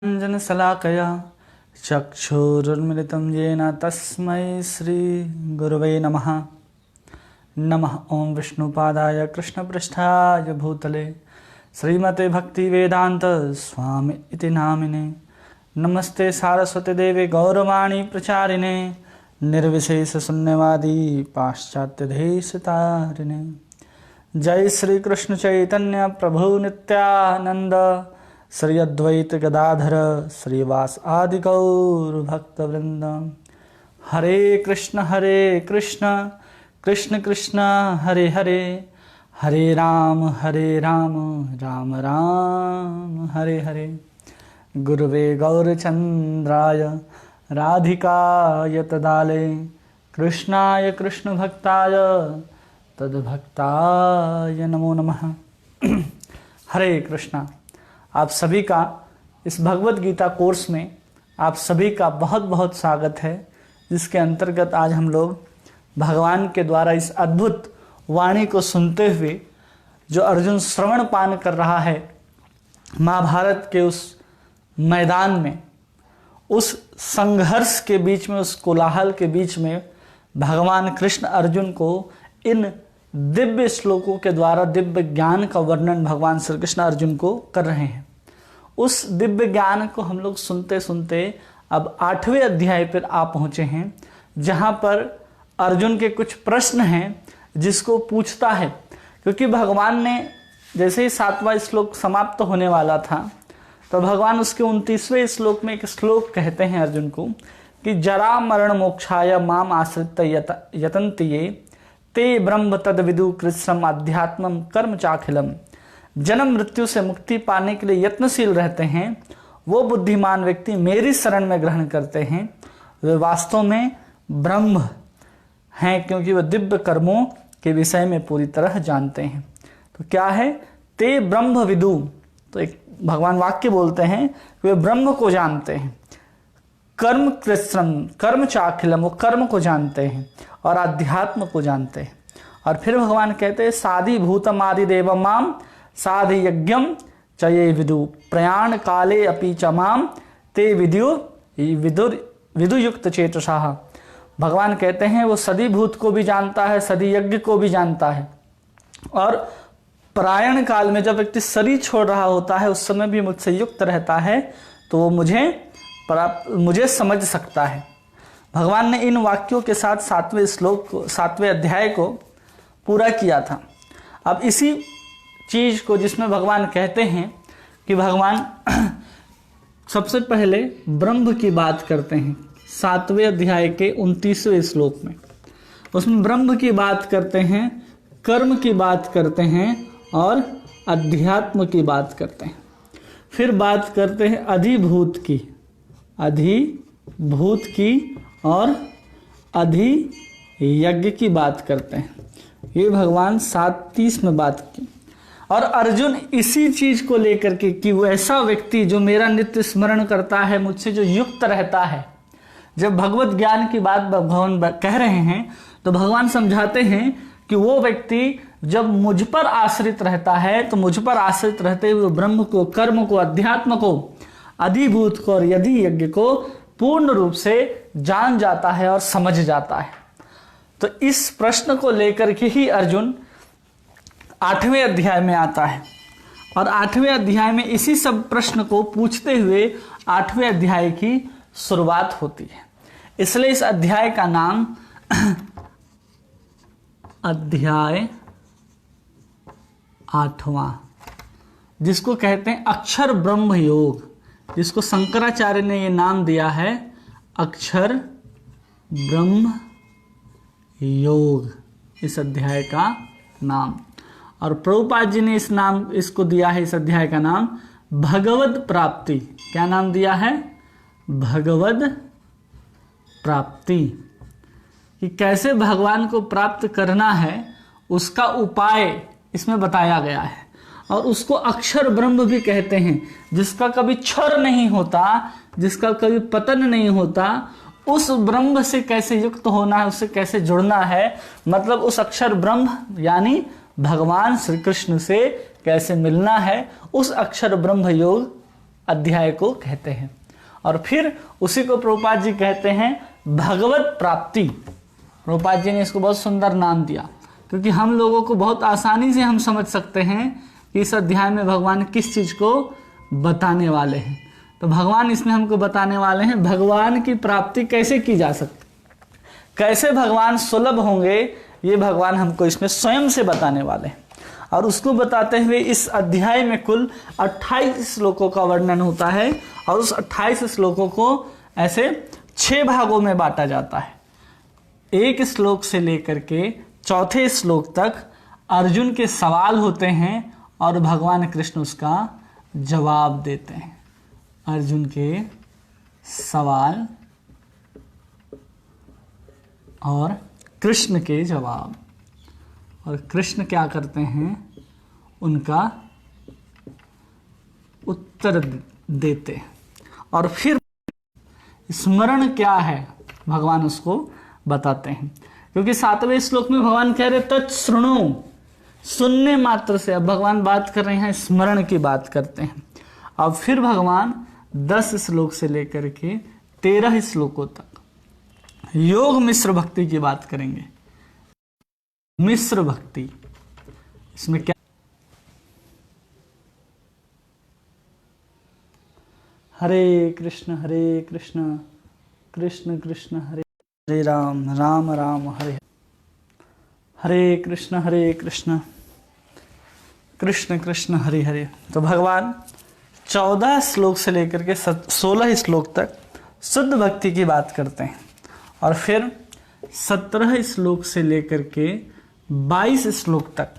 अंजनशलाकया चक्षुरुन्मिलितं येन तस्मै श्रीगुरवे नमः। नमः ओं विष्णुपादाय कृष्णपृष्ठाय भूतले श्रीमते भक्तिवेदांत स्वामी इति नामिने। नमस्ते सारस्वती देवे गौरवाणी प्रचारिणे निर्विशेष शून्यवादी पाश्चात्यदेशतारिणे। जय श्री कृष्ण चैतन्य प्रभु नित्यानंद श्री अद्वैत गदाधर श्रीवास आदि गौर भक्तवृंद। हरे कृष्ण कृष्ण कृष्ण हरे हरे, हरे राम राम राम हरे हरे। गुरुवे गौरचंद्राय राधिकाय तदाले कृष्णाय कृष्ण भक्ताय तद्भक्ताय नमो नमः। हरे कृष्णा। आप सभी का इस भगवत गीता कोर्स में आप सभी का बहुत बहुत स्वागत है, जिसके अंतर्गत आज हम लोग भगवान के द्वारा इस अद्भुत वाणी को सुनते हुए जो अर्जुन श्रवण पान कर रहा है महाभारत के उस मैदान में, उस संघर्ष के बीच में, उस कोलाहल के बीच में भगवान कृष्ण अर्जुन को इन दिव्य श्लोकों के द्वारा दिव्य ज्ञान का वर्णन भगवान श्री कृष्ण अर्जुन को कर रहे हैं। उस दिव्य ज्ञान को हम लोग सुनते सुनते अब 8वें अध्याय पर आ पहुंचे हैं, जहां पर अर्जुन के कुछ प्रश्न हैं जिसको पूछता है। क्योंकि भगवान ने जैसे ही 7वां श्लोक समाप्त होने वाला था तो भगवान उसके 29वें श्लोक में एक श्लोक कहते हैं अर्जुन को कि जरा मरण मोक्षाय माम आश्रित यतन्ति ये ते ब्रह्म तद विदु कृष्णम अध्यात्मम कर्म चाखिलम। जन्म मृत्यु से मुक्ति पाने के लिए यत्नशील रहते हैं वो बुद्धिमान व्यक्ति मेरी शरण में ग्रहण करते हैं, वे वास्तव में ब्रह्म हैं, क्योंकि वे दिव्य कर्मों के विषय में पूरी तरह जानते हैं। तो क्या है? ते ब्रह्म विदु। तो एक भगवान वाक्य बोलते हैं कि वे ब्रह्म को जानते हैं। कर्म कृष्णम, कर्म चाखिलम, वो कर्म को जानते हैं और अध्यात्म को जानते हैं। और फिर भगवान कहते हैं साधि भूतम आदि देव माम साधि यज्ञम चये विदु प्रयाण काले अपि च माम ते विदुयुक्त चेतसाः। भगवान कहते हैं वो सदी भूत को भी जानता है, सदी यज्ञ को भी जानता है, और प्रयाण काल में जब व्यक्ति शरीर छोड़ रहा होता है उस समय भी मुझसे युक्त रहता है, तो वो मुझे समझ सकता है। भगवान ने इन वाक्यों के साथ 7वें अध्याय को पूरा किया था। अब इसी चीज को जिसमें भगवान कहते हैं कि भगवान सबसे पहले ब्रह्म की बात करते हैं 7वें अध्याय के 29वें श्लोक में। उसमें ब्रह्म की बात करते हैं, कर्म की बात करते हैं और अध्यात्म की बात करते हैं। फिर बात करते हैं अधिभूत की और अधियज्ञ की बात करते हैं। ये भगवान 7:30 में बात की। और अर्जुन इसी चीज को लेकर के कि वो ऐसा व्यक्ति जो मेरा नित्य स्मरण करता है, मुझसे जो युक्त रहता है, जब भगवत ज्ञान की बात भगवान कह रहे हैं तो भगवान समझाते हैं कि वो व्यक्ति जब मुझ पर आश्रित रहता है तो मुझ पर आश्रित रहते हुए ब्रह्म को, कर्म को, अध्यात्म को, अधिभूत को और यज्ञ को पूर्ण रूप से जान जाता है और समझ जाता है। तो इस प्रश्न को लेकर के ही अर्जुन 8वें अध्याय में आता है, और 8वें अध्याय में इसी सब प्रश्न को पूछते हुए 8वें अध्याय की शुरुआत होती है। इसलिए इस अध्याय का नाम अध्याय 8वां, जिसको कहते हैं अक्षर ब्रह्म योग, जिसको शंकराचार्य ने ये नाम दिया है अक्षर ब्रह्म योग, इस अध्याय का नाम। और प्रभुपाद जी ने इसको दिया है, इस अध्याय का नाम भगवद प्राप्ति। क्या नाम दिया है? भगवद प्राप्ति। कि कैसे भगवान को प्राप्त करना है उसका उपाय इसमें बताया गया है। और उसको अक्षर ब्रह्म भी कहते हैं, जिसका कभी क्षर नहीं होता, जिसका कभी पतन नहीं होता, उस ब्रह्म से कैसे युक्त होना है, उससे कैसे जुड़ना है, मतलब उस अक्षर ब्रह्म यानी भगवान श्री कृष्ण से कैसे मिलना है, उस अक्षर ब्रह्म योग अध्याय को कहते हैं। और फिर उसी को प्रभुपाद जी कहते हैं भगवत प्राप्ति। प्रभुपाद जी ने इसको बहुत सुंदर नाम दिया, क्योंकि हम लोगों को बहुत आसानी से हम समझ सकते हैं कि इस अध्याय में भगवान किस चीज को बताने वाले हैं। तो भगवान इसमें हमको बताने वाले हैं भगवान की प्राप्ति कैसे की जा सकती, कैसे भगवान सुलभ होंगे, ये भगवान हमको इसमें स्वयं से बताने वाले हैं। और उसको बताते हुए इस अध्याय में कुल 28 श्लोकों का वर्णन होता है, और उस 28 श्लोकों को ऐसे 6 भागों में बांटा जाता है। 1 श्लोक से लेकर के 4 श्लोक तक अर्जुन के सवाल होते हैं और भगवान कृष्ण उसका जवाब देते हैं। अर्जुन के सवाल और कृष्ण के जवाब, और कृष्ण क्या करते हैं, उनका उत्तर देते हैं। और फिर स्मरण क्या है भगवान उसको बताते हैं, क्योंकि 7वें श्लोक में भगवान कह रहे तत्श्रृणु, सुनने मात्र से। अब भगवान बात कर रहे हैं, स्मरण की बात करते हैं। अब फिर भगवान 10 श्लोक से लेकर के 13 श्लोकों तक योग मिश्र भक्ति की बात करेंगे। मिश्र भक्ति, इसमें क्या, हरे कृष्ण कृष्ण कृष्ण हरे हरे राम, राम राम हरे हरे कृष्ण कृष्ण कृष्ण हरे हरे। तो भगवान 14 श्लोक से लेकर के 16 श्लोक तक शुद्ध भक्ति की बात करते हैं, और फिर 17 श्लोक से लेकर के 22 श्लोक तक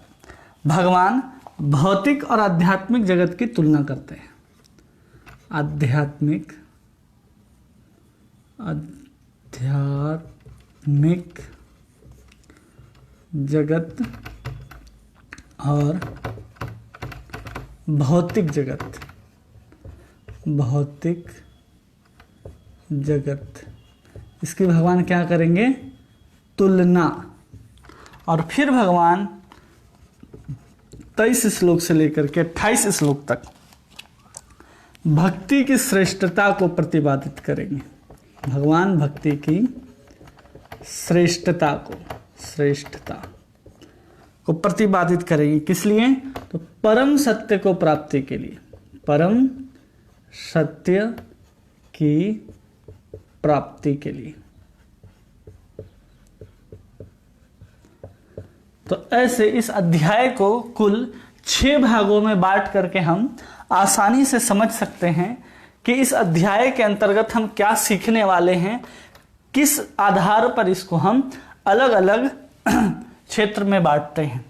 भगवान भौतिक और आध्यात्मिक जगत की तुलना करते हैं। आध्यात्मिक जगत और भौतिक जगत, इसकी भगवान क्या करेंगे, तुलना। और फिर भगवान 23 श्लोक से लेकर के 28 श्लोक तक भक्ति की श्रेष्ठता को प्रतिपादित करेंगे। भगवान भक्ति की श्रेष्ठता को प्रतिपादित करेंगे। किस लिए, तो परम सत्य को प्राप्ति के लिए, परम सत्य की प्राप्ति के लिए। तो ऐसे इस अध्याय को कुल 6 भागों में बांट करके हम आसानी से समझ सकते हैं कि इस अध्याय के अंतर्गत हम क्या सीखने वाले हैं, किस आधार पर इसको हम अलग अलग क्षेत्र में बांटते हैं।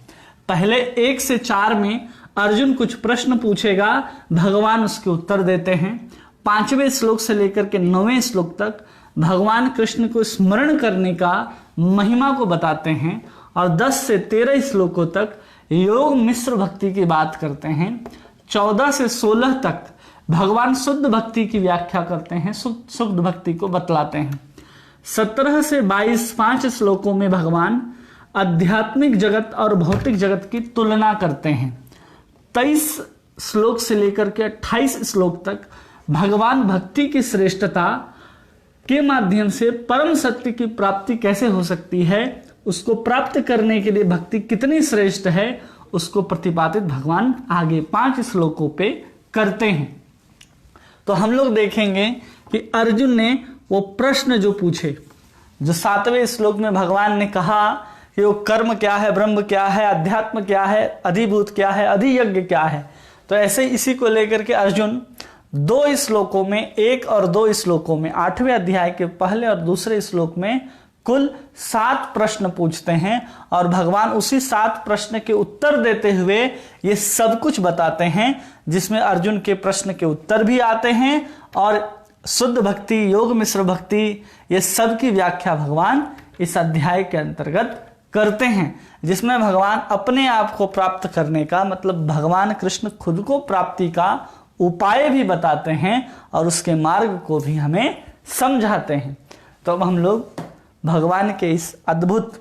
पहले 1 से 4 में अर्जुन कुछ प्रश्न पूछेगा, भगवान उसके उत्तर देते हैं। 5वें श्लोक से लेकर के 9वें श्लोक तक भगवान कृष्ण को स्मरण करने का महिमा को बताते हैं, और 10 से 13 श्लोकों तक योग मिश्र भक्ति की बात करते हैं। 14 से 16 तक भगवान शुद्ध भक्ति की व्याख्या करते हैं, शुद्ध भक्ति को बतलाते हैं। 17 से 22 5 श्लोकों में भगवान आध्यात्मिक जगत और भौतिक जगत की तुलना करते हैं। 23 श्लोक से लेकर के 28 श्लोक तक भगवान भक्ति की श्रेष्ठता के माध्यम से परम सत्य की प्राप्ति कैसे हो सकती है, उसको प्राप्त करने के लिए भक्ति कितनी श्रेष्ठ है, उसको प्रतिपादित भगवान आगे 5 श्लोकों पे करते हैं। तो हम लोग देखेंगे कि अर्जुन ने वो प्रश्न जो पूछे, जो 7वें श्लोक में भगवान ने कहा कि वो कर्म क्या है, ब्रह्म क्या है, अध्यात्म क्या है, अधिभूत क्या है, अधियज्ञ क्या है। तो ऐसे इसी को लेकर के अर्जुन 2 श्लोकों में, 1 और 2 श्लोकों में, 8वें अध्याय के पहले और दूसरे श्लोक में कुल 7 प्रश्न पूछते हैं, और भगवान उसी 7 प्रश्न के उत्तर देते हुए ये सब कुछ बताते हैं, जिसमें अर्जुन के प्रश्न के उत्तर भी आते हैं, और शुद्ध भक्ति, योग मिश्र भक्ति, ये सब की व्याख्या भगवान इस अध्याय के अंतर्गत करते हैं, जिसमें भगवान अपने आप को प्राप्त करने का, मतलब भगवान कृष्ण खुद को प्राप्ति का उपाय भी बताते हैं, और उसके मार्ग को भी हमें समझाते हैं। तो अब हम लोग भगवान के इस अद्भुत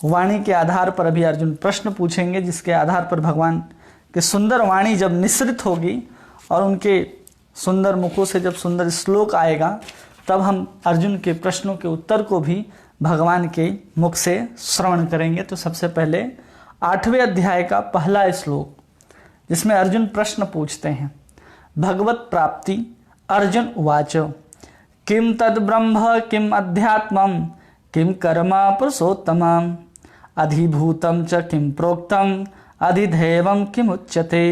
वाणी के आधार पर अभी अर्जुन प्रश्न पूछेंगे, जिसके आधार पर भगवान की सुंदर वाणी जब निश्रित होगी और उनके सुंदर मुखों से जब सुंदर श्लोक आएगा तब हम अर्जुन के प्रश्नों के उत्तर को भी भगवान के मुख से श्रवण करेंगे। तो सबसे पहले 8वें अध्याय का पहला श्लोक, जिसमें अर्जुन प्रश्न पूछते हैं। भगवत प्राप्ति। अर्जुन उवाच किम तद ब्रह्म किम अध्यात्मम किम कर्म पुरुषोत्तमम अधिभूतम च किम प्रोक्तम अधिदैवम किम उच्यते।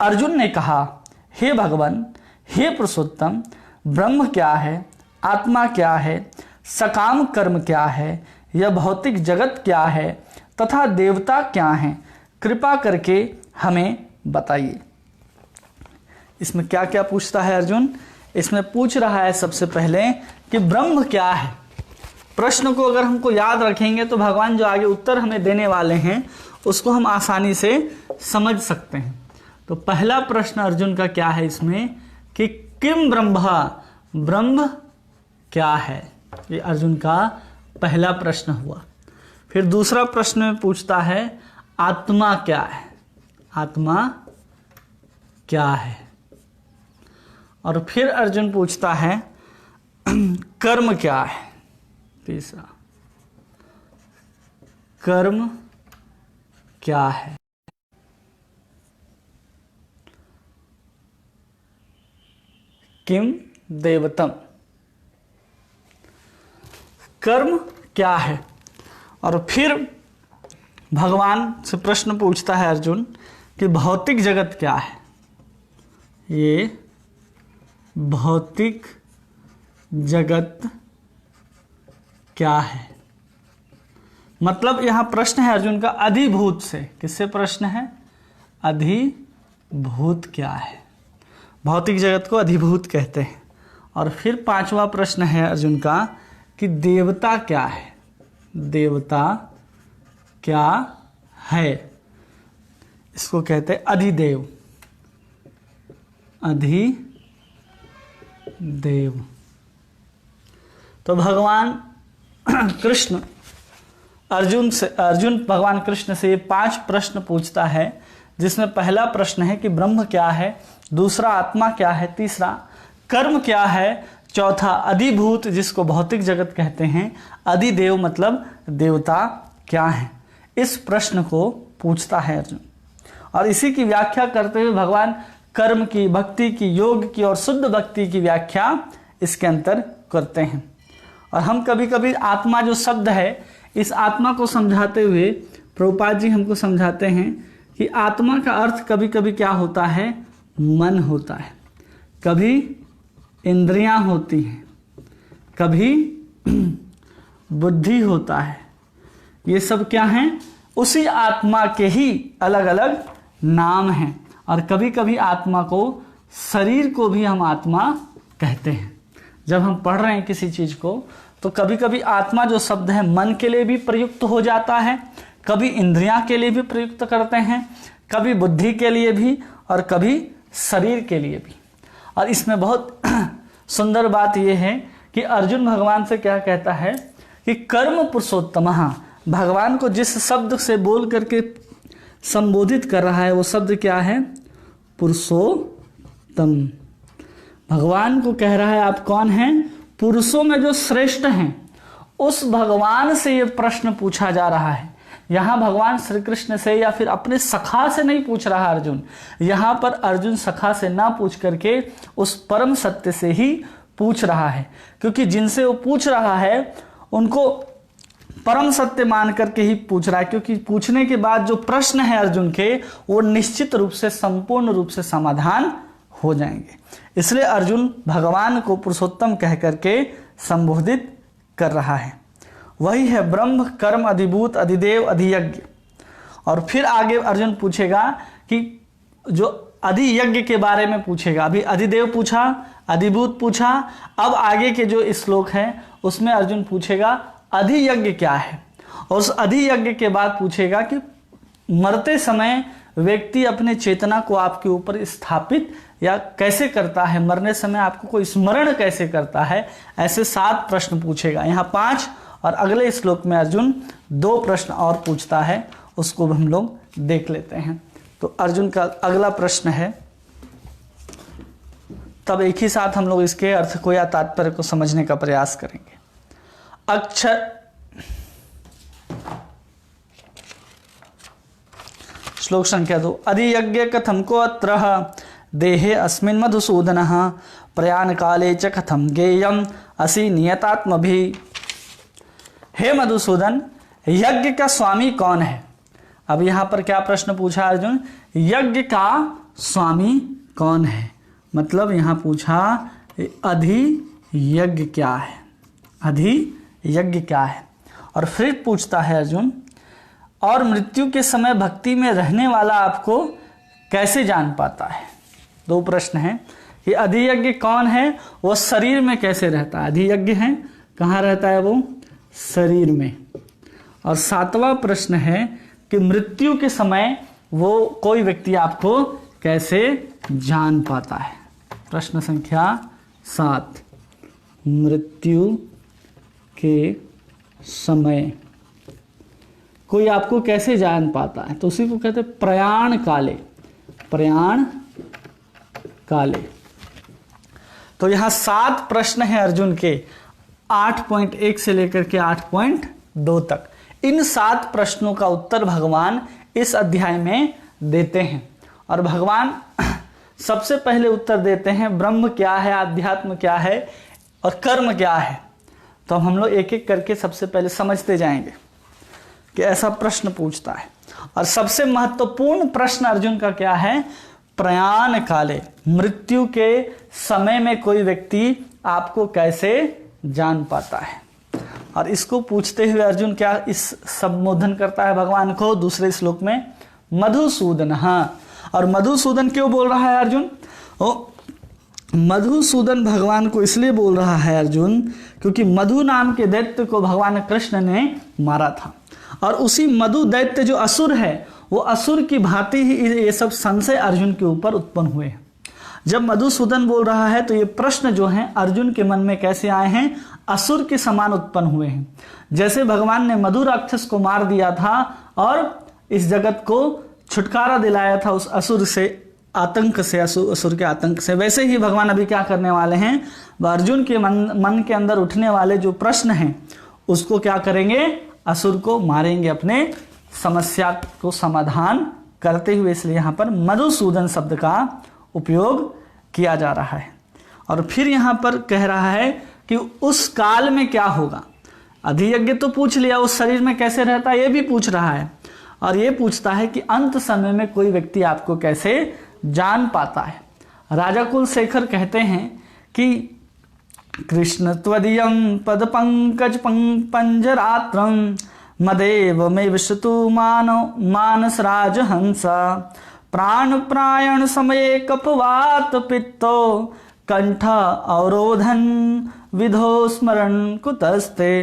अर्जुन ने कहा, हे भगवान, हे पुरुषोत्तम, ब्रह्म क्या है, आत्मा क्या है, सकाम कर्म क्या है, यह भौतिक जगत क्या है तथा देवता क्या हैं, कृपा करके हमें बताइए। इसमें क्या क्या पूछता है अर्जुन? इसमें पूछ रहा है सबसे पहले कि ब्रह्म क्या है। प्रश्न को अगर हमको याद रखेंगे तो भगवान जो आगे उत्तर हमें देने वाले हैं उसको हम आसानी से समझ सकते हैं। तो पहला प्रश्न अर्जुन का क्या है इसमें कि किम ब्रह्म, ब्रह्म क्या है, ये अर्जुन का पहला प्रश्न हुआ। फिर दूसरा प्रश्न में पूछता है आत्मा क्या है, आत्मा क्या है। और फिर अर्जुन पूछता है कर्म क्या है, तीसरा कर्म क्या है। किम देवतम, कर्म क्या है। और फिर भगवान से प्रश्न पूछता है अर्जुन कि भौतिक जगत क्या है, ये भौतिक जगत क्या है। मतलब यहां प्रश्न है अर्जुन का अधिभूत से। किससे प्रश्न है? अधिभूत क्या है, भौतिक जगत को अधिभूत कहते हैं। और फिर 5वां प्रश्न है अर्जुन का कि देवता क्या है, देवता क्या है। इसको कहते हैं अधिदेव, अधिदेव। तो भगवान कृष्ण अर्जुन भगवान कृष्ण से ये 5 प्रश्न पूछता है, जिसमें पहला प्रश्न है कि ब्रह्म क्या है, दूसरा आत्मा क्या है, तीसरा कर्म क्या है, चौथा अधिभूत जिसको भौतिक जगत कहते हैं, अधिदेव मतलब देवता क्या है। इस प्रश्न को पूछता है अर्जुन। और इसी की व्याख्या करते हुए भगवान कर्म की, भक्ति की, योग की और शुद्ध भक्ति की व्याख्या इसके अंतर करते हैं। और हम कभी कभी आत्मा जो शब्द है, इस आत्मा को समझाते हुए प्रभुपाद जी हमको समझाते हैं कि आत्मा का अर्थ कभी कभी क्या होता है, मन होता है, कभी इंद्रियां होती हैं, कभी बुद्धि होता है। ये सब क्या हैं? उसी आत्मा के ही अलग अलग नाम हैं। और कभी कभी आत्मा को, शरीर को भी हम आत्मा कहते हैं। जब हम पढ़ रहे हैं किसी चीज को तो कभी कभी आत्मा जो शब्द है मन के लिए भी प्रयुक्त हो जाता है, कभी इंद्रियां के लिए भी प्रयुक्त करते हैं, कभी बुद्धि के लिए भी और कभी शरीर के लिए भी। और इसमें बहुत सुंदर बात यह है कि अर्जुन भगवान से क्या कहता है कि कर्म पुरुषोत्तम, भगवान को जिस शब्द से बोल करके संबोधित कर रहा है वो शब्द क्या है? पुरुषोत्तम। भगवान को कह रहा है आप कौन हैं? पुरुषों में जो श्रेष्ठ हैं, उस भगवान से ये प्रश्न पूछा जा रहा है। यहां भगवान श्री कृष्ण से या फिर अपने सखा से नहीं पूछ रहा अर्जुन। यहां पर अर्जुन सखा से ना पूछ करके उस परम सत्य से ही पूछ रहा है, क्योंकि जिनसे वो पूछ रहा है उनको परम सत्य मान करके ही पूछ रहा है। क्योंकि पूछने के बाद जो प्रश्न है अर्जुन के, वो निश्चित रूप से, संपूर्ण रूप से समाधान हो जाएंगे। इसलिए अर्जुन भगवान को पुरुषोत्तम कह करके संबोधित कर रहा है। वही है ब्रह्म, कर्म, अधिभूत, अधिदेव, अधियज्ञ। और फिर आगे अर्जुन पूछेगा कि जो अधियज्ञ के बारे में पूछेगा। अभी अधिदेव पूछा, अधिभूत पूछा, अब आगे के जो श्लोक है उसमें अर्जुन पूछेगा अधियज्ञ क्या है। और उस अधियज्ञ के बाद पूछेगा कि मरते समय व्यक्ति अपने चेतना को आपके ऊपर स्थापित या कैसे करता है, मरने समय आपको कोई स्मरण कैसे करता है। ऐसे 7 प्रश्न पूछेगा। यहाँ 5 और अगले श्लोक में अर्जुन 2 प्रश्न और पूछता है, उसको हम लोग देख लेते हैं। तो अर्जुन का अगला प्रश्न है तब एक ही साथ हम लोग इसके अर्थ को या तात्पर्य को समझने का प्रयास करेंगे। अक्षर श्लोक संख्या 2। अधियज्ञ कथम को अत्र देहे अस्मिन् मधुसूदनः प्रयाण काले च कथम गेयम असि नियतात्मभि। हे मधुसूदन, यज्ञ का स्वामी कौन है? अब यहां पर क्या प्रश्न पूछा अर्जुन? यज्ञ का स्वामी कौन है, मतलब यहां पूछा अधियज्ञ क्या है, अधियज्ञ क्या है। और फिर पूछता है अर्जुन, और मृत्यु के समय भक्ति में रहने वाला आपको कैसे जान पाता है? दो प्रश्न हैं कि अधियज्ञ कौन है, वो शरीर में कैसे रहता है? अधियज्ञ है, कहाँ रहता है वो? शरीर में। और 7वां प्रश्न है कि मृत्यु के समय वो कोई व्यक्ति आपको कैसे जान पाता है? प्रश्न संख्या 7, मृत्यु के समय कोई आपको कैसे जान पाता है? तो उसी को कहते हैं प्रयाण काले, प्रयाण काले। तो यहां 7 प्रश्न हैं अर्जुन के, 8.1 से लेकर के 8.2 तक। इन 7 प्रश्नों का उत्तर भगवान इस अध्याय में देते हैं। और भगवान सबसे पहले उत्तर देते हैं ब्रह्म क्या है, अध्यात्म क्या है और कर्म क्या है। तो हम लोग एक एक करके सबसे पहले समझते जाएंगे कि ऐसा प्रश्न पूछता है। और सबसे महत्वपूर्ण प्रश्न अर्जुन का क्या है? प्रयाण काले, मृत्यु के समय में कोई व्यक्ति आपको कैसे जान पाता है। और इसको पूछते हुए अर्जुन क्या इस संबोधन करता है भगवान को दूसरे श्लोक में? मधुसूदन। हाँ, और मधुसूदन क्यों बोल रहा है अर्जुन? मधुसूदन भगवान को इसलिए बोल रहा है अर्जुन क्योंकि मधु नाम के दैत्य को भगवान कृष्ण ने मारा था। और उसी मधु दैत्य जो असुर है, वो असुर की भांति ही ये सब संशय अर्जुन के ऊपर उत्पन्न हुए हैं। जब मधुसूदन बोल रहा है तो ये प्रश्न जो हैं अर्जुन के मन में कैसे आए हैं? असुर के समान उत्पन्न हुए हैं। जैसे भगवान ने मधु राक्षस को मार दिया था और इस जगत को छुटकारा दिलाया था उस असुर से, आतंक से, असुर के आतंक से, वैसे ही भगवान अभी क्या करने वाले हैं? अर्जुन के मन के अंदर उठने वाले जो प्रश्न हैं उसको क्या करेंगे? असुर को मारेंगे अपने समस्या को समाधान करते हुए। इसलिए यहाँ पर मधुसूदन शब्द का उपयोग किया जा रहा है। और फिर यहाँ पर कह रहा है कि उस काल में क्या होगा। अधियज्ञ तो पूछ लिया, उस शरीर में कैसे रहता है ये भी पूछ रहा है। और ये पूछता है कि अंत समय में कोई व्यक्ति आपको कैसे जान पाता है। राजा कुलशेखर कहते हैं कि कृष्ण त्वदीयं पद पंकज पंजरात्रं मदेव मे विश्तु मानस राजहंसा प्राण प्रायण समये कपवात पित्तो कंठ अवरोधन विधो स्मरण कुतस्ते।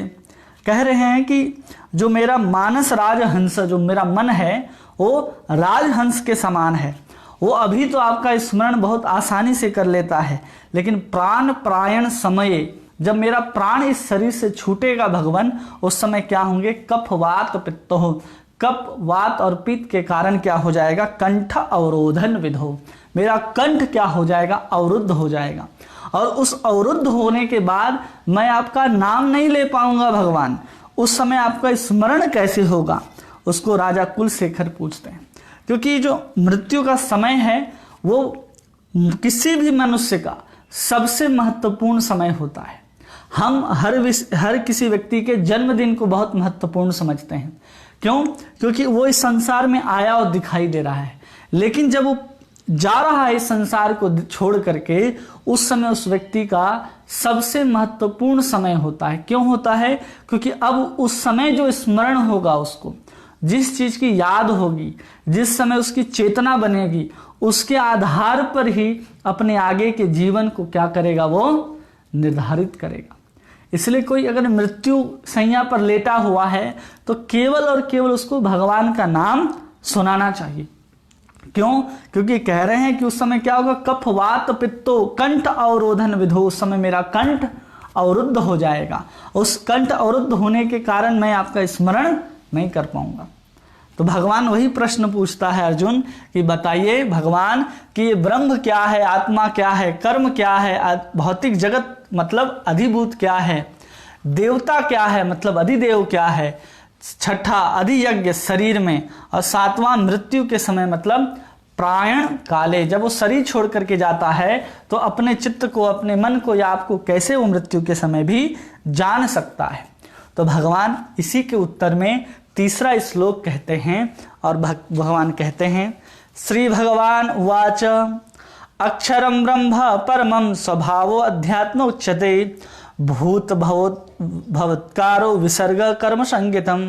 कह रहे हैं कि जो मेरा मानस राजहंस, जो मेरा मन है वो राजहंस के समान है। वो अभी तो आपका स्मरण बहुत आसानी से कर लेता है, लेकिन प्राण प्रायण समय, जब मेरा प्राण इस शरीर से छूटेगा भगवान, उस समय क्या होंगे? कफ वात पित्तो, कफ वात और पित्त के कारण क्या हो जाएगा? कंठ अवरोधन विधो, मेरा कंठ क्या हो जाएगा? अवरुद्ध हो जाएगा। और उस अवरुद्ध होने के बाद मैं आपका नाम नहीं ले पाऊंगा भगवान। उस समय आपका स्मरण कैसे होगा? उसको राजा कुलशेखर पूछते हैं। क्योंकि जो मृत्यु का समय है वो किसी भी मनुष्य का सबसे महत्वपूर्ण समय होता है। हम हर किसी व्यक्ति के जन्मदिन को बहुत महत्वपूर्ण समझते हैं। क्यों? क्योंकि वो इस संसार में आया और दिखाई दे रहा है, लेकिन जब वो जा रहा है इस संसार को छोड़ करके, उस समय उस व्यक्ति का सबसे महत्वपूर्ण समय होता है। क्यों होता है? क्योंकि अब उस समय जो स्मरण होगा, उसको जिस चीज की याद होगी, जिस समय उसकी चेतना बनेगी, उसके आधार पर ही अपने आगे के जीवन को क्या करेगा? वो निर्धारित करेगा। इसलिए कोई अगर मृत्यु शैया पर लेटा हुआ है तो केवल और केवल उसको भगवान का नाम सुनाना चाहिए। क्यों? क्योंकि कह रहे हैं कि उस समय क्या होगा? कफ वात पित्तो कंठ अवरोधन विधो, उस समय मेरा कंठ अवरुद्ध हो जाएगा। उस कंठ अवरुद्ध होने के कारण मैं आपका स्मरण नहीं कर पाऊंगा। तो भगवान वही प्रश्न पूछता है अर्जुन कि बताइए भगवान कि ये ब्रह्म क्या है, आत्मा क्या है, कर्म क्या है, भौतिक जगत मतलब अधिभूत क्या है, देवता क्या है मतलब अधिदेव क्या है, छठा अधियज्ञ शरीर में, और सातवां मृत्यु के समय मतलब प्राण काले, जब वो शरीर छोड़ करके जाता है तो अपने चित्त को, अपने मन को या आपको कैसे वो मृत्यु के समय भी जान सकता है। तो भगवान इसी के उत्तर में तीसरा श्लोक कहते हैं और भगवान कहते हैं, श्री भगवान उवाच अक्षरम ब्रह्म परमं स्वभावो अध्यात्म उच्यते भूत भवत्कारो विसर्ग कर्म संगीतम।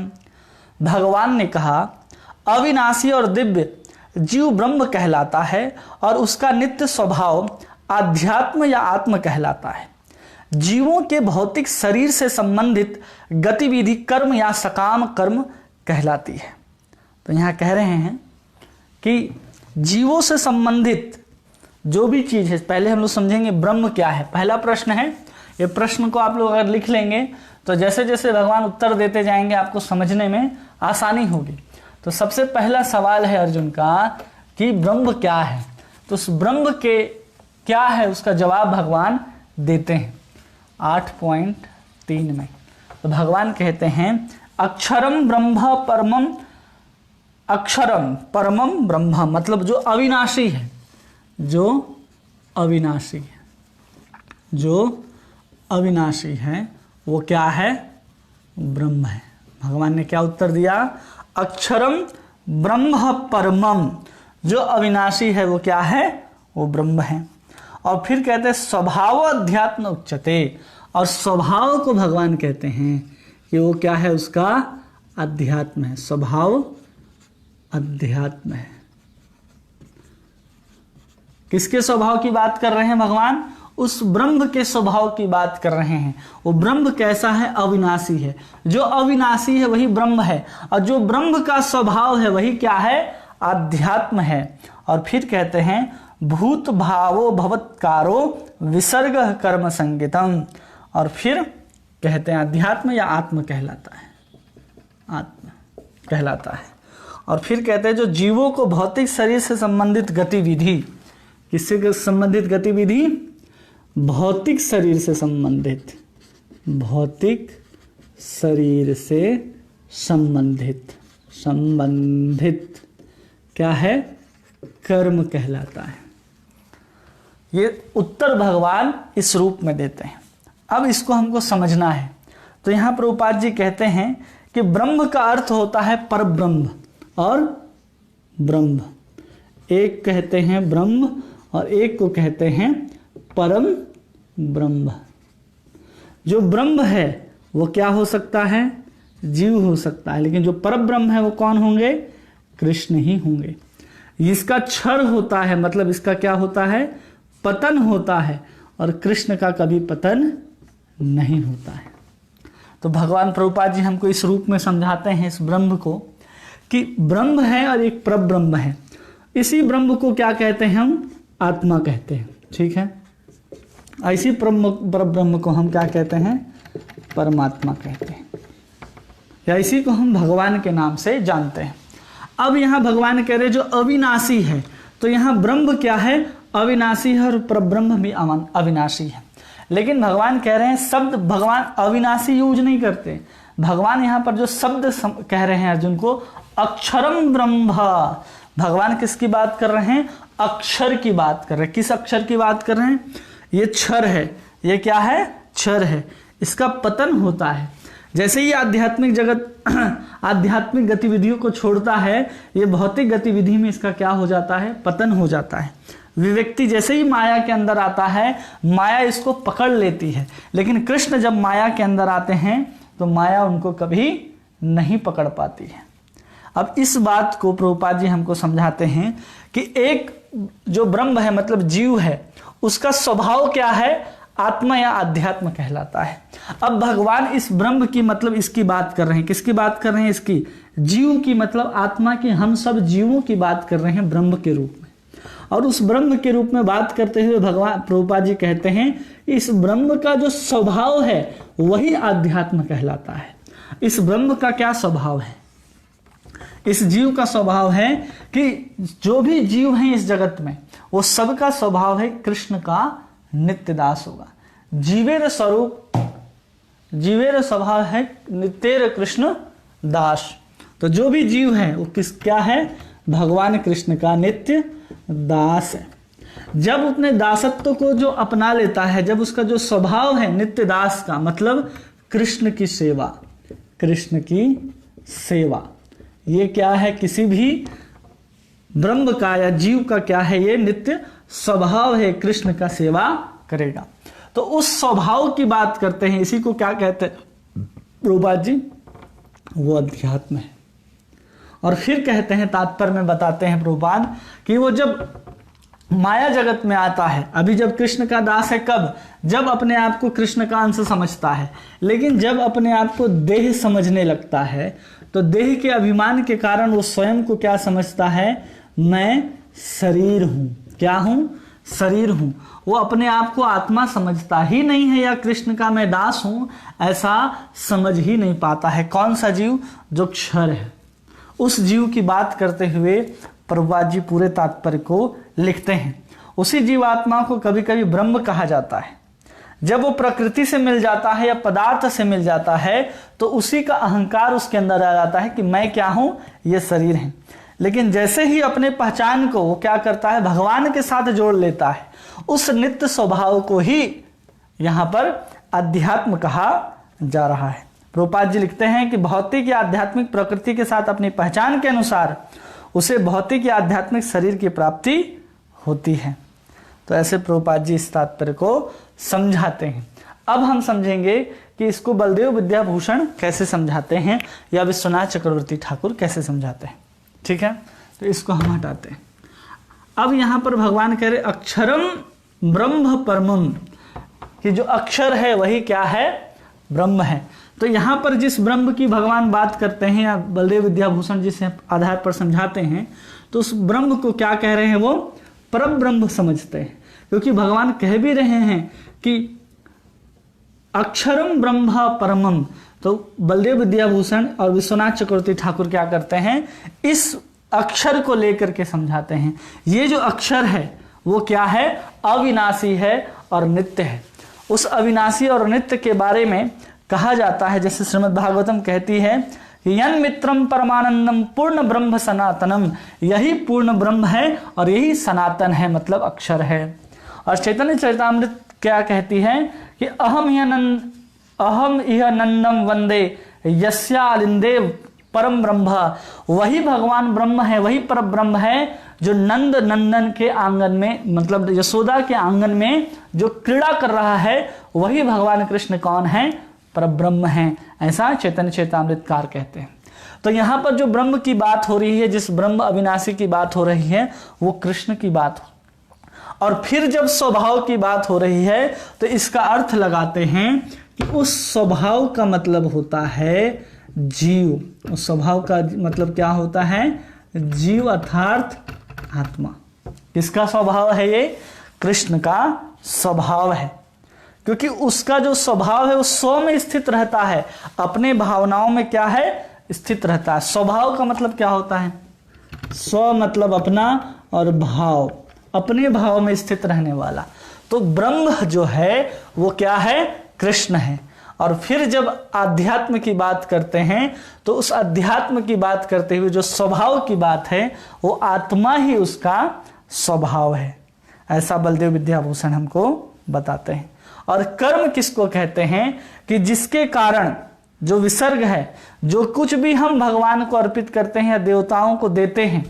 भगवान ने कहा अविनाशी और दिव्य जीव ब्रह्म कहलाता है और उसका नित्य स्वभाव आध्यात्म या आत्म कहलाता है। जीवों के भौतिक शरीर से संबंधित गतिविधि कर्म या सकाम कर्म कहलाती है। तो यहाँ कह रहे हैं कि जीवों से संबंधित जो भी चीज है, पहले हम लोग समझेंगे ब्रह्म क्या है। पहला प्रश्न है, ये प्रश्न को आप लोग अगर लिख लेंगे तो जैसे जैसे भगवान उत्तर देते जाएंगे आपको समझने में आसानी होगी। तो सबसे पहला सवाल है अर्जुन का कि ब्रह्म क्या है। तो उस ब्रह्म के क्या है उसका जवाब भगवान देते हैं 8.3 में। तो भगवान कहते हैं अक्षरम ब्रह्म परमम, अक्षरम परमम ब्रह्म मतलब जो अविनाशी है, जो अविनाशी है, जो अविनाशी है वो क्या है, ब्रह्म है। भगवान ने क्या उत्तर दिया, अक्षरम ब्रह्म परमम, जो अविनाशी है वो क्या है, वो ब्रह्म है। और फिर कहते हैं स्वभाव अध्यात्म उच्यते, और स्वभाव को भगवान कहते हैं कि वो क्या है, उसका अध्यात्म है, स्वभाव अध्यात्म है। किसके स्वभाव की बात कर रहे हैं भगवान, उस ब्रह्म के स्वभाव की बात कर रहे हैं। वो ब्रह्म कैसा है, अविनाशी है। जो अविनाशी है वही ब्रह्म है, और जो ब्रह्म का स्वभाव है वही क्या है, अध्यात्म है। और फिर कहते हैं भूत भावो भवत्कारो विसर्ग कर्म संगीतम, और फिर कहते हैं अध्यात्म या आत्म कहलाता है, आत्म कहलाता है। और फिर कहते हैं जो जीवों को भौतिक शरीर से संबंधित गतिविधि, किससे संबंधित गतिविधि, भौतिक शरीर से संबंधित, भौतिक शरीर से संबंधित, संबंधित क्या है, कर्म कहलाता है। ये उत्तर भगवान इस रूप में देते हैं। अब इसको हमको समझना है। तो यहाँ प्रभुपाद जी कहते हैं कि ब्रह्म का अर्थ होता है परब्रह्म और ब्रह्म। एक कहते हैं ब्रह्म और एक को कहते हैं परम ब्रह्म। जो ब्रह्म है वो क्या हो सकता है, जीव हो सकता है, लेकिन जो परम ब्रह्म है वो कौन होंगे, कृष्ण ही होंगे। इसका क्षर होता है, मतलब इसका क्या होता है, पतन होता है, और कृष्ण का कभी पतन नहीं होता है। तो भगवान प्रभुपाद जी हमको इस रूप में समझाते हैं इस ब्रह्म को कि ब्रह्म है और एक परब्रह्म है। इसी ब्रह्म को क्या कहते हैं, हम आत्मा कहते हैं, ठीक है। ऐसी परब्रह्म को हम क्या कहते हैं, परमात्मा कहते हैं, या इसी को हम भगवान के नाम से जानते हैं। अब यहाँ भगवान कह रहे जो अविनाशी है, तो यहाँ ब्रह्म क्या है, अविनाशी है, और परब्रह्म भी अविनाशी है। लेकिन भगवान कह रहे हैं शब्द, भगवान अविनाशी यूज नहीं करते। भगवान यहाँ पर जो शब्द कह रहे हैं अर्जुन को, अक्षरम ब्रह्म, भगवान किसकी बात कर रहे हैं, अक्षर की बात कर रहे हैं। किस अक्षर की बात कर रहे हैं, ये क्षर है, ये क्या है, क्षर है, इसका पतन होता है। जैसे ही आध्यात्मिक जगत आध्यात्मिक गतिविधियों को छोड़ता है, ये भौतिक गतिविधि में इसका क्या हो जाता है, पतन हो जाता है। व्यक्ति जैसे ही माया के अंदर आता है, माया इसको पकड़ लेती है, लेकिन कृष्ण जब माया के अंदर आते हैं तो माया उनको कभी नहीं पकड़ पाती है। अब इस बात को प्रभुपाद जी हमको समझाते हैं कि एक जो ब्रह्म है मतलब जीव है, उसका स्वभाव क्या है, आत्मा या अध्यात्म कहलाता है। अब भगवान इस ब्रह्म की मतलब इसकी बात कर रहे हैं, किसकी बात कर रहे हैं, इसकी जीव की मतलब आत्मा की, हम सब जीवों की बात कर रहे हैं ब्रह्म के रूप में। और उस ब्रह्म के रूप में बात करते हुए भगवान प्रभुपाद जी कहते हैं इस ब्रह्म का जो स्वभाव है वही आध्यात्म कहलाता है। इस ब्रह्म का क्या स्वभाव है, इस जीव का स्वभाव है कि जो भी जीव हैं इस जगत में वो सबका स्वभाव है कृष्ण का नित्य दास होगा। जीवेर स्वरूप, जीवेर स्वभाव है नित्यर कृष्ण दास। तो जो भी जीव है वो क्या है? भगवान कृष्ण का नित्य दास है। जब अपने दासत्व को जो अपना लेता है, जब उसका जो स्वभाव है नित्य दास का, मतलब कृष्ण की सेवा, कृष्ण की सेवा, ये क्या है? किसी भी ब्रह्म का या जीव का क्या है? ये नित्य स्वभाव है, कृष्ण का सेवा करेगा। तो उस स्वभाव की बात करते हैं, इसी को क्या कहते हैं प्रभुपाद जी? वो अध्यात्म है। और फिर कहते हैं, तात्पर्य में बताते हैं प्रभुपाद कि वो जब माया जगत में आता है, अभी जब कृष्ण का दास है, कब? जब अपने आप को कृष्ण का अंश समझता है। लेकिन जब अपने आप को देह समझने लगता है तो देह के अभिमान के कारण वो स्वयं को क्या समझता है? मैं शरीर हूं। क्या हूं? शरीर हूं। वो अपने आप को आत्मा समझता ही नहीं है या कृष्ण का मैं दास हूं, ऐसा समझ ही नहीं पाता है। कौन सा जीव? जो क्षर है। उस जीव की बात करते हुए प्रभुपाद जी पूरे तात्पर्य को लिखते हैं। उसी जीवात्मा को कभी कभी ब्रह्म कहा जाता है। जब वो प्रकृति से मिल जाता है या पदार्थ से मिल जाता है तो उसी का अहंकार उसके अंदर आ जाता है कि मैं क्या हूं? ये शरीर है। लेकिन जैसे ही अपने पहचान को वो क्या करता है? भगवान के साथ जोड़ लेता है। उस नित्य स्वभाव को ही यहां पर अध्यात्म कहा जा रहा है। प्रभुपाद जी लिखते हैं कि भौतिक या आध्यात्मिक प्रकृति के साथ अपनी पहचान के अनुसार उसे भौतिक या आध्यात्मिक शरीर की प्राप्ति होती है। तो ऐसे प्रभुपाद जी इस तात्पर्य को समझाते हैं। अब हम समझेंगे कि इसको बलदेव विद्याभूषण कैसे समझाते हैं या विश्वनाथ चक्रवर्ती ठाकुर कैसे समझाते हैं। ठीक है, तो इसको हम हटाते हैं। अब यहां पर भगवान कह रहे अक्षरम ब्रह्म परमम, कि जो अक्षर है वही क्या है? ब्रह्म है। तो यहां पर जिस ब्रह्म की भगवान बात करते हैं या बलदेव विद्याभूषण जिस आधार पर समझाते हैं, तो उस ब्रह्म को क्या कह रहे हैं? वो परम ब्रह्म समझते हैं। क्योंकि भगवान कह भी रहे हैं कि अक्षरम ब्रह्म परमम। तो बलदेव विद्याभूषण और विश्वनाथ चक्रवर्ती ठाकुर क्या करते हैं? इस अक्षर को लेकर के समझाते हैं। ये जो अक्षर है वो क्या है? अविनाशी है और नित्य है। उस अविनाशी और नित्य के बारे में कहा जाता है, जैसे श्रीमद् भागवतम कहती है कि यन मित्रम परमानंदम पूर्ण ब्रह्म सनातनम, यही पूर्ण ब्रह्म है और यही सनातन है, मतलब अक्षर है। और चैतन्य चरितामृत क्या कहती है कि अहम यह नंदम वंदे यस्यालिंदे परम ब्रह्म, वही भगवान ब्रह्म है, वही पर ब्रह्म है जो नंद नंदन के आंगन में, मतलब यशोदा के आंगन में जो क्रीड़ा कर रहा है, वही भगवान कृष्ण कौन है? पर ब्रह्म है। ऐसा चैतन्य चरितामृतकार कहते हैं। तो यहां पर जो ब्रह्म की बात हो रही है, जिस ब्रह्म अविनाशी की बात हो रही है, वो कृष्ण की बात हो। और फिर जब स्वभाव की बात हो रही है तो इसका अर्थ लगाते हैं कि उस स्वभाव का मतलब होता है जीव। उस स्वभाव का मतलब क्या होता है? जीव अर्थात आत्मा। किसका स्वभाव है ये? कृष्ण का स्वभाव है। क्योंकि उसका जो स्वभाव है वो स्व में स्थित रहता है, अपने भावनाओं में क्या है? स्थित रहता है। स्वभाव का मतलब क्या होता है? स्व मतलब अपना और भाव, अपने भाव में स्थित रहने वाला। तो ब्रह्म जो है वो क्या है? कृष्ण है। और फिर जब आध्यात्म की बात करते हैं तो उस अध्यात्म की बात करते हुए जो स्वभाव की बात है वो आत्मा ही उसका स्वभाव है। ऐसा बलदेव विद्याभूषण हमको बताते हैं। और कर्म किसको कहते हैं? कि जिसके कारण जो विसर्ग है, जो कुछ भी हम भगवान को अर्पित करते हैं या देवताओं को देते हैं,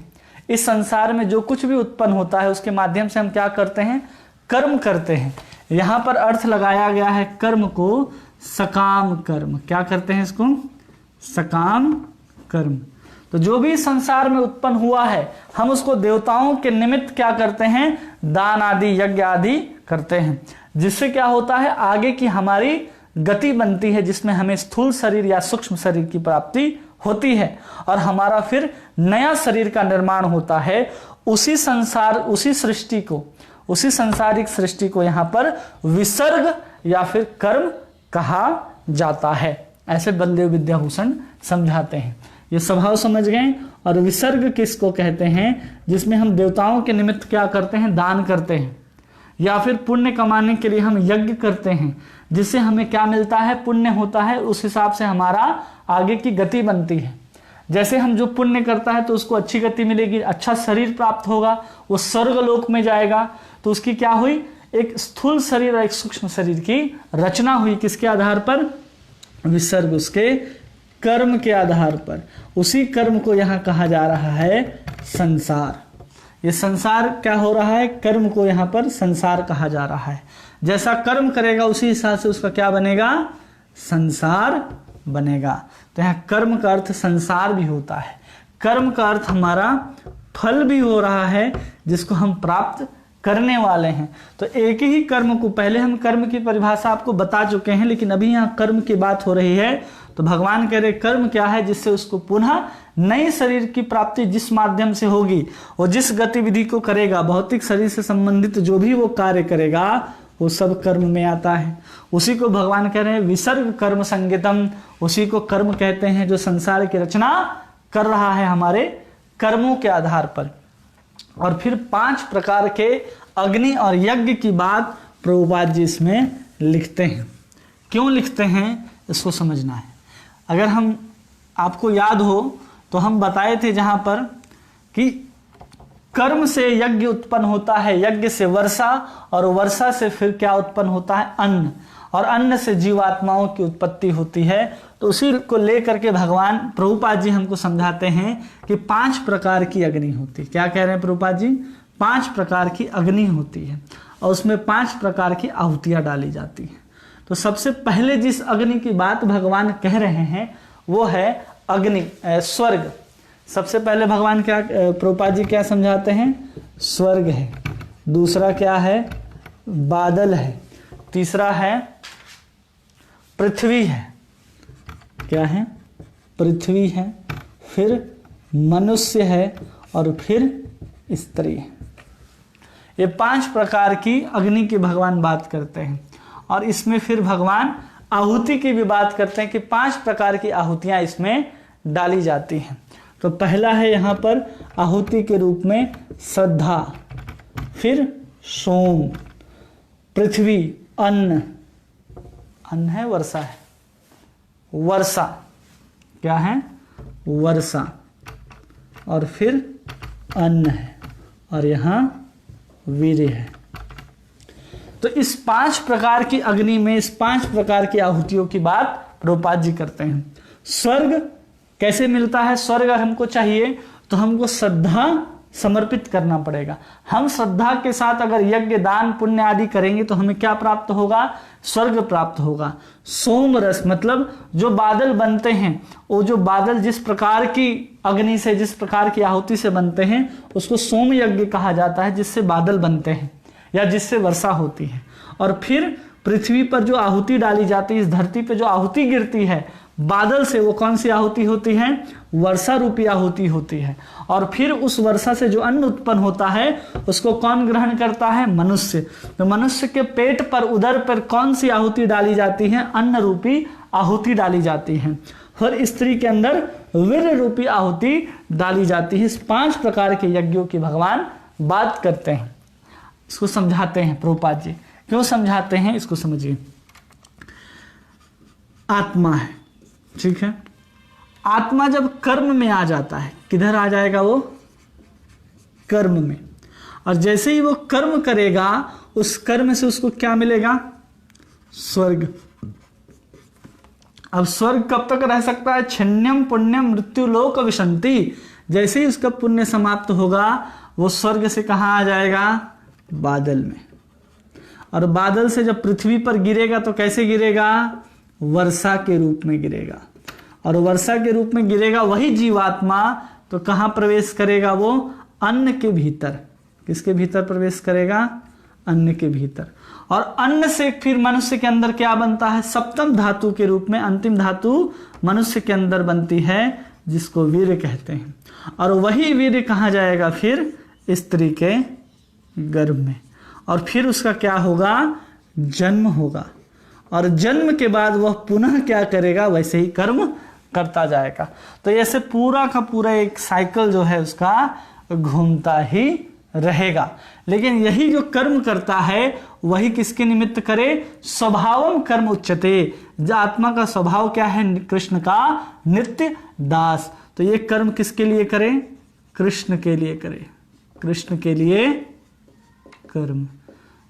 इस संसार में जो कुछ भी उत्पन्न होता है उसके माध्यम से हम क्या करते हैं? कर्म करते हैं। यहां पर अर्थ लगाया गया है कर्म को सकाम कर्म। क्या करते हैं इसको? सकाम कर्म। तो जो भी संसार में उत्पन्न हुआ है हम उसको देवताओं के निमित्त क्या करते हैं? दान आदि यज्ञ आदि करते हैं, जिससे क्या होता है? आगे की हमारी गति बनती है, जिसमें हमें स्थूल शरीर या सूक्ष्म शरीर की प्राप्ति होती है और हमारा फिर नया शरीर का निर्माण होता है। उसी संसार, उसी सृष्टि को, उसी संसारिक सृष्टि को यहां पर विसर्ग या फिर कर्म कहा जाता है। ऐसे बलदेव विद्याभूषण समझाते हैं ये स्वभाव समझ गए। और विसर्ग किसको कहते हैं? जिसमें हम देवताओं के निमित्त क्या करते हैं? दान करते हैं, या फिर पुण्य कमाने के लिए हम यज्ञ करते हैं, जिससे हमें क्या मिलता है? पुण्य होता है। उस हिसाब से हमारा आगे की गति बनती है। जैसे हम जो पुण्य करता है तो उसको अच्छी गति मिलेगी, अच्छा शरीर प्राप्त होगा, वो स्वर्ग लोक में जाएगा। तो उसकी क्या हुई? एक स्थूल शरीर और एक सूक्ष्म शरीर की रचना हुई। किसके आधार पर? विसर्ग, उसके कर्म के आधार पर। उसी कर्म को यहाँ कहा जा रहा है संसार। ये संसार क्या हो रहा है? कर्म को यहाँ पर संसार कहा जा रहा है। जैसा कर्म करेगा उसी हिसाब से उसका क्या बनेगा? संसार बनेगा। तो यहाँ कर्म का अर्थ संसार भी होता है। कर्म का अर्थ हमारा फल भी हो रहा है, जिसको हम प्राप्त करने वाले हैं। तो एक ही कर्म को, पहले हम कर्म की परिभाषा आपको बता चुके हैं, लेकिन अभी यहाँ कर्म की बात हो रही है। तो भगवान कह रहे कर्म क्या है? जिससे उसको पुनः नई शरीर की प्राप्ति जिस माध्यम से होगी, वो जिस गतिविधि को करेगा, भौतिक शरीर से संबंधित जो भी वो कार्य करेगा, वो सब कर्म में आता है। उसी को भगवान कह रहे हैं विसर्ग कर्म संगीतम। उसी को कर्म कहते हैं जो संसार की रचना कर रहा है हमारे कर्मों के आधार पर। और फिर 5 प्रकार के अग्नि और यज्ञ की बात प्रभुपाद जी इसमें लिखते हैं। क्यों लिखते हैं इसको समझना है। अगर हम आपको याद हो तो हम बताए थे जहां पर कि कर्म से यज्ञ उत्पन्न होता है, यज्ञ से वर्षा, और वर्षा से फिर क्या उत्पन्न होता है? अन्न, और अन्न से जीवात्माओं की उत्पत्ति होती है। तो उसी को लेकर के भगवान प्रभुपाद जी हमको समझाते हैं कि 5 प्रकार की अग्नि होती है। क्या कह रहे हैं प्रभुपाद जी? 5 प्रकार की अग्नि होती है, और उसमें 5 प्रकार की आहुतियां डाली जाती हैं। तो सबसे पहले जिस अग्नि की बात भगवान कह रहे हैं वो है अग्नि, स्वर्ग। सबसे पहले भगवान क्या, प्रभुपाद जी क्या समझाते हैं? स्वर्ग है। दूसरा क्या है? बादल है। तीसरा है पृथ्वी है। क्या है? पृथ्वी है। फिर मनुष्य है, और फिर स्त्री है। ये 5 प्रकार की अग्नि की भगवान बात करते हैं। और इसमें फिर भगवान आहुति की भी बात करते हैं कि 5 प्रकार की आहुतियां इसमें डाली जाती हैं। तो पहला है यहाँ पर आहुति के रूप में श्रद्धा, फिर सोम, पृथ्वी, अन्न, अन्न है, वर्षा है, वर्षा क्या है? वर्षा, और फिर अन्न है, और यहाँ वीर्य है। तो इस 5 प्रकार की अग्नि में, इस 5 प्रकार की आहुतियों की बात प्रभुपाद जी करते हैं। स्वर्ग कैसे मिलता है? स्वर्ग हमको चाहिए तो हमको श्रद्धा समर्पित करना पड़ेगा। हम श्रद्धा के साथ अगर यज्ञ, दान, पुण्य आदि करेंगे तो हमें क्या प्राप्त होगा? स्वर्ग प्राप्त होगा। सोम रस मतलब जो बादल बनते हैं, वो जो बादल जिस प्रकार की अग्नि से, जिस प्रकार की आहुति से बनते हैं, उसको सोम यज्ञ कहा जाता है, जिससे बादल बनते हैं या जिससे वर्षा होती है। और फिर पृथ्वी पर जो आहुति डाली जाती है, इस धरती पर जो आहुति गिरती है बादल से, वो कौन सी आहुति होती है? वर्षा रूपी आहुति होती है। और फिर उस वर्षा से जो अन्न उत्पन्न होता है उसको कौन ग्रहण करता है? मनुष्य। तो मनुष्य के पेट पर, उदर पर कौन सी आहुति डाली जाती है? अन्न रूपी आहुति डाली जाती है। और स्त्री के अंदर वीर्य रूपी आहुति डाली जाती है। इस 5 प्रकार के यज्ञों की भगवान बात करते हैं, इसको समझाते हैं प्रभुपाद जी। क्यों समझाते हैं इसको समझिए। आत्मा है, ठीक है। आत्मा जब कर्म में आ जाता है, किधर आ जाएगा? वो कर्म में। और जैसे ही वो कर्म करेगा, उस कर्म से उसको क्या मिलेगा? स्वर्ग। अब स्वर्ग कब तक रह सकता है? छिन्नम पुण्यम मृत्यु लोक विशंति। जैसे ही उसका पुण्य समाप्त होगा, वो स्वर्ग से कहाँ आ जाएगा? बादल में। और बादल से जब पृथ्वी पर गिरेगा तो कैसे गिरेगा? वर्षा के रूप में गिरेगा। और वर्षा के रूप में गिरेगा वही जीवात्मा तो कहाँ प्रवेश करेगा? वो अन्न के भीतर। किसके भीतर प्रवेश करेगा? अन्न के भीतर। और अन्न से फिर मनुष्य के अंदर क्या बनता है? सप्तम धातु के रूप में अंतिम धातु मनुष्य के अंदर बनती है, जिसको वीर्य कहते हैं। और वही वीर्य कहाँ जाएगा? फिर स्त्री के गर्भ में। और फिर उसका क्या होगा? जन्म होगा। और जन्म के बाद वह पुनः क्या करेगा? वैसे ही कर्म करता जाएगा। तो ऐसे पूरा का पूरा एक साइकिल जो है उसका घूमता ही रहेगा। लेकिन यही जो कर्म करता है वही किसके निमित्त करे? स्वभावम कर्म उच्यते। जो आत्मा का स्वभाव क्या है? कृष्ण का नित्य दास। तो ये कर्म किसके लिए करे? कृष्ण के लिए करे, कृष्ण के लिए कर्म।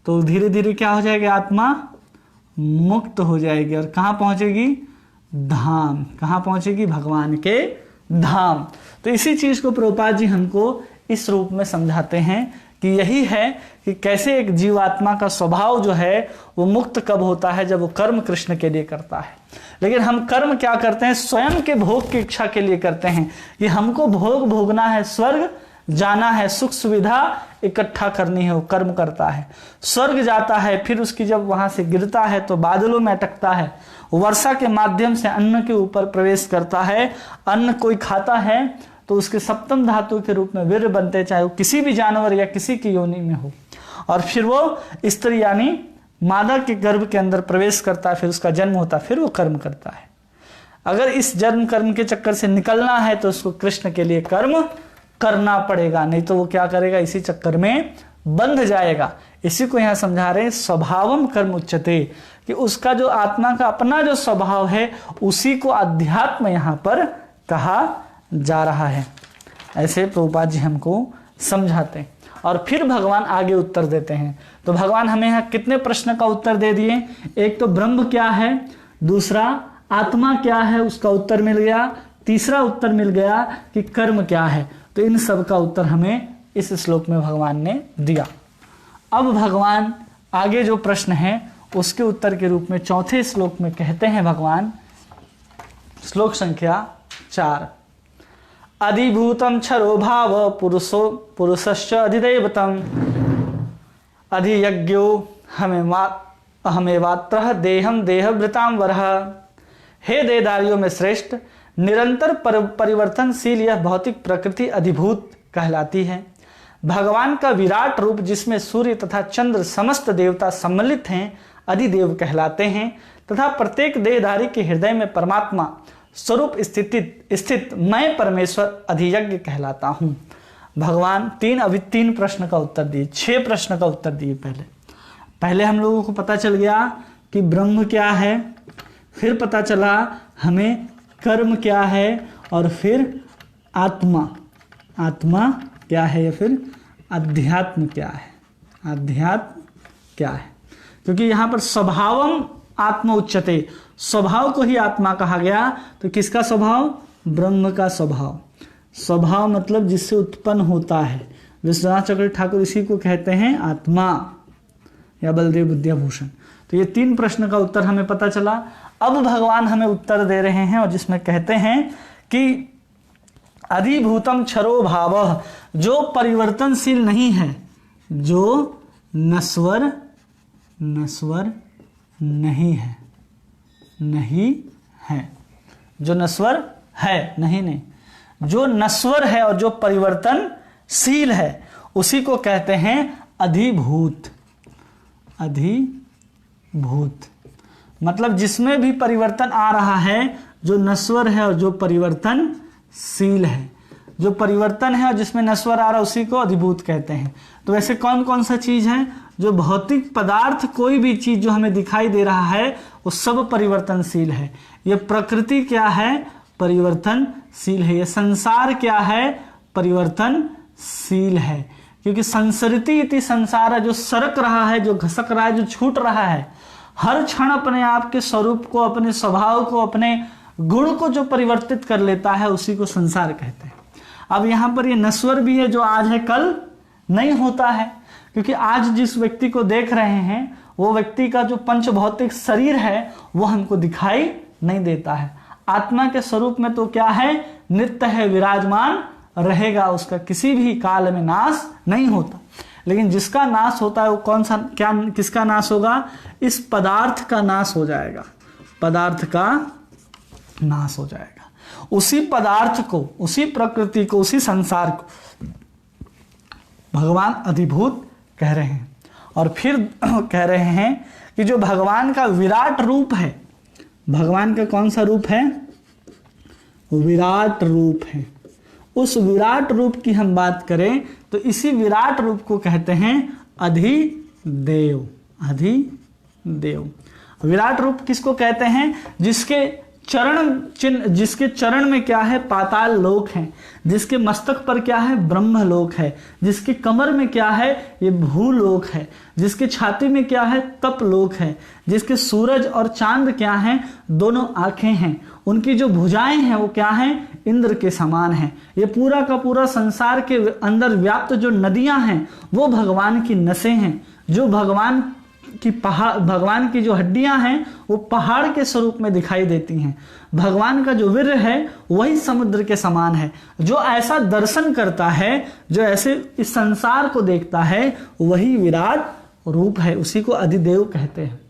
तो धीरे धीरे क्या हो जाएगी? आत्मा मुक्त हो जाएगी और कहां पहुंचेगी? धाम। कहां पहुंचेगी? भगवान के धाम। तो इसी चीज को प्रभुपाद जी हमको इस रूप में समझाते हैं कि यही है कि कैसे एक जीवात्मा का स्वभाव जो है वो मुक्त कब होता है? जब वो कर्म कृष्ण के लिए करता है। लेकिन हम कर्म क्या करते हैं? स्वयं के भोग की इच्छा के लिए करते हैं कि हमको भोग भोगना है, स्वर्ग जाना है, सुख सुविधा इकट्ठा करनी है, वो कर्म करता है। स्वर्ग जाता है, फिर उसकी जब वहां से गिरता है तो बादलों में अटकता है, वर्षा के माध्यम से अन्न के ऊपर प्रवेश करता है। अन्न कोई खाता है तो उसके सप्तम धातु के रूप में वीर्य बनते, चाहे वो किसी भी जानवर या किसी की योनि में हो, और फिर वो स्त्री यानी मादा के गर्भ के अंदर प्रवेश करता है, फिर उसका जन्म होता है, फिर वो कर्म करता है। अगर इस जन्म कर्म के चक्कर से निकलना है तो उसको कृष्ण के लिए कर्म करना पड़ेगा, नहीं तो वो क्या करेगा? इसी चक्कर में बंध जाएगा। इसी को यहां समझा रहे हैं स्वभावम कर्म उच्यते, कि उसका जो आत्मा का अपना जो स्वभाव है उसी को अध्यात्म यहां पर कहा जा रहा है। ऐसे प्रभुपाद जी हमको समझाते हैं और फिर भगवान आगे उत्तर देते हैं। तो भगवान हमें यहाँ कितने प्रश्न का उत्तर दे दिए? एक तो ब्रह्म क्या है, दूसरा आत्मा क्या है, उसका उत्तर मिल गया, तीसरा उत्तर मिल गया कि कर्म क्या है। तो इन सब का उत्तर हमें इस श्लोक में भगवान ने दिया। अब भगवान आगे जो प्रश्न है उसके उत्तर के रूप में चौथे श्लोक में कहते हैं भगवान, श्लोक संख्या 4, अधिभूतम क्षरो भाव पुरुषश्च अधिदैवतम अधियज्ञो हमेवात्रः देहम देहभृतां वरः। हे देहधारियों में श्रेष्ठ, निरंतर परिवर्तनशील यह भौतिक प्रकृति अधिभूत कहलाती है। भगवान का विराट रूप जिसमें सूर्य तथा चंद्र समस्त देवता सम्मिलित हैं अधिदेव कहलाते हैं, तथा प्रत्येक देहधारी के हृदय में परमात्मा स्वरूप स्थित मैं परमेश्वर अधियज्ञ कहलाता हूं। भगवान अभी तीन प्रश्न का उत्तर दिए, 6 प्रश्न का उत्तर दिए। पहले हम लोगों को पता चल गया कि ब्रह्म क्या है, फिर पता चला हमें कर्म क्या है, और फिर आत्मा क्या है, या फिर अध्यात्म क्या है, अध्यात्म क्या है। क्योंकि यहाँ पर स्वभावम आत्म उच्यते, स्वभाव को ही आत्मा कहा गया। तो किसका स्वभाव? ब्रह्म का स्वभाव। स्वभाव मतलब जिससे उत्पन्न होता है। विश्वनाथ चक्रवर्ती ठाकुर इसी को कहते हैं आत्मा या बलदेव विद्याभूषण। तो ये 3 प्रश्न का उत्तर हमें पता चला। अब भगवान हमें उत्तर दे रहे हैं और जिसमें कहते हैं कि अधिभूतम क्षरो भावः, जो परिवर्तनशील नहीं है, जो नश्वर नहीं है, जो नश्वर है, नहीं, जो नश्वर है और जो परिवर्तनशील है उसी को कहते हैं अधिभूत। मतलब जिसमें भी परिवर्तन आ रहा है, जो नश्वर है और जो परिवर्तनशील है, जो परिवर्तन है और जिसमें नश्वर आ रहा है उसी को अधिभूत कहते हैं। तो वैसे कौन कौन सा चीज है? जो भौतिक पदार्थ, कोई भी चीज जो हमें दिखाई दे रहा है वो सब परिवर्तनशील है। ये प्रकृति क्या है? परिवर्तनशील है। ये संसार क्या है? परिवर्तनशील है। क्योंकि संसरति इति संसार, जो सरक रहा है, जो घसक रहा है, जो छूट रहा है, हर क्षण अपने आप के स्वरूप को, अपने स्वभाव को, अपने गुण को जो परिवर्तित कर लेता है उसी को संसार कहते हैं। अब यहाँ पर ये नश्वर भी है, जो आज है कल नहीं होता है। क्योंकि आज जिस व्यक्ति को देख रहे हैं वो व्यक्ति का जो पंच भौतिक शरीर है वो हमको दिखाई नहीं देता है। आत्मा के स्वरूप में तो क्या है? नित्य है, विराजमान रहेगा, उसका किसी भी काल में नाश नहीं होता। लेकिन जिसका नाश होता है वो कौन सा, क्या, किसका नाश होगा? इस पदार्थ का नाश हो जाएगा, पदार्थ का नाश हो जाएगा। उसी पदार्थ को, उसी प्रकृति को, उसी संसार को भगवान अधिभूत कह रहे हैं। और फिर कह रहे हैं कि जो भगवान का विराट रूप है, भगवान का कौन सा रूप है? विराट रूप है। उस विराट रूप की हम बात करें तो इसी विराट रूप को कहते हैं अधिदेव। अधिदेव विराट रूप किसको कहते हैं? जिसके चरण में क्या है? पाताल लोक है, जिसके मस्तक पर क्या है? ब्रह्म लोक है, जिसके कमर में क्या है? ये भूलोक है, जिसके छाती में क्या है? तप लोक है, जिसके सूरज और चांद क्या है? दोनों आंखें हैं, उनकी जो भुजाएं हैं वो क्या है? इंद्र के समान है। ये पूरा का पूरा संसार के अंदर व्याप्त जो नदियां हैं वो भगवान की नसें हैं। जो भगवान की जो हड्डियां हैं वो पहाड़ के स्वरूप में दिखाई देती हैं। भगवान का जो वीर्य है वही समुद्र के समान है। जो ऐसा दर्शन करता है, जो ऐसे इस संसार को देखता है, वही विराट रूप है, उसी को अधिदेव कहते हैं।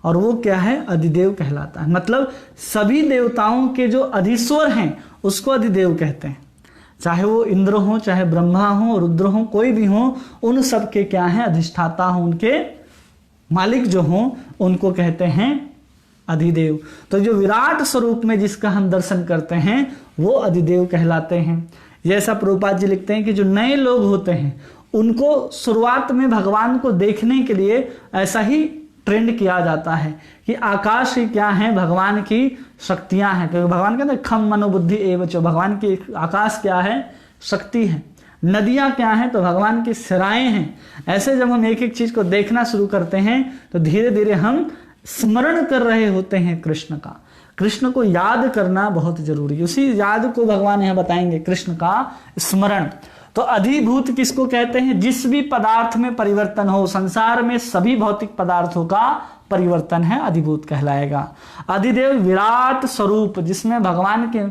और वो क्या है? अधिदेव कहलाता है। मतलब सभी देवताओं के जो अधीश्वर हैं उसको अधिदेव कहते हैं। चाहे वो इंद्र हो, चाहे ब्रह्मा हो, रुद्र हो, कोई भी हो, उन सब के क्या है? अधिष्ठाता हो, उनके मालिक जो हों उनको कहते हैं अधिदेव। तो जो विराट स्वरूप में जिसका हम दर्शन करते हैं वो अधिदेव कहलाते हैं। जैसा प्रभुपाद जी लिखते हैं कि जो नए लोग होते हैं उनको शुरुआत में भगवान को देखने के लिए ऐसा ही ट्रेंड किया जाता है कि आकाश ही क्या है? भगवान की शक्तियां हैं। क्योंकि भगवान कहते हैं खम मनोबुद्धि एवच, भगवान की आकाश क्या है? शक्ति है। नदियां क्या हैं? तो भगवान की सराएं हैं। ऐसे जब हम एक एक चीज को देखना शुरू करते हैं तो धीरे धीरे हम स्मरण कर रहे होते हैं कृष्ण का। कृष्ण को याद करना बहुत जरूरी है। उसी याद को भगवान यहां बताएंगे, कृष्ण का स्मरण। तो अधिभूत किसको कहते हैं? जिस भी पदार्थ में परिवर्तन हो, संसार में सभी भौतिक पदार्थों का परिवर्तन है, अधिभूत कहलाएगा। अधिदेव विराट स्वरूप, जिसमें भगवान के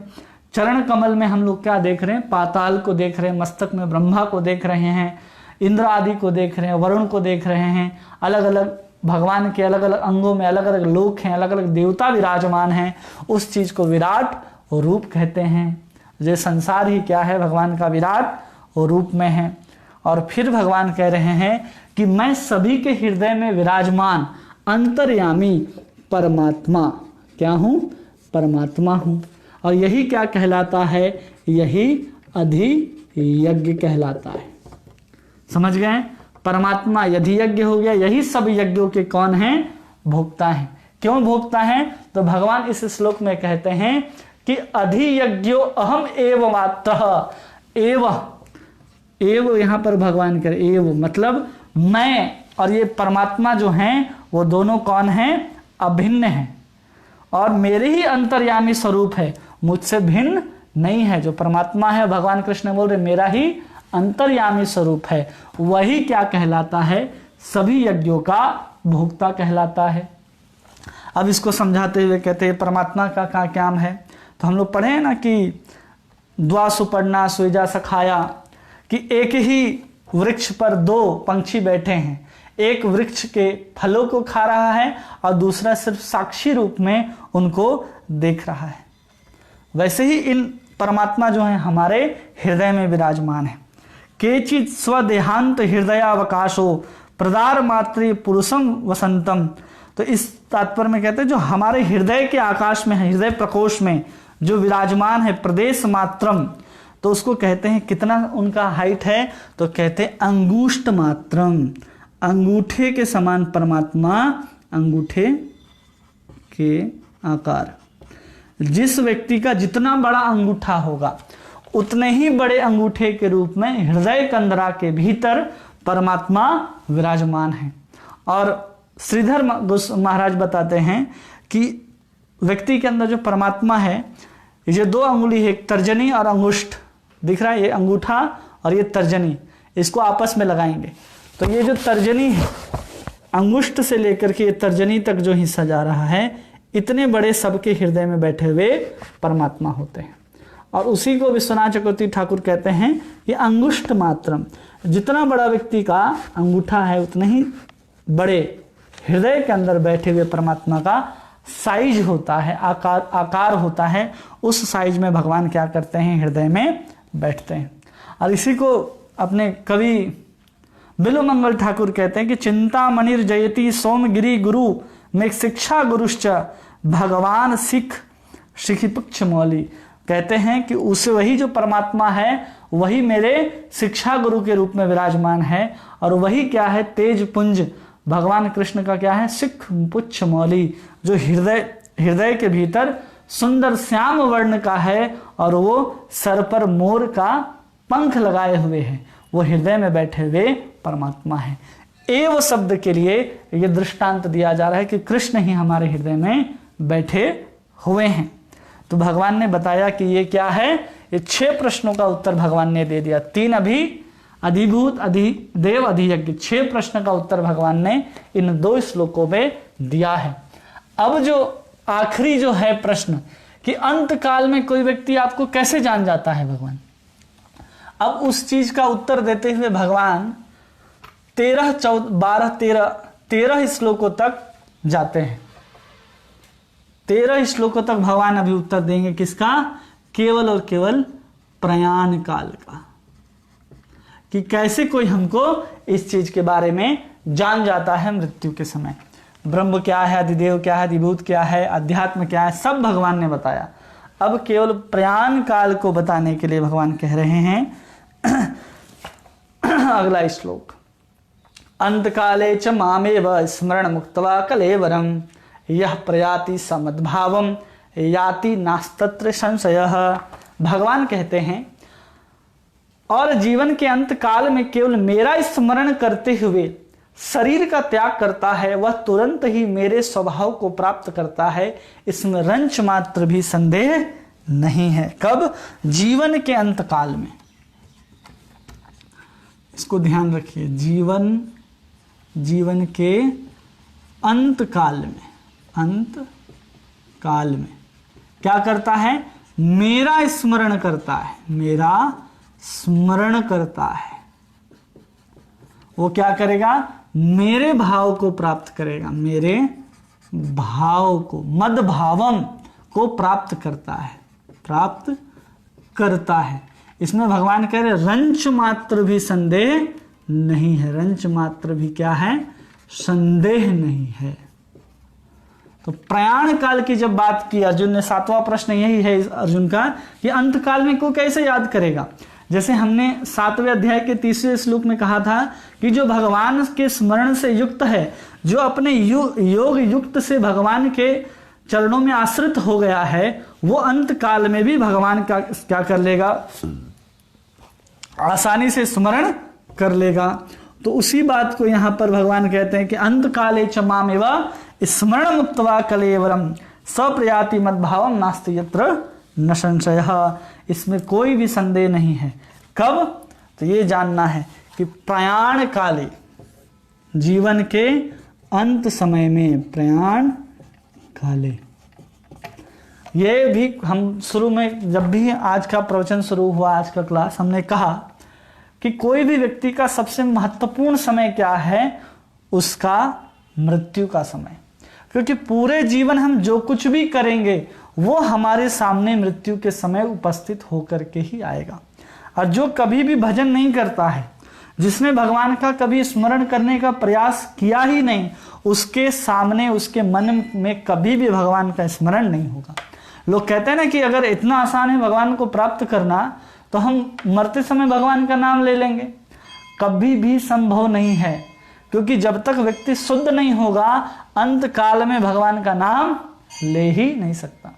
चरण कमल में हम लोग क्या देख रहे हैं? पाताल को देख रहे हैं, मस्तक में ब्रह्मा को देख रहे हैं, इंद्र आदि को देख रहे हैं, वरुण को देख रहे हैं। अलग अलग भगवान के अलग अलग अंगों में अलग अलग लोक हैं, अलग अलग देवता विराजमान हैं। उस चीज को विराट रूप कहते हैं। ये संसार ही क्या है? भगवान का विराट रूप में है। और फिर भगवान कह रहे हैं कि मैं सभी के हृदय में विराजमान अंतर्यामी परमात्मा क्या हूं? परमात्मा हूं। और यही क्या कहलाता है? यही अधियज्ञ कहलाता है। समझ गए? परमात्मा अधियज्ञ हो गया। यही सब यज्ञों के कौन हैं? भोक्ता हैं। क्यों भोक्ता हैं? तो भगवान इस श्लोक में कहते हैं कि अधियज्ञो अहम एव मात्रः। एव यहां पर भगवान कर एव मतलब मैं और ये परमात्मा जो हैं वो दोनों कौन हैं? अभिन्न हैं और मेरे ही अंतर्यामी स्वरूप है, मुझसे भिन्न नहीं है। जो परमात्मा है, भगवान कृष्ण बोल रहे मेरा ही अंतर्यामी स्वरूप है, वही क्या कहलाता है? सभी यज्ञों का भोक्ता कहलाता है। अब इसको समझाते हुए कहते हैं परमात्मा का क्या काम है। तो हम लोग पढ़े हैं ना कि द्वा सुपर्णा सुजा सखाया, कि एक ही वृक्ष पर दो पंछी बैठे हैं। एक वृक्ष के फलों को खा रहा है और दूसरा सिर्फ साक्षी रूप में उनको देख रहा है। वैसे ही इन परमात्मा जो है हमारे हृदय में विराजमान है। केचित स्वदेहांत हृदयावकाशो प्रदार मातृ पुरुषम वसंतम। तो इस तात्पर्य में कहते हैं जो हमारे हृदय के आकाश में है, हृदय प्रकोष्ठ में जो विराजमान है प्रदेश मात्रम, तो उसको कहते हैं कितना उनका हाइट है? तो कहते हैं अंगुष्ठ मात्रम, अंगूठे के समान परमात्मा, अंगूठे के आकार। जिस व्यक्ति का जितना बड़ा अंगूठा होगा उतने ही बड़े अंगूठे के रूप में हृदय कंदरा के भीतर परमात्मा विराजमान है। और श्रीधर महाराज बताते हैं कि व्यक्ति के अंदर जो परमात्मा है, ये दो अंगुली है, एक तर्जनी और अंगुष्ठ दिख रहा है, ये अंगूठा और ये तर्जनी, इसको आपस में लगाएंगे तो ये जो तर्जनी है, अंगुष्ठ से लेकर के ये तर्जनी तक जो हिस्सा जा रहा है, इतने बड़े सबके हृदय में बैठे हुए परमात्मा होते हैं। और उसी को विश्वनाथ चक्रवर्ती ठाकुर कहते हैं ये अंगुष्ठ मात्रम। जितना बड़ा व्यक्ति का अंगूठा है उतने ही बड़े हृदय के अंदर बैठे हुए परमात्मा का साइज होता है, आकार होता है। उस साइज में भगवान क्या करते हैं? हृदय में बैठते हैं। और इसी को अपने कवि बिल्वमंगल ठाकुर कहते हैं कि चिंतामणिर जयति सोमगिरी गुरु में शिक्षा गुरुश्च भगवान सिख शिखिपक्ष मौली। कहते हैं कि उसे वही जो परमात्मा है वही मेरे शिक्षा गुरु के रूप में विराजमान है, और वही क्या है, तेज पुंज भगवान कृष्ण का क्या है, सिख पुच्छ मौली, जो हृदय के भीतर सुंदर श्याम वर्ण का है और वो सर पर मोर का पंख लगाए हुए है, वो हृदय में बैठे हुए परमात्मा है। एव शब्द के लिए ये दृष्टांत दिया जा रहा है कि कृष्ण ही हमारे हृदय में बैठे हुए हैं। तो भगवान ने बताया कि ये क्या है, ये 6 प्रश्नों का उत्तर भगवान ने दे दिया। 3 अधिभूत, अधिदेव, अधियज्ञ, 6 प्रश्न का उत्तर भगवान ने इन 2 श्लोकों में दिया है। अब जो आखिरी जो है प्रश्न कि अंत काल में कोई व्यक्ति आपको कैसे जान जाता है भगवान, अब उस चीज का उत्तर देते हुए भगवान 13 श्लोकों तक जाते हैं। 13 श्लोकों तक भगवान अभी उत्तर देंगे, किसका, केवल और केवल प्रयाण काल का, कि कैसे कोई हमको इस चीज के बारे में जान जाता है मृत्यु के समय। ब्रह्म क्या है, अधिदेव क्या है, अधिभूत क्या है, अध्यात्म क्या है, सब भगवान ने बताया। अब केवल प्रयाण काल को बताने के लिए भगवान कह रहे हैं अगला श्लोक, अंतकाले च मामेव स्मरण मुक्त्वा कलेवरम यह प्रयाति समद्भावम याति नास्तत्र संशयः। भगवान कहते हैं और जीवन के अंत काल में केवल मेरा स्मरण करते हुए शरीर का त्याग करता है, वह तुरंत ही मेरे स्वभाव को प्राप्त करता है, इसमें रंच मात्र भी संदेह नहीं है। कब, जीवन के अंत काल में। इसको ध्यान रखिए, जीवन के अंत काल में क्या करता है, मेरा स्मरण करता है, मेरा स्मरण करता है। वो क्या करेगा, मेरे भाव को प्राप्त करेगा, मेरे भाव को, मद भावम को प्राप्त करता है। इसमें भगवान कह रहे रंच मात्र भी संदेह नहीं है। रंच मात्र भी क्या है, संदेह नहीं है। तो प्रयाण काल की जब बात की अर्जुन ने, 7वां प्रश्न यही है अर्जुन का कि अंत काल में को कैसे याद करेगा। जैसे हमने 7वें अध्याय के 3वें श्लोक में कहा था कि जो भगवान के स्मरण से युक्त है, जो अपने योग युक्त से भगवान के चरणों में आश्रित हो गया है, वो अंत काल में भी भगवान का क्या कर लेगा, आसानी से स्मरण कर लेगा। तो उसी बात को यहां पर भगवान कहते हैं कि अंत काले च मामेव स्मरण मुक्त्वा कलेवरम सप्रयाति मद्भावम नास्ति यत्र न संशयः। इसमें कोई भी संदेह नहीं है। कब, तो ये जानना है कि प्रयाण काले, जीवन के अंत समय में, प्रयाण काले। ये भी हम शुरू में जब भी आज का प्रवचन शुरू हुआ, आज का क्लास, हमने कहा कि कोई भी व्यक्ति का सबसे महत्वपूर्ण समय क्या है, उसका मृत्यु का समय। क्योंकि पूरे जीवन हम जो कुछ भी करेंगे वो हमारे सामने मृत्यु के समय उपस्थित होकर के ही आएगा। और जो कभी भी भजन नहीं करता है, जिसने भगवान का कभी स्मरण करने का प्रयास किया ही नहीं, उसके सामने, उसके मन में कभी भी भगवान का स्मरण नहीं होगा। लोग कहते हैं ना कि अगर इतना आसान है भगवान को प्राप्त करना, तो हम मरते समय भगवान का नाम ले लेंगे। कभी भी संभव नहीं है, क्योंकि जब तक व्यक्ति शुद्ध नहीं होगा, अंत काल में भगवान का नाम ले ही नहीं सकता।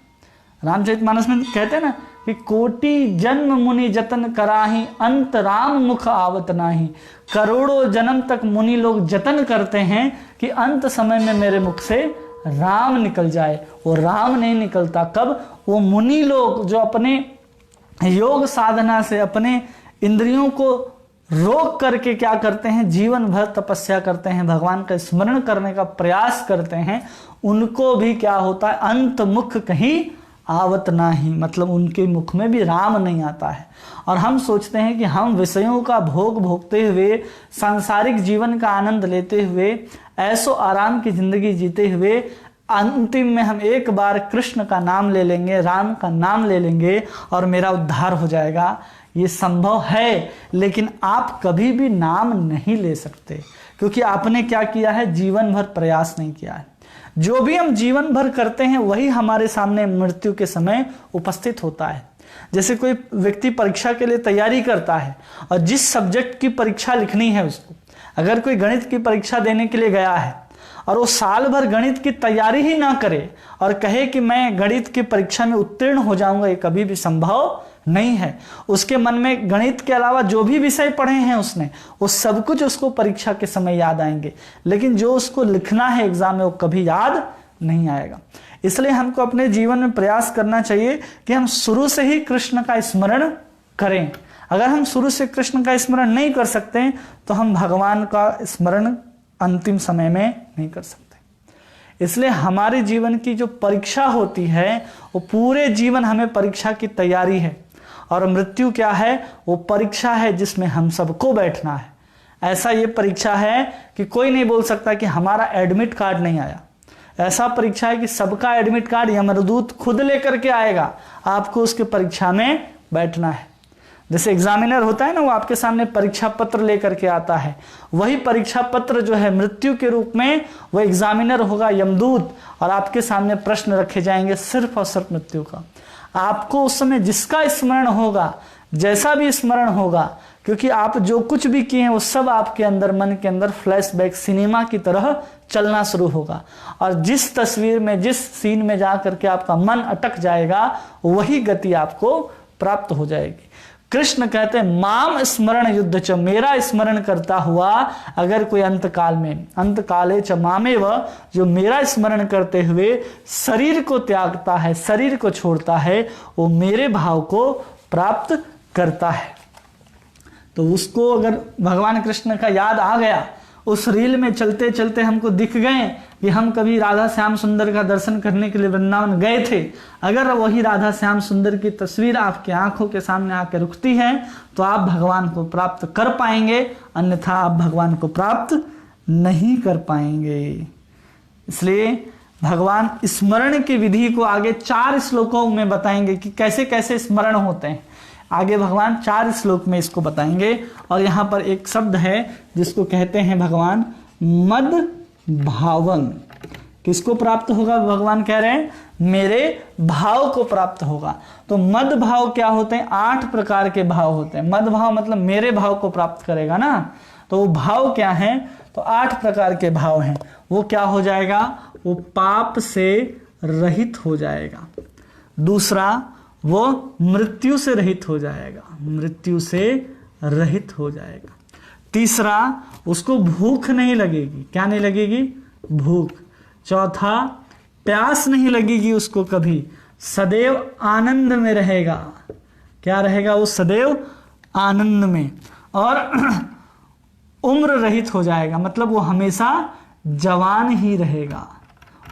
रामचरितमानस में कहते हैं ना कि कोटि जन्म मुनि जतन कराही, अंत राम मुख आवत नाही। करोड़ों जन्म तक मुनि लोग जतन करते हैं कि अंत समय में मेरे मुख से राम निकल जाए, वो राम नहीं निकलता। कब, वो मुनि लोग जो अपने योग साधना से अपने इंद्रियों को रोक करके क्या करते हैं, जीवन भर तपस्या करते हैं, भगवान का स्मरण करने का प्रयास करते हैं, उनको भी क्या होता है, अंत मुख कहीं आवत नाही, मतलब उनके मुख में भी राम नहीं आता है। और हम सोचते हैं कि हम विषयों का भोग भोगते हुए, सांसारिक जीवन का आनंद लेते हुए, ऐसो आराम की जिंदगी जीते हुए, अंतिम में हम एक बार कृष्ण का नाम ले लेंगे, राम का नाम ले लेंगे और मेरा उद्धार हो जाएगा। ये संभव है, लेकिन आप कभी भी नाम नहीं ले सकते, क्योंकि आपने क्या किया है, जीवन भर प्रयास नहीं किया है। जो भी हम जीवन भर करते हैं वही हमारे सामने मृत्यु के समय उपस्थित होता है। जैसे कोई व्यक्ति परीक्षा के लिए तैयारी करता है और जिस सब्जेक्ट की परीक्षा लिखनी है उसको, अगर कोई गणित की परीक्षा देने के लिए गया है और वो साल भर गणित की तैयारी ही ना करे और कहे कि मैं गणित की परीक्षा में उत्तीर्ण हो जाऊंगा, ये कभी भी संभव नहीं है। उसके मन में गणित के अलावा जो भी विषय पढ़े हैं उसने, वो सब कुछ उसको परीक्षा के समय याद आएंगे, लेकिन जो उसको लिखना है एग्जाम में वो कभी याद नहीं आएगा। इसलिए हमको अपने जीवन में प्रयास करना चाहिए कि हम शुरू से ही कृष्ण का स्मरण करें। अगर हम शुरू से कृष्ण का स्मरण नहीं कर सकते तो हम भगवान का स्मरण अंतिम समय में नहीं कर सकते। इसलिए हमारे जीवन की जो परीक्षा होती है वो पूरे जीवन हमें परीक्षा की तैयारी है, और मृत्यु क्या है, वो परीक्षा है जिसमें हम सबको बैठना है। ऐसा ये परीक्षा है कि कोई नहीं बोल सकता कि हमारा एडमिट कार्ड नहीं आया। ऐसा परीक्षा है कि सबका एडमिट कार्ड यमदूत खुद लेकर के आएगा, आपको उसके परीक्षा में बैठना है। जैसे एग्जामिनर होता है ना, वो आपके सामने परीक्षा पत्र लेकर के आता है, वही परीक्षा पत्र जो है मृत्यु के रूप में वो एग्जामिनर होगा यमदूत, और आपके सामने प्रश्न रखे जाएंगे सिर्फ और सिर्फ मृत्यु का। आपको उस समय जिसका स्मरण होगा, जैसा भी स्मरण होगा, क्योंकि आप जो कुछ भी किए हैं वो सब आपके अंदर, मन के अंदर फ्लैशबैक सिनेमा की तरह चलना शुरू होगा, और जिस तस्वीर में, जिस सीन में जा करके आपका मन अटक जाएगा वही गति आपको प्राप्त हो जाएगी। कृष्ण कहते हैं माम स्मरण युद्ध च, मेरा स्मरण करता हुआ अगर कोई अंत काल में, अंत काले च मामेव, जो मेरा स्मरण करते हुए शरीर को त्यागता है, शरीर को छोड़ता है, वो मेरे भाव को प्राप्त करता है। तो उसको अगर भगवान कृष्ण का याद आ गया, उस रील में चलते चलते हमको दिख गए कि हम कभी राधा श्याम सुंदर का दर्शन करने के लिए वृंदावन गए थे, अगर वही राधा श्याम सुंदर की तस्वीर आपकी आंखों के सामने आकर रुकती है तो आप भगवान को प्राप्त कर पाएंगे, अन्यथा आप भगवान को प्राप्त नहीं कर पाएंगे। इसलिए भगवान स्मरण की विधि को आगे 4 श्लोकों में बताएंगे कि कैसे कैसे स्मरण होते हैं। आगे भगवान 4 श्लोक में इसको बताएंगे, और यहाँ पर एक शब्द है जिसको कहते हैं भगवान मद भावं। किसको प्राप्त होगा? भगवान कह रहे हैं मेरे भाव को प्राप्त होगा। तो मद भाव क्या होते हैं? 8 प्रकार के भाव होते हैं। मद भाव मतलब मेरे भाव को प्राप्त करेगा ना, तो वो भाव क्या है? तो 8 प्रकार के भाव हैं। वो क्या हो जाएगा? वो पाप से रहित हो जाएगा। दूसरा, वो मृत्यु से रहित हो जाएगा, मृत्यु से रहित हो जाएगा। तीसरा, उसको भूख नहीं लगेगी। क्या नहीं लगेगी? भूख। चौथा, प्यास नहीं लगेगी उसको कभी, सदैव आनंद में रहेगा। क्या रहेगा? वो सदैव आनंद में। और उम्र रहित हो जाएगा, मतलब वो हमेशा जवान ही रहेगा,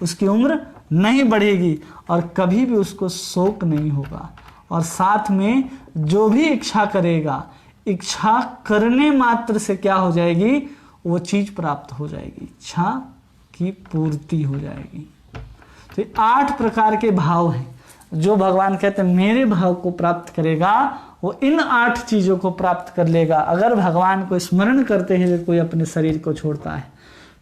उसकी उम्र नहीं बढ़ेगी और कभी भी उसको शोक नहीं होगा। और साथ में जो भी इच्छा करेगा, इच्छा करने मात्र से क्या हो जाएगी? वो चीज प्राप्त हो जाएगी, इच्छा की पूर्ति हो जाएगी। तो 8 प्रकार के भाव हैं जो भगवान कहते हैं मेरे भाव को प्राप्त करेगा, वो इन 8 चीजों को प्राप्त कर लेगा अगर भगवान को स्मरण करते हुए कोई अपने शरीर को छोड़ता है।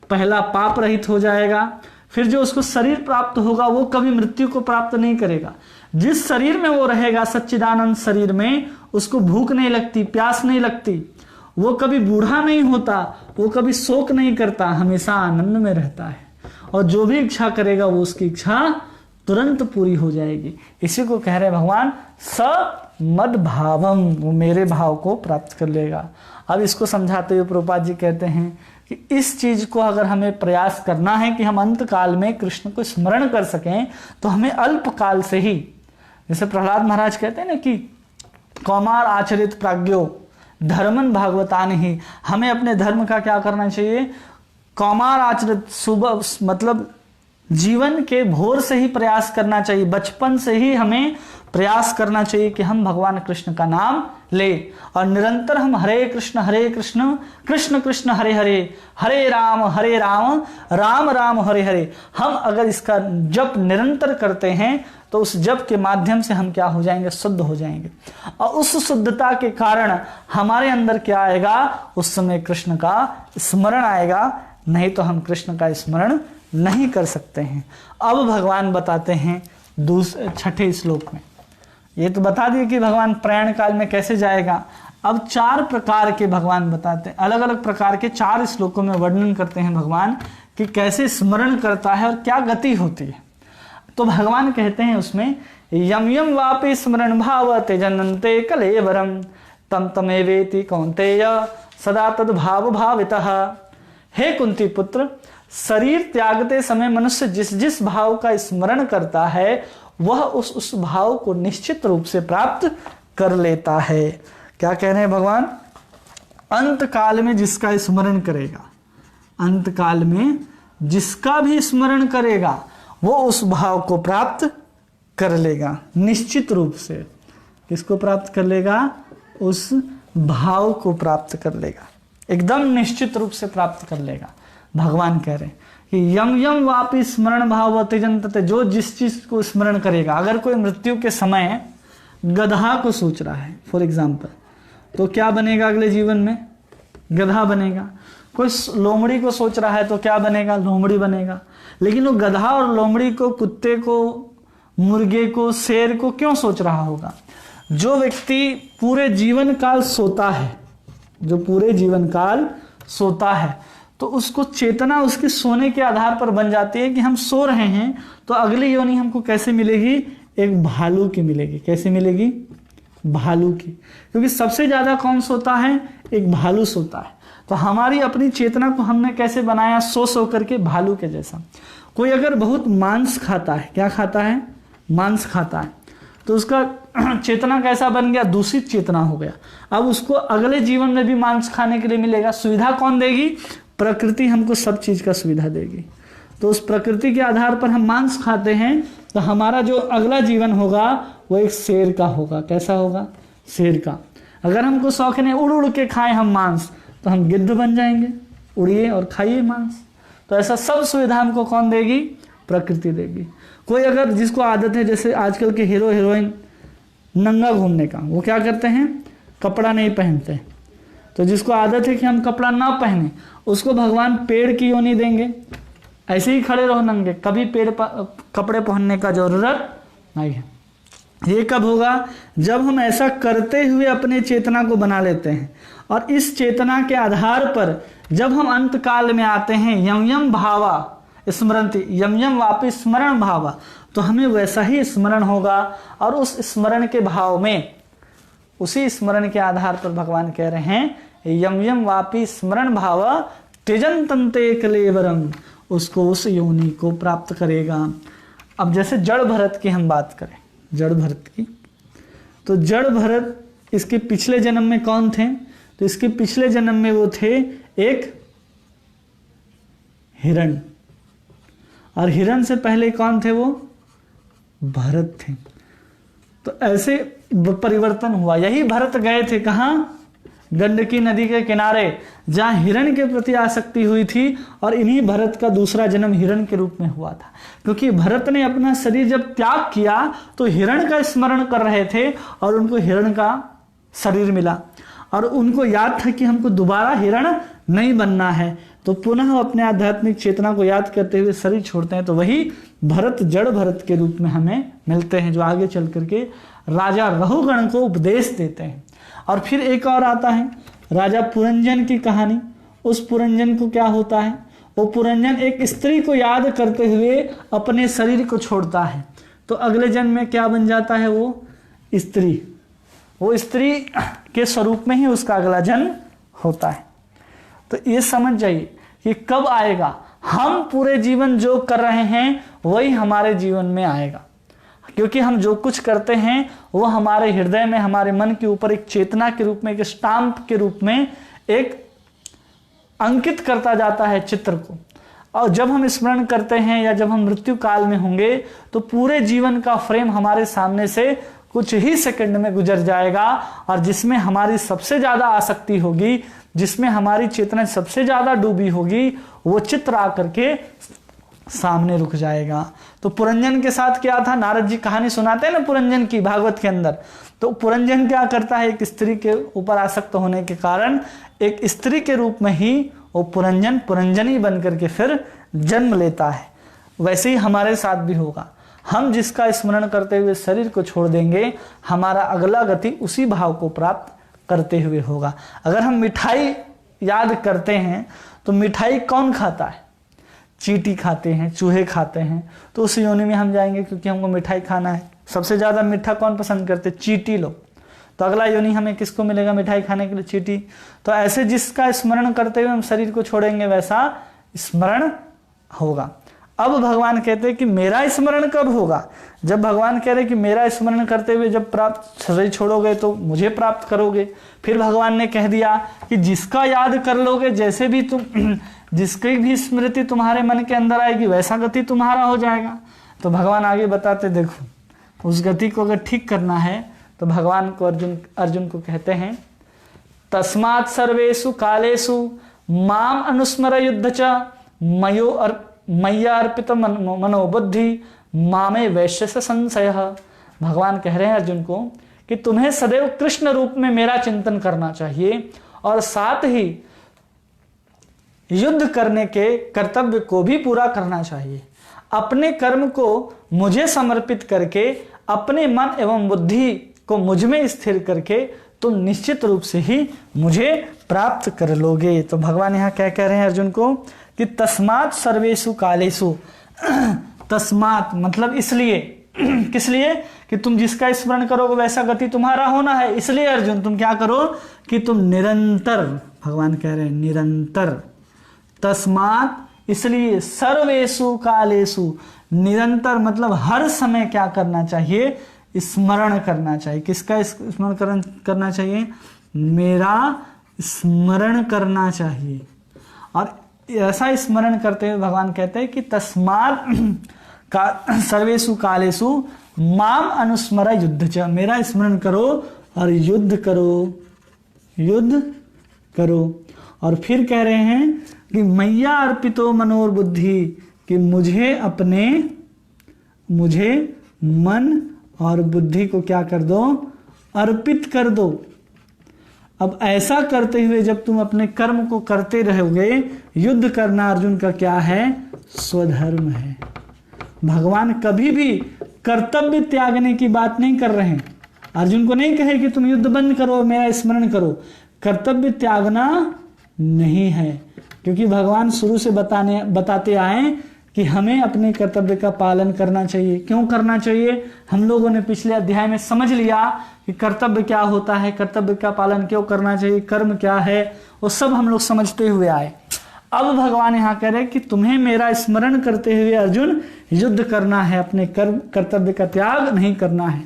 पहला, पाप रहित हो जाएगा। फिर जो उसको शरीर प्राप्त होगा वो कभी मृत्यु को प्राप्त नहीं करेगा। जिस शरीर में वो रहेगा, सच्चिदानंद शरीर में, उसको भूख नहीं लगती, प्यास नहीं लगती, वो कभी बूढ़ा नहीं होता, वो कभी शोक नहीं करता, हमेशा आनंद में रहता है। और जो भी इच्छा करेगा वो उसकी इच्छा तुरंत पूरी हो जाएगी। इसी को कह रहे भगवान स मद भावम, वो मेरे भाव को प्राप्त कर लेगा। अब इसको समझाते हुए प्रभुपाद जी कहते हैं कि इस चीज को अगर हमें प्रयास करना है कि हम अंत काल में कृष्ण को स्मरण कर सकें, तो हमें अल्प काल से ही, जैसे प्रहलाद महाराज कहते हैं ना कि कौमार आचरित प्राज्ञो धर्मन भागवतान ही, हमें अपने धर्म का क्या करना चाहिए? कौमार आचरित, सुबह मतलब जीवन के भोर से ही प्रयास करना चाहिए, बचपन से ही हमें प्रयास करना चाहिए कि हम भगवान कृष्ण का नाम ले, और निरंतर हम हरे कृष्ण कृष्ण कृष्ण हरे हरे, हरे राम राम राम हरे हरे। हम अगर इसका जप निरंतर करते हैं तो उस जप के माध्यम से हम क्या हो जाएंगे? शुद्ध हो जाएंगे। और उस शुद्धता के कारण हमारे अंदर क्या आएगा? उस समय कृष्ण का स्मरण आएगा, नहीं तो हम कृष्ण का स्मरण नहीं कर सकते हैं। अब भगवान बताते हैं 6ठे श्लोक में, ये तो बता दिए कि भगवान प्रयाण काल में कैसे जाएगा। अब 4 प्रकार के भगवान बताते हैं, अलग अलग प्रकार के 4 श्लोकों में वर्णन करते हैं भगवान कि कैसे स्मरण करता है और क्या गति होती है। तो भगवान कहते हैं उसमें, यम यम वापि स्मरण भाव तेजनन्ते कलेवरम तम तमेवेति कौन्तेय सदा तद भाव भावितः। हे कुंती पुत्र, शरीर त्यागते समय मनुष्य जिस जिस भाव का स्मरण करता है वह उस भाव को निश्चित रूप से प्राप्त कर लेता है। क्या कह रहे हैं भगवान? अंत काल में जिसका स्मरण करेगा, अंत काल में जिसका भी स्मरण करेगा वो उस भाव को प्राप्त कर लेगा निश्चित रूप से। किसको प्राप्त कर लेगा? उस भाव को प्राप्त कर लेगा, एकदम निश्चित रूप से प्राप्त कर लेगा। भगवान कह रहे हैं कि यम यम वापि स्मरण भाव तेजंत, जो जिस चीज को स्मरण करेगा। अगर कोई मृत्यु के समय गधा को सोच रहा है फॉर एग्जाम्पल, तो क्या बनेगा अगले जीवन में? गधा बनेगा। कोई लोमड़ी को सोच रहा है तो क्या बनेगा? लोमड़ी बनेगा। लेकिन वो गधा और लोमड़ी को, कुत्ते को, मुर्गे को, शेर को क्यों सोच रहा होगा? जो व्यक्ति पूरे जीवन काल सोता है, जो पूरे जीवन काल सोता है, तो उसको चेतना उसके सोने के आधार पर बन जाती है कि हम सो रहे हैं तो अगली योनि हमको कैसे मिलेगी? एक भालू की मिलेगी। कैसे मिलेगी? भालू की। क्योंकि सबसे ज्यादा कौन सोता है? एक भालू सोता है। तो हमारी अपनी चेतना को हमने कैसे बनाया? सो करके भालू के जैसा। कोई अगर बहुत मांस खाता है, क्या खाता है? मांस खाता है, तो उसका चेतना कैसा बन गया? दूषित चेतना हो गया। अब उसको अगले जीवन में भी मांस खाने के लिए मिलेगा। सुविधा कौन देगी? प्रकृति हमको सब चीज का सुविधा देगी। तो उस प्रकृति के आधार पर हम मांस खाते हैं, तो हमारा जो अगला जीवन होगा वो एक शेर का होगा। कैसा होगा? शेर का। अगर हमको शौक है उड़ उड़ के खाएं हम मांस, तो हम गिद्ध बन जाएंगे। उड़िए और खाइए मांस। तो ऐसा सब सुविधा हमको कौन देगी? प्रकृति देगी। कोई अगर जिसको आदत है, जैसे आजकल के हीरो हीरोइन नंगा घूमने का, वो क्या करते हैं? कपड़ा नहीं पहनते। तो जिसको आदत है कि हम कपड़ा ना पहने, उसको भगवान पेड़ की योनि देंगे। ऐसे ही खड़े रहो नंगे, कभी कपड़े पहनने का जरूरत नहीं है। ये कब होगा? जब हम ऐसा करते हुए अपने चेतना को बना लेते हैं, और इस चेतना के आधार पर जब हम अंत काल में आते हैं, यम यम भावा स्मरंति, यम यम वापि स्मरण भावा, तो हमें वैसा ही स्मरण होगा। और उस स्मरण के भाव में, उसी स्मरण के आधार पर भगवान कह रहे हैं, यम यम वापि स्मरण भाव त्यजंतन्ते कलेवरम, उसको उस योनि को प्राप्त करेगा। अब जैसे जड़ भरत की हम बात करें, जड़ भरत की, तो जड़ भरत इसके पिछले जन्म में कौन थे? तो इसके पिछले जन्म में वो थे एक हिरण, और हिरण से पहले कौन थे? वो भरत थे। तो ऐसे परिवर्तन हुआ। यही भरत गए थे कहाँ? गंडकी नदी के किनारे, जहां हिरण के प्रति आसक्ति हुई थी, और इन्हीं भरत का दूसरा जन्म हिरण के रूप में हुआ था। क्योंकि भरत ने अपना शरीर जब त्याग किया तो हिरण का स्मरण कर रहे थे, और उनको हिरण का शरीर मिला, और उनको याद था कि हमको दोबारा हिरण नहीं बनना है। तो पुनः अपने आध्यात्मिक चेतना को याद करते हुए शरीर छोड़ते हैं। तो वही भरत जड़ भरत के रूप में हमें मिलते हैं, जो आगे चल करके राजा रहुगण को उपदेश देते हैं। और फिर एक और आता है राजा पुरंजन की कहानी। उस पुरंजन को क्या होता है? वो पुरंजन एक स्त्री को याद करते हुए अपने शरीर को छोड़ता है, तो अगले जन्म में क्या बन जाता है? वो स्त्री। वो स्त्री के स्वरूप में ही उसका अगला जन्म होता है। तो ये समझ जाइए कि कब आएगा? हम पूरे जीवन जो कर रहे हैं वही हमारे जीवन में आएगा। क्योंकि हम जो कुछ करते हैं वो हमारे हृदय में, हमारे मन के ऊपर एक चेतना के रूप में, एक स्टाम्प के रूप में एक अंकित करता जाता है चित्र को। और जब हम स्मरण करते हैं या जब हम मृत्यु काल में होंगे, तो पूरे जीवन का फ्रेम हमारे सामने से कुछ ही सेकंड में गुजर जाएगा, और जिसमें हमारी सबसे ज्यादा आसक्ति होगी, जिसमें हमारी चेतना सबसे ज्यादा डूबी होगी, वो चित्र आकर के सामने रुक जाएगा। तो पुरंजन के साथ क्या था? नारद जी कहानी सुनाते हैं ना पुरंजन की भागवत के अंदर। तो पुरंजन क्या करता है? एक स्त्री के ऊपर आसक्त होने के कारण एक स्त्री के रूप में ही वो पुरंजनी बन करके फिर जन्म लेता है। वैसे ही हमारे साथ भी होगा। हम जिसका स्मरण करते हुए शरीर को छोड़ देंगे, हमारा अगला गति उसी भाव को प्राप्त करते हुए होगा। अगर हम मिठाई याद करते हैं तो मिठाई कौन खाता है? चींटी खाते हैं, चूहे खाते हैं, तो उस योनि में हम जाएंगे क्योंकि हमको मिठाई खाना है। सबसे ज़्यादा मीठा कौन पसंद करते? चींटी लोग। तो अगला योनि हमें किसको मिलेगा मिठाई खाने के लिए? चींटी। तो ऐसे जिसका स्मरण करते हुए हम शरीर को छोड़ेंगे वैसा स्मरण होगा। अब भगवान कहते हैं कि मेरा स्मरण कब होगा? जब भगवान कह रहे कि मेरा स्मरण करते हुए जब प्राप्त शरीर छोड़ोगे तो मुझे प्राप्त करोगे। फिर भगवान ने कह दिया कि जिसका याद कर लोगे, जैसे भी तुम जिसकी भी स्मृति तुम्हारे मन के अंदर आएगी वैसा गति तुम्हारा हो जाएगा। तो भगवान आगे बताते, देखो उस गति को अगर ठीक करना है तो भगवान को अर्जुन को कहते हैं, तस्मात् सर्वेषु कालेषु माम अनुस्मर युद्ध च मय्या अर्पित मनोबुद्धि मामे वैश्यस्य संशयः। भगवान कह रहे हैं अर्जुन को कि तुम्हें सदैव कृष्ण रूप में मेरा चिंतन करना चाहिए और साथ ही युद्ध करने के कर्तव्य को भी पूरा करना चाहिए। अपने कर्म को मुझे समर्पित करके अपने मन एवं बुद्धि को मुझ में स्थिर करके तुम निश्चित रूप से ही मुझे प्राप्त कर लोगे। तो भगवान यहाँ क्या कह रहे हैं अर्जुन को कि तस्मात् सर्वेषु कालेषु, तस्मात् मतलब इसलिए किस लिए? कि तुम जिसका स्मरण करोगे वैसा गति तुम्हारा होना है। इसलिए अर्जुन तुम क्या करो कि तुम निरंतर, भगवान कह रहे हैं निरंतर, तस्मात् इसलिए सर्वेषु कालेषु, निरंतर मतलब हर समय क्या करना चाहिए? स्मरण करना चाहिए। किसका स्मरण करना चाहिए? मेरा स्मरण करना चाहिए। और ऐसा स्मरण करते हुए भगवान कहते हैं कि तस्मात् का सर्वेषु कालेषु माम अनुस्मर युद्ध च, मेरा स्मरण करो और युद्ध करो, युद्ध करो। और फिर कह रहे हैं कि मैया अर्पितो मनोर्बुद्धि, कि मुझे मन और बुद्धि को क्या कर दो? अर्पित कर दो। अब ऐसा करते हुए जब तुम अपने कर्म को करते रहोगे, युद्ध करना अर्जुन का क्या है? स्वधर्म है। भगवान कभी भी कर्तव्य त्यागने की बात नहीं कर रहे हैं। अर्जुन को नहीं कहे कि तुम युद्ध बंद करो, मेरा स्मरण करो। कर्तव्य त्यागना नहीं है, क्योंकि भगवान शुरू से बताते आए कि हमें अपने कर्तव्य का पालन करना चाहिए। क्यों करना चाहिए? हम लोगों ने पिछले अध्याय में समझ लिया कि कर्तव्य क्या होता है, कर्तव्य का पालन क्यों करना चाहिए, कर्म क्या है, वो सब हम लोग समझते हुए आए। अब भगवान यहाँ कह रहे कि तुम्हें मेरा स्मरण करते हुए अर्जुन युद्ध करना है, अपने कर्तव्य का त्याग नहीं करना है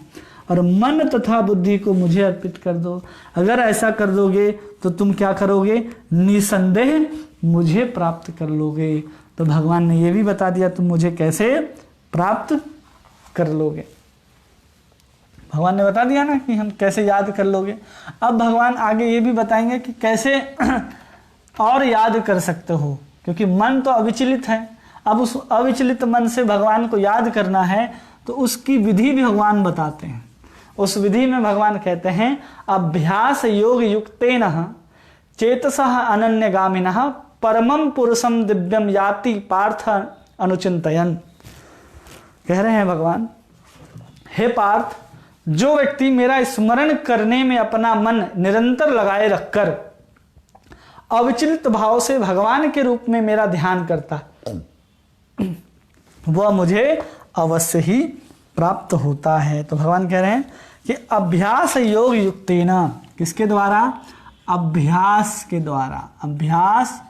और मन तथा बुद्धि को मुझे अर्पित कर दो। अगर ऐसा कर दोगे तो तुम क्या करोगे? निसंदेह मुझे प्राप्त कर लोगे। तो भगवान ने यह भी बता दिया तुम मुझे कैसे प्राप्त कर लोगे। भगवान ने बता दिया ना कि हम कैसे याद कर लोगे। अब भगवान आगे ये भी बताएंगे कि कैसे और याद कर सकते हो, क्योंकि मन तो अविचलित है। अब उस अविचलित मन से भगवान को याद करना है तो उसकी विधि भी भगवान बताते हैं। उस विधि में भगवान कहते हैं अभ्यास योग युक्तेन चेतसः अनन्यगामिनः परमं पुरुषम दिव्यम याति पार्थ अनुचिंतयन्। कह रहे हैं भगवान, हे पार्थ, जो व्यक्ति मेरा स्मरण करने में अपना मन निरंतर लगाए रखकर अविचलित भाव से भगवान के रूप में मेरा ध्यान करता वह मुझे अवश्य ही प्राप्त होता है। तो भगवान कह रहे हैं कि अभ्यास योग युक्तेन, किसके द्वारा? अभ्यास के द्वारा। अभ्यास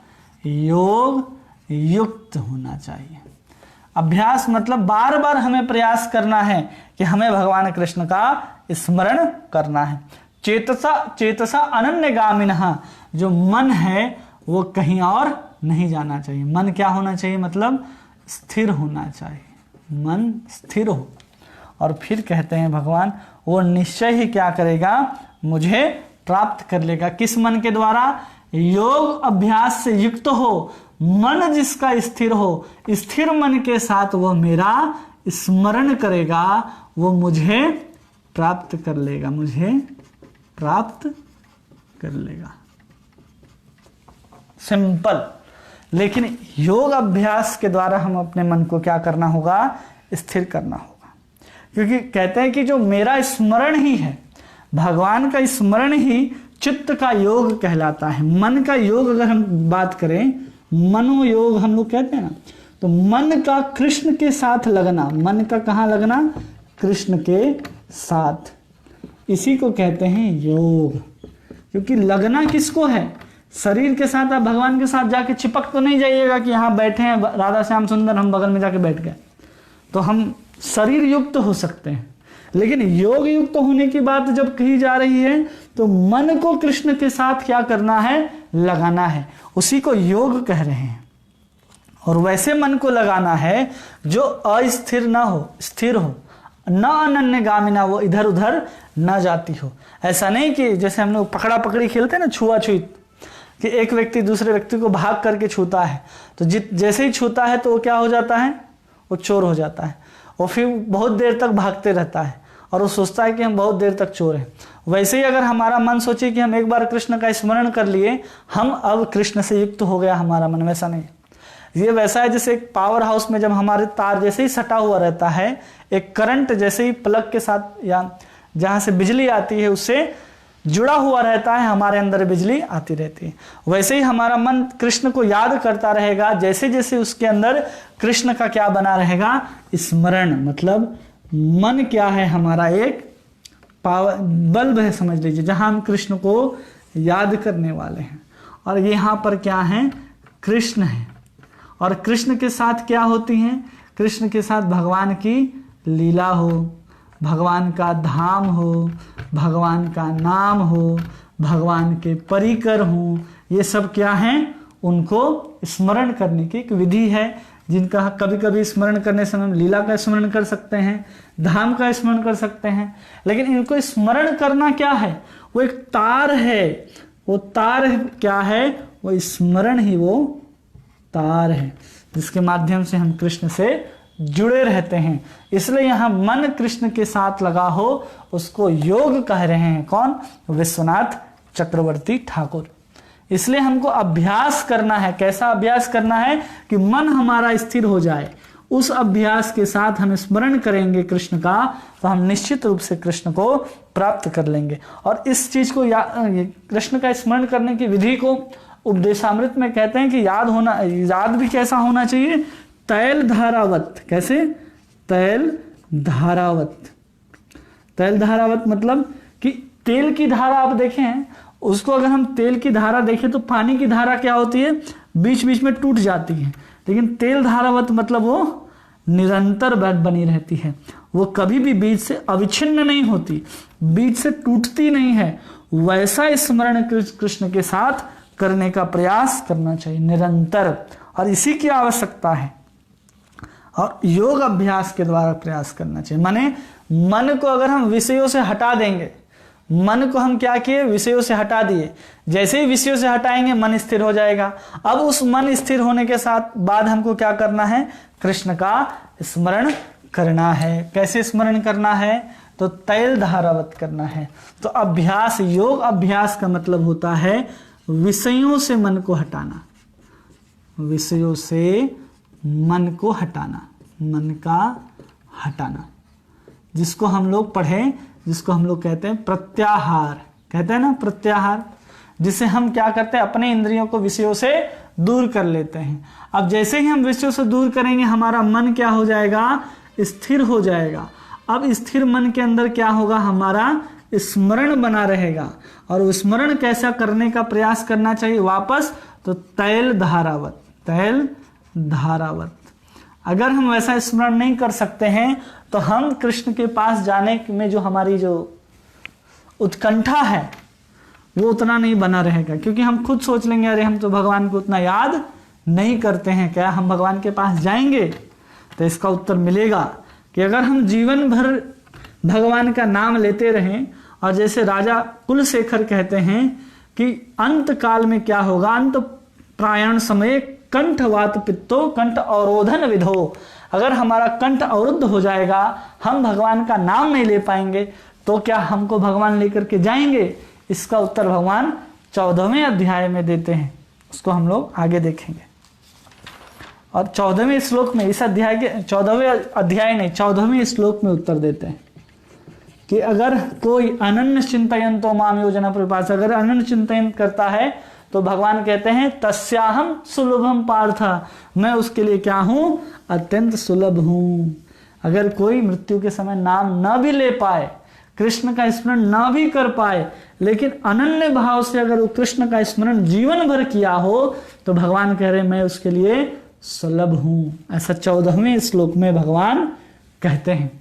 योग युक्त होना चाहिए। अभ्यास मतलब बार बार हमें प्रयास करना है कि हमें भगवान कृष्ण का स्मरण करना है। चेतसा अनन्यगामिनः, जो मन है वो कहीं और नहीं जाना चाहिए। मन क्या होना चाहिए? मतलब स्थिर होना चाहिए। मन स्थिर हो। और फिर कहते हैं भगवान, वो निश्चय ही क्या करेगा? मुझे प्राप्त कर लेगा। किस मन के द्वारा? योग अभ्यास से युक्त हो, मन जिसका स्थिर हो, स्थिर मन के साथ वह मेरा स्मरण करेगा, वो मुझे प्राप्त कर लेगा, मुझे प्राप्त कर लेगा। सिंपल। लेकिन योग अभ्यास के द्वारा हम अपने मन को क्या करना होगा? स्थिर करना होगा। क्योंकि कहते हैं कि जो मेरा स्मरण ही है, भगवान का स्मरण ही चित्त का योग कहलाता है। मन का योग अगर हम बात करें, मनोयोग हम लोग कहते हैं ना, तो मन का कृष्ण के साथ लगना, मन का कहाँ लगना, कृष्ण के साथ, इसी को कहते हैं योग। क्योंकि लगना किसको है, शरीर के साथ। आप भगवान के साथ जाके चिपक तो नहीं जाइएगा कि यहाँ बैठे हैं राधा श्याम सुंदर, हम बगल में जाके बैठ गए, तो हम शरीर युक्त हो सकते हैं। लेकिन योग युक्त होने की बात जब कही जा रही है तो मन को कृष्ण के साथ क्या करना है, लगाना है, उसी को योग कह रहे हैं। और वैसे मन को लगाना है जो अस्थिर ना हो, स्थिर हो, न अनन्यगामिना, वो इधर उधर न जाती हो। ऐसा नहीं कि जैसे हम लोग पकड़ा पकड़ी खेलते हैं ना, छुआछूत, कि एक व्यक्ति दूसरे व्यक्ति को भाग करके छूता है, तो जैसे ही छूता है तो वो क्या हो जाता है, वो चोर हो जाता है, वो फिर बहुत देर तक भागते रहता है और वो सोचता है कि हम बहुत देर तक चोर हैं। वैसे ही अगर हमारा मन सोचे कि हम एक बार कृष्ण का स्मरण कर लिए, हम अब कृष्ण से युक्त हो गया हमारा मन, वैसा नहीं। ये वैसा है जैसे एक पावर हाउस में जब हमारे तार जैसे ही सटा हुआ रहता है, एक करंट जैसे ही प्लग के साथ या जहाँ से बिजली आती है उससे जुड़ा हुआ रहता है, हमारे अंदर बिजली आती रहती है। वैसे ही हमारा मन कृष्ण को याद करता रहेगा, जैसे जैसे उसके अंदर कृष्ण का क्या बना रहेगा, स्मरण। मतलब मन क्या है, हमारा एक पावर बल्ब है समझ लीजिए, जहां हम कृष्ण को याद करने वाले हैं। और यहाँ पर क्या है, कृष्ण है। और कृष्ण के साथ क्या होती हैं, कृष्ण के साथ भगवान की लीला हो, भगवान का धाम हो, भगवान का नाम हो, भगवान के परिकर हो, ये सब क्या है, उनको स्मरण करने की एक विधि है, जिनका कभी कभी स्मरण करने समय हम लीला का स्मरण कर सकते हैं, धाम का स्मरण कर सकते हैं। लेकिन इनको स्मरण करना क्या है, वो एक तार है। वो तार क्या है, वो स्मरण ही वो तार है, जिसके माध्यम से हम कृष्ण से जुड़े रहते हैं। इसलिए यहां मन कृष्ण के साथ लगा हो, उसको योग कह रहे हैं। कौन, विश्वनाथ चक्रवर्ती ठाकुर। इसलिए हमको अभ्यास करना है। कैसा अभ्यास करना है, कि मन हमारा स्थिर हो जाए। उस अभ्यास के साथ हम स्मरण करेंगे कृष्ण का, तो हम निश्चित रूप से कृष्ण को प्राप्त कर लेंगे। और इस चीज को कृष्ण का स्मरण करने की विधि को उपदेशामृत में कहते हैं कि याद भी कैसा होना चाहिए, तैल धारावत। कैसे, तैल धारावत। तैल धारावत मतलब कि तेल की धारा आप देखें, उसको अगर हम तेल की धारा देखें तो पानी की धारा क्या होती है, बीच बीच में टूट जाती है। लेकिन तेल धारावत मतलब वो निरंतर बनी रहती है, वो कभी भी बीच से अविच्छिन्न नहीं होती, बीच से टूटती नहीं है। वैसा स्मरण कृष्ण के साथ करने का प्रयास करना चाहिए निरंतर, और इसी की आवश्यकता है। और योग अभ्यास के द्वारा प्रयास करना चाहिए। माने मन को अगर हम विषयों से हटा देंगे, मन को हम क्या किए, विषयों से हटा दिए, जैसे ही विषयों से हटाएंगे मन स्थिर हो जाएगा। अब उस मन स्थिर होने के साथ बाद हमको क्या करना है, कृष्ण का स्मरण करना है। कैसे स्मरण करना है, तो तैल धारावत करना है। तो अभ्यास, योग अभ्यास का मतलब होता है विषयों से मन को हटाना, विषयों से मन को हटाना, मन का हटाना, जिसको हम लोग पढ़े, जिसको हम लोग कहते हैं प्रत्याहार, कहते हैं ना प्रत्याहार, जिसे हम क्या करते हैं, अपने इंद्रियों को विषयों से दूर कर लेते हैं। अब जैसे ही हम विषयों से दूर करेंगे, हमारा मन क्या हो जाएगा, स्थिर हो जाएगा। अब स्थिर मन के अंदर क्या होगा, हमारा स्मरण बना रहेगा। और स्मरण कैसा करने का प्रयास करना चाहिए वापस, तो तैल धारावत, तैल धारावत। अगर हम वैसा स्मरण नहीं कर सकते हैं तो हम कृष्ण के पास जाने में जो हमारी जो उत्कंठा है वो उतना नहीं बना रहेगा, क्योंकि हम खुद सोच लेंगे अरे हम तो भगवान को उतना याद नहीं करते हैं, क्या हम भगवान के पास जाएंगे। तो इसका उत्तर मिलेगा कि अगर हम जीवन भर भगवान का नाम लेते रहें, और जैसे राजा कुलशेखर कहते हैं कि अंत काल में क्या होगा, अंत प्रायण समय कंठवात पित्तो कंठ अवरोधन विधो। अगर हमारा कंठ अवरुद्ध हो जाएगा, हम भगवान का नाम नहीं ले पाएंगे, तो क्या हमको भगवान लेकर के जाएंगे। इसका उत्तर भगवान 14वें अध्याय में देते हैं, उसको हम लोग आगे देखेंगे। और 14वें श्लोक में, इस अध्याय के 14वें अध्याय नहीं 14वें श्लोक में उत्तर देते हैं कि अगर कोई अनन्य चिंतन तो माम योजना प्रपास, अगर अनन्य चिंतन करता है तो भगवान कहते हैं तस्याहम सुलभम पार्थ, मैं उसके लिए क्या हूं, अत्यंत सुलभ हूं। अगर कोई मृत्यु के समय नाम न भी ले पाए, कृष्ण का स्मरण न भी कर पाए, लेकिन अनन्य भाव से अगर वो कृष्ण का स्मरण जीवन भर किया हो तो भगवान कह रहे मैं उसके लिए सुलभ हूं। ऐसा 14वें श्लोक में भगवान कहते हैं।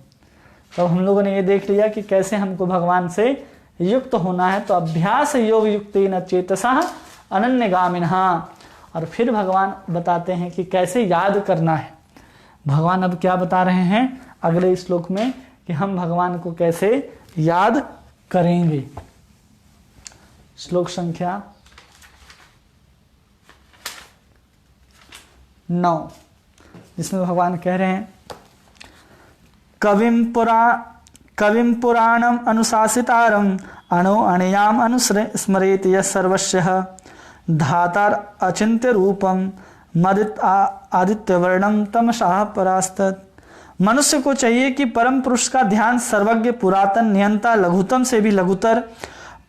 तो हम लोगों ने ये देख लिया कि कैसे हमको भगवान से युक्त होना है। तो अभ्यास योग युक्तेन चेतसा अनन्यगामिनः। और फिर भगवान बताते हैं कि कैसे याद करना है। भगवान अब क्या बता रहे हैं अगले श्लोक में कि हम भगवान को कैसे याद करेंगे। श्लोक संख्या 9, जिसमें भगवान कह रहे हैं कविम पुराणम अनुशासितारम अणो अणयाम अनुस्मरेत यस्सर्वस्यः धातार अचिन्त्य रूपम मदित आदित्य वर्णम तमसा परास्तत। मनुष्य को चाहिए कि परम पुरुष का ध्यान सर्वज्ञ, पुरातन, नियंता, लघुतम से भी लघुतर,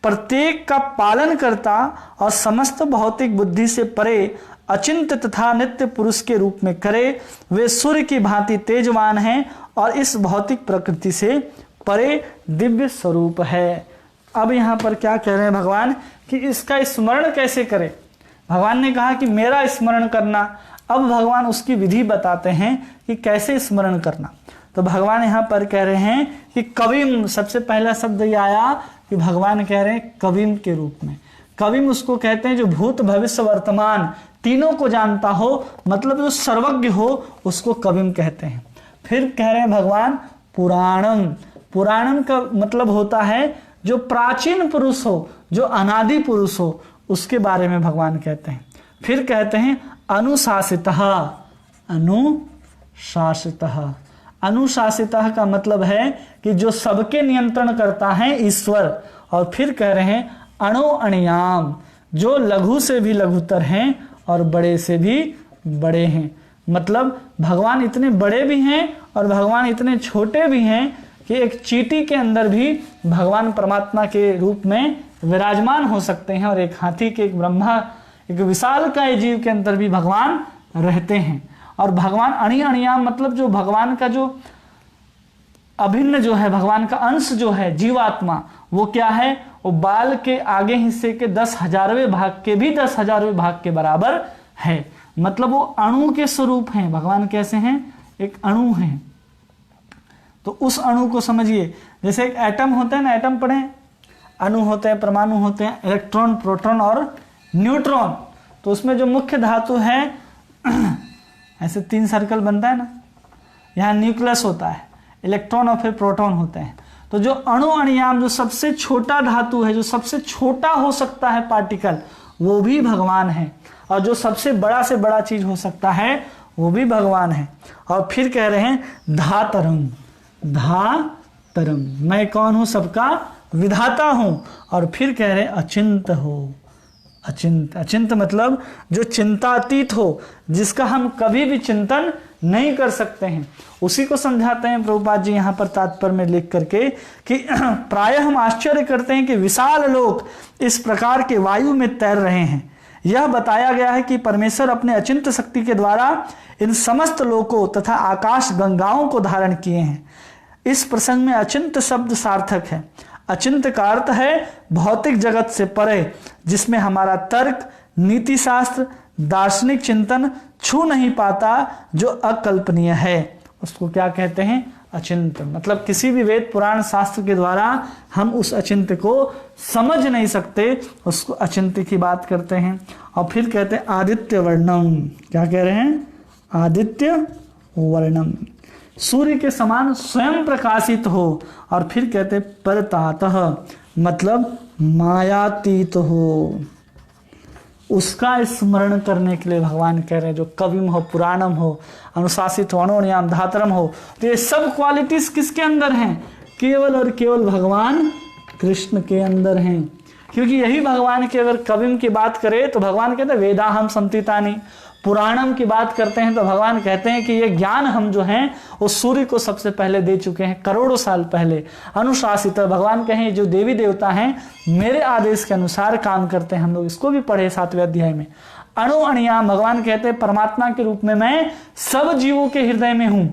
प्रत्येक का पालन करता और समस्त भौतिक बुद्धि से परे अचिंत्य तथा नित्य पुरुष के रूप में करे। वे सूर्य की भांति तेजवान हैं और इस भौतिक प्रकृति से परे दिव्य स्वरूप है। अब यहाँ पर क्या कह रहे हैं भगवान कि इसका स्मरण कैसे करें। भगवान ने कहा कि मेरा स्मरण करना, अब भगवान उसकी विधि बताते हैं कि कैसे स्मरण करना। तो भगवान यहाँ पर कह रहे हैं कि कविम, सबसे पहला शब्द ये आया कि भगवान कह रहे हैं कविम के रूप में। कविम उसको कहते हैं जो भूत भविष्य वर्तमान तीनों को जानता हो, मतलब जो सर्वज्ञ हो उसको कविम कहते हैं। फिर कह रहे हैं भगवान पुराणम। पुराणम का मतलब होता है जो प्राचीन पुरुष हो, जो अनादि पुरुष हो, उसके बारे में भगवान कहते हैं। फिर कहते हैं अनुशासितः। अनुशासितः, अनुशासितः का मतलब है कि जो सबके नियंत्रण करता है ईश्वर। और फिर कह रहे हैं अणो अणियाम, जो लघु से भी लघुतर हैं और बड़े से भी बड़े हैं। मतलब भगवान इतने बड़े भी हैं और भगवान इतने छोटे भी हैं कि एक चींटी के अंदर भी भगवान परमात्मा के रूप में विराजमान हो सकते हैं, और एक हाथी के, एक ब्रह्मा, एक विशालकाय जीव के अंदर भी भगवान रहते हैं। और भगवान अणि अणियाम मतलब जो भगवान का जो अभिन्न जो है, भगवान का अंश जो है जीवात्मा, वो क्या है, वो बाल के आगे हिस्से के 10,000वें भाग के भी 10,000वें भाग के बराबर है। मतलब वो अणु के स्वरूप हैं। भगवान कैसे हैं, एक अणु हैं। तो उस अणु को समझिए, जैसे एक एटम होता है ना, एटम पढ़े, अणु होते हैं, परमाणु होते हैं, इलेक्ट्रॉन, प्रोटॉन और न्यूट्रॉन। तो उसमें जो मुख्य धातु है ऐसे 3 सर्कल बनता है ना, यहाँ न्यूक्लियस होता है, इलेक्ट्रॉन और फिर प्रोटॉन होते हैं। तो जो अणु अणुयाम, जो सबसे छोटा धातु है, जो सबसे छोटा हो सकता है पार्टिकल, वो भी भगवान है। और जो सबसे बड़ा से बड़ा चीज हो सकता है वो भी भगवान है। और फिर कह रहे हैं धातरम। धातरम, मैं कौन हूं, सबका विधाता हूं। और फिर कह रहे हैं अचिंत हो। अचिंत, अचिंत मतलब जो चिंतातीत हो, जिसका हम कभी भी चिंतन नहीं कर सकते हैं। उसी को समझाते हैं प्रभुपाद जी यहाँ पर तात्पर्य में लिख करके कि प्रायः हम आश्चर्य करते हैं कि विशाल लोक इस प्रकार के वायु में तैर रहे हैं। यह बताया गया है कि परमेश्वर अपने अचिंत शक्ति के द्वारा इन समस्त लोकों तथा आकाश गंगाओं को धारण किए हैं। इस प्रसंग में अचिंत शब्द सार्थक है। अचिंत का अर्थ है भौतिक जगत से परे, जिसमें हमारा तर्क, नीति शास्त्र, दार्शनिक चिंतन छू नहीं पाता, जो अकल्पनीय है, उसको क्या कहते हैं, अचिंत। मतलब किसी भी वेद पुराण शास्त्र के द्वारा हम उस अचिंत को समझ नहीं सकते, उसको अचिंत की बात करते हैं। और फिर कहते हैं आदित्य वर्णम। क्या कह रहे हैं, आदित्य वर्णम, सूर्य के समान स्वयं प्रकाशित हो। और फिर कहते हैं परतातः, मतलब मायातीत हो। उसका स्मरण करने के लिए भगवान कह रहे हैं जो कविम हो, पुराणम हो, अनुशासित हो, अणोनियाम, धातरम हो। तो ये सब क्वालिटीज किसके अंदर हैं, केवल और केवल भगवान कृष्ण के अंदर हैं। क्योंकि यही भगवान की अगर कविम की बात करें तो भगवान कहते हैं वेदाहम संतितानि, पुराणम की बात करते हैं तो भगवान कहते हैं कि ये ज्ञान हम जो हैं वो सूर्य को सबसे पहले दे चुके हैं, करोड़ों साल पहले अनुशासित। भगवान कहें जो देवी देवता हैं मेरे आदेश के अनुसार काम करते हैं। हम लोग इसको भी पढ़े 7वें अध्याय में। अणु अणियाम, भगवान कहते हैं परमात्मा के रूप में मैं सब जीवों के हृदय में हूं।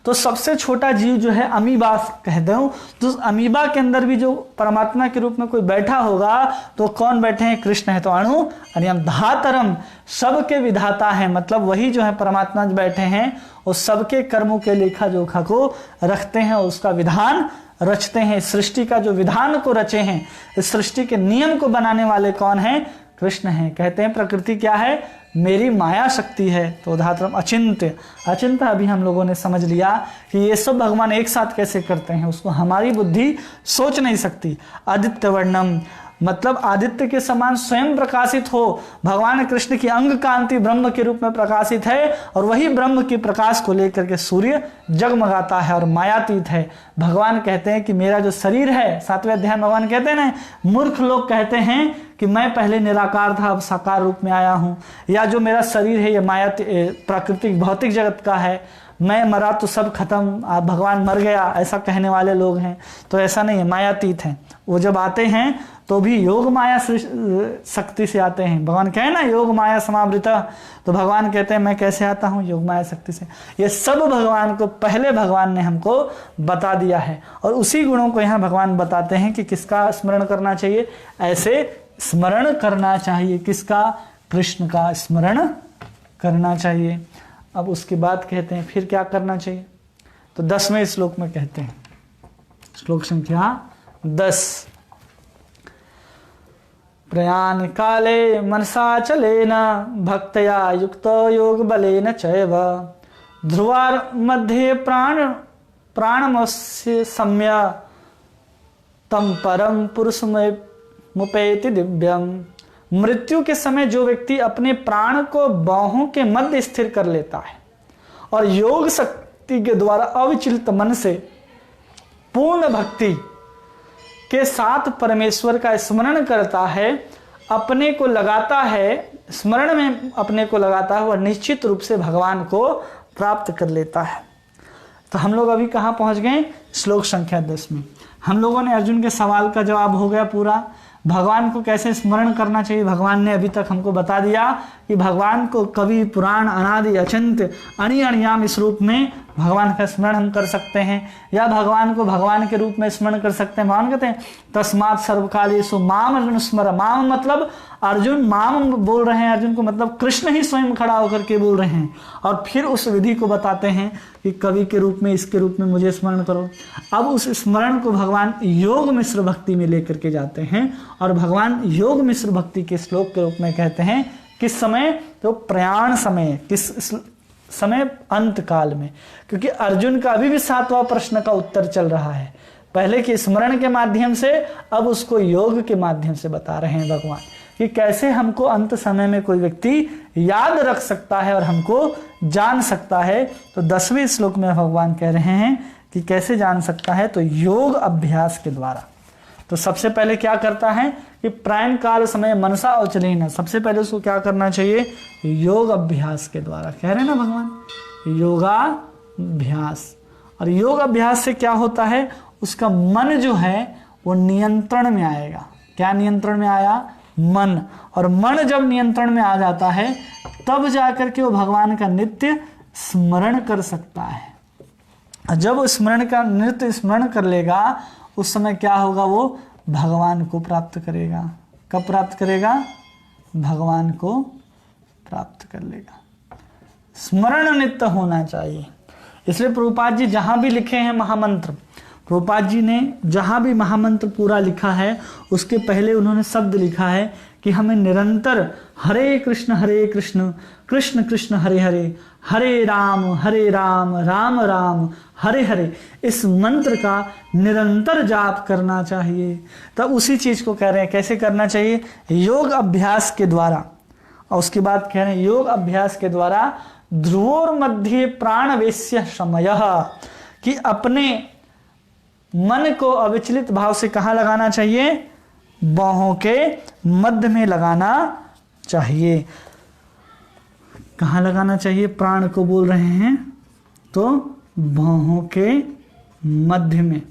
तो सबसे छोटा जीव जो है अमीबा कहते हूं, तो अमीबा के अंदर भी जो परमात्मा के रूप में कोई बैठा होगा तो कौन बैठे हैं? कृष्ण है। तो अणु अणियाम धातरम, सबके विधाता है, मतलब वही जो है परमात्मा जो बैठे हैं वो सबके कर्मों के लेखा जोखा को रखते हैं, उसका विधान रचते हैं। सृष्टि का जो विधान को रचे हैं, इस सृष्टि के नियम को बनाने वाले कौन है? कृष्ण है। कहते हैं प्रकृति क्या है? मेरी माया शक्ति है। तो धातरम अचिंत्य, अचिंत्य अभी हम लोगों ने समझ लिया कि ये सब भगवान एक साथ कैसे करते हैं, उसको हमारी बुद्धि सोच नहीं सकती। आदित्य वर्णम, मतलब आदित्य के समान स्वयं प्रकाशित हो। भगवान कृष्ण की अंग कांति ब्रह्म के रूप में प्रकाशित है और वही ब्रह्म के प्रकाश को लेकर के सूर्य जगमगाता है और मायातीत है। भगवान कहते हैं कि मेरा जो शरीर है, 7वें अध्याय में भगवान कहते हैं ना, मूर्ख लोग कहते हैं कि मैं पहले निराकार था अब साकार रूप में आया हूं, या जो मेरा शरीर है ये माया प्राकृतिक भौतिक जगत का है, मैं मरा तो सब खत्म, आप भगवान मर गया, ऐसा कहने वाले लोग हैं। तो ऐसा नहीं है, मायातीत है। वो जब आते हैं तो भी योग माया शक्ति से आते हैं। भगवान कहे ना योग माया समावृता, तो भगवान कहते हैं मैं कैसे आता हूँ? योग माया शक्ति से। ये सब भगवान को पहले भगवान ने हमको बता दिया है और उसी गुणों को यहाँ भगवान बताते हैं कि किसका स्मरण करना चाहिए। ऐसे स्मरण करना चाहिए किसका? कृष्ण का स्मरण करना चाहिए। अब उसके बाद कहते हैं फिर क्या करना चाहिए, तो 10वें श्लोक में कहते हैं, श्लोक संख्या 10, प्रयाण काले मनसा चलेन भक्तया युक्तो योग बलेन चैव ध्रुवार मध्ये प्राणमस्य सम्य तम परम पुरुषमय मुपेति दिव्यम। मृत्यु के समय जो व्यक्ति अपने प्राण को बाहों के मध्य स्थिर कर लेता है और योग शक्ति के द्वारा अविचलित मन से पूर्ण भक्ति के साथ परमेश्वर का स्मरण करता है, अपने को लगाता है, स्मरण में अपने को लगाता है, वह निश्चित रूप से भगवान को प्राप्त कर लेता है। तो हम लोग अभी कहाँ पहुंच गए? श्लोक संख्या 10 में। हम लोगों ने अर्जुन के सवाल का जवाब हो गया पूरा। भगवान को कैसे स्मरण करना चाहिए भगवान ने अभी तक हमको बता दिया कि भगवान को कवि पुराण अनादि अचिंत्य अणि अणियाम इस रूप में भगवान का स्मरण हम कर सकते हैं, या भगवान को भगवान के रूप में स्मरण कर सकते हैं। भगवान कहते हैं तस्मात् सर्वकालेषु माम अर्जुन स्मर। माम मतलब अर्जुन, माम बोल रहे हैं अर्जुन को, मतलब कृष्ण ही स्वयं खड़ा होकर के बोल रहे हैं और फिर उस विधि को बताते हैं कि कवि के रूप में, इसके रूप में मुझे स्मरण करो। अब उस स्मरण को भगवान योग मिश्र भक्ति में लेकर के जाते हैं और भगवान योग मिश्र भक्ति के श्लोक के रूप में कहते हैं किस समय? तो प्रयाण समय, किस समय? अंत काल में। क्योंकि अर्जुन का अभी भी 7वां प्रश्न का उत्तर चल रहा है, पहले के स्मरण के माध्यम से, अब उसको योग के माध्यम से बता रहे हैं भगवान कि कैसे हमको अंत समय में कोई व्यक्ति याद रख सकता है और हमको जान सकता है। तो 10वें श्लोक में भगवान कह रहे हैं कि कैसे जान सकता है, तो योग अभ्यास के द्वारा। तो सबसे पहले क्या करता है कि प्रायण काल समय मनसा अवचलेन, सबसे पहले उसको क्या करना चाहिए? योग अभ्यास के द्वारा। कह रहे हैं ना भगवान योगाभ्यास। और योग अभ्यास से क्या होता है? उसका मन जो है वो नियंत्रण में आएगा। क्या नियंत्रण में आया? मन। और मन जब नियंत्रण में आ जाता है तब जाकर के वो भगवान का नित्य स्मरण कर सकता है। जब वो स्मरण का नित्य स्मरण कर लेगा उस समय क्या होगा? वो भगवान को प्राप्त करेगा। कब प्राप्त करेगा? भगवान को प्राप्त कर लेगा। स्मरण नित्य होना चाहिए। इसलिए प्रभुपाद जी जहां भी लिखे हैं महामंत्र, प्रभुपाद जी ने जहां भी महामंत्र पूरा लिखा है उसके पहले उन्होंने शब्द लिखा है कि हमें निरंतर हरे कृष्ण कृष्ण कृष्ण हरे हरे, हरे राम राम राम हरे हरे, इस मंत्र का निरंतर जाप करना चाहिए। तब उसी चीज को कह रहे हैं कैसे करना चाहिए? योग अभ्यास के द्वारा। और उसके बाद कह रहे हैं योग अभ्यास के द्वारा ध्रुवोर मध्य प्राणवेश्य समयः, कि अपने मन को अविचलित भाव से कहाँ लगाना चाहिए? बाहों के मध्य में लगाना चाहिए। कहाँ लगाना चाहिए? प्राण को बोल रहे हैं तो भौहों के मध्य में।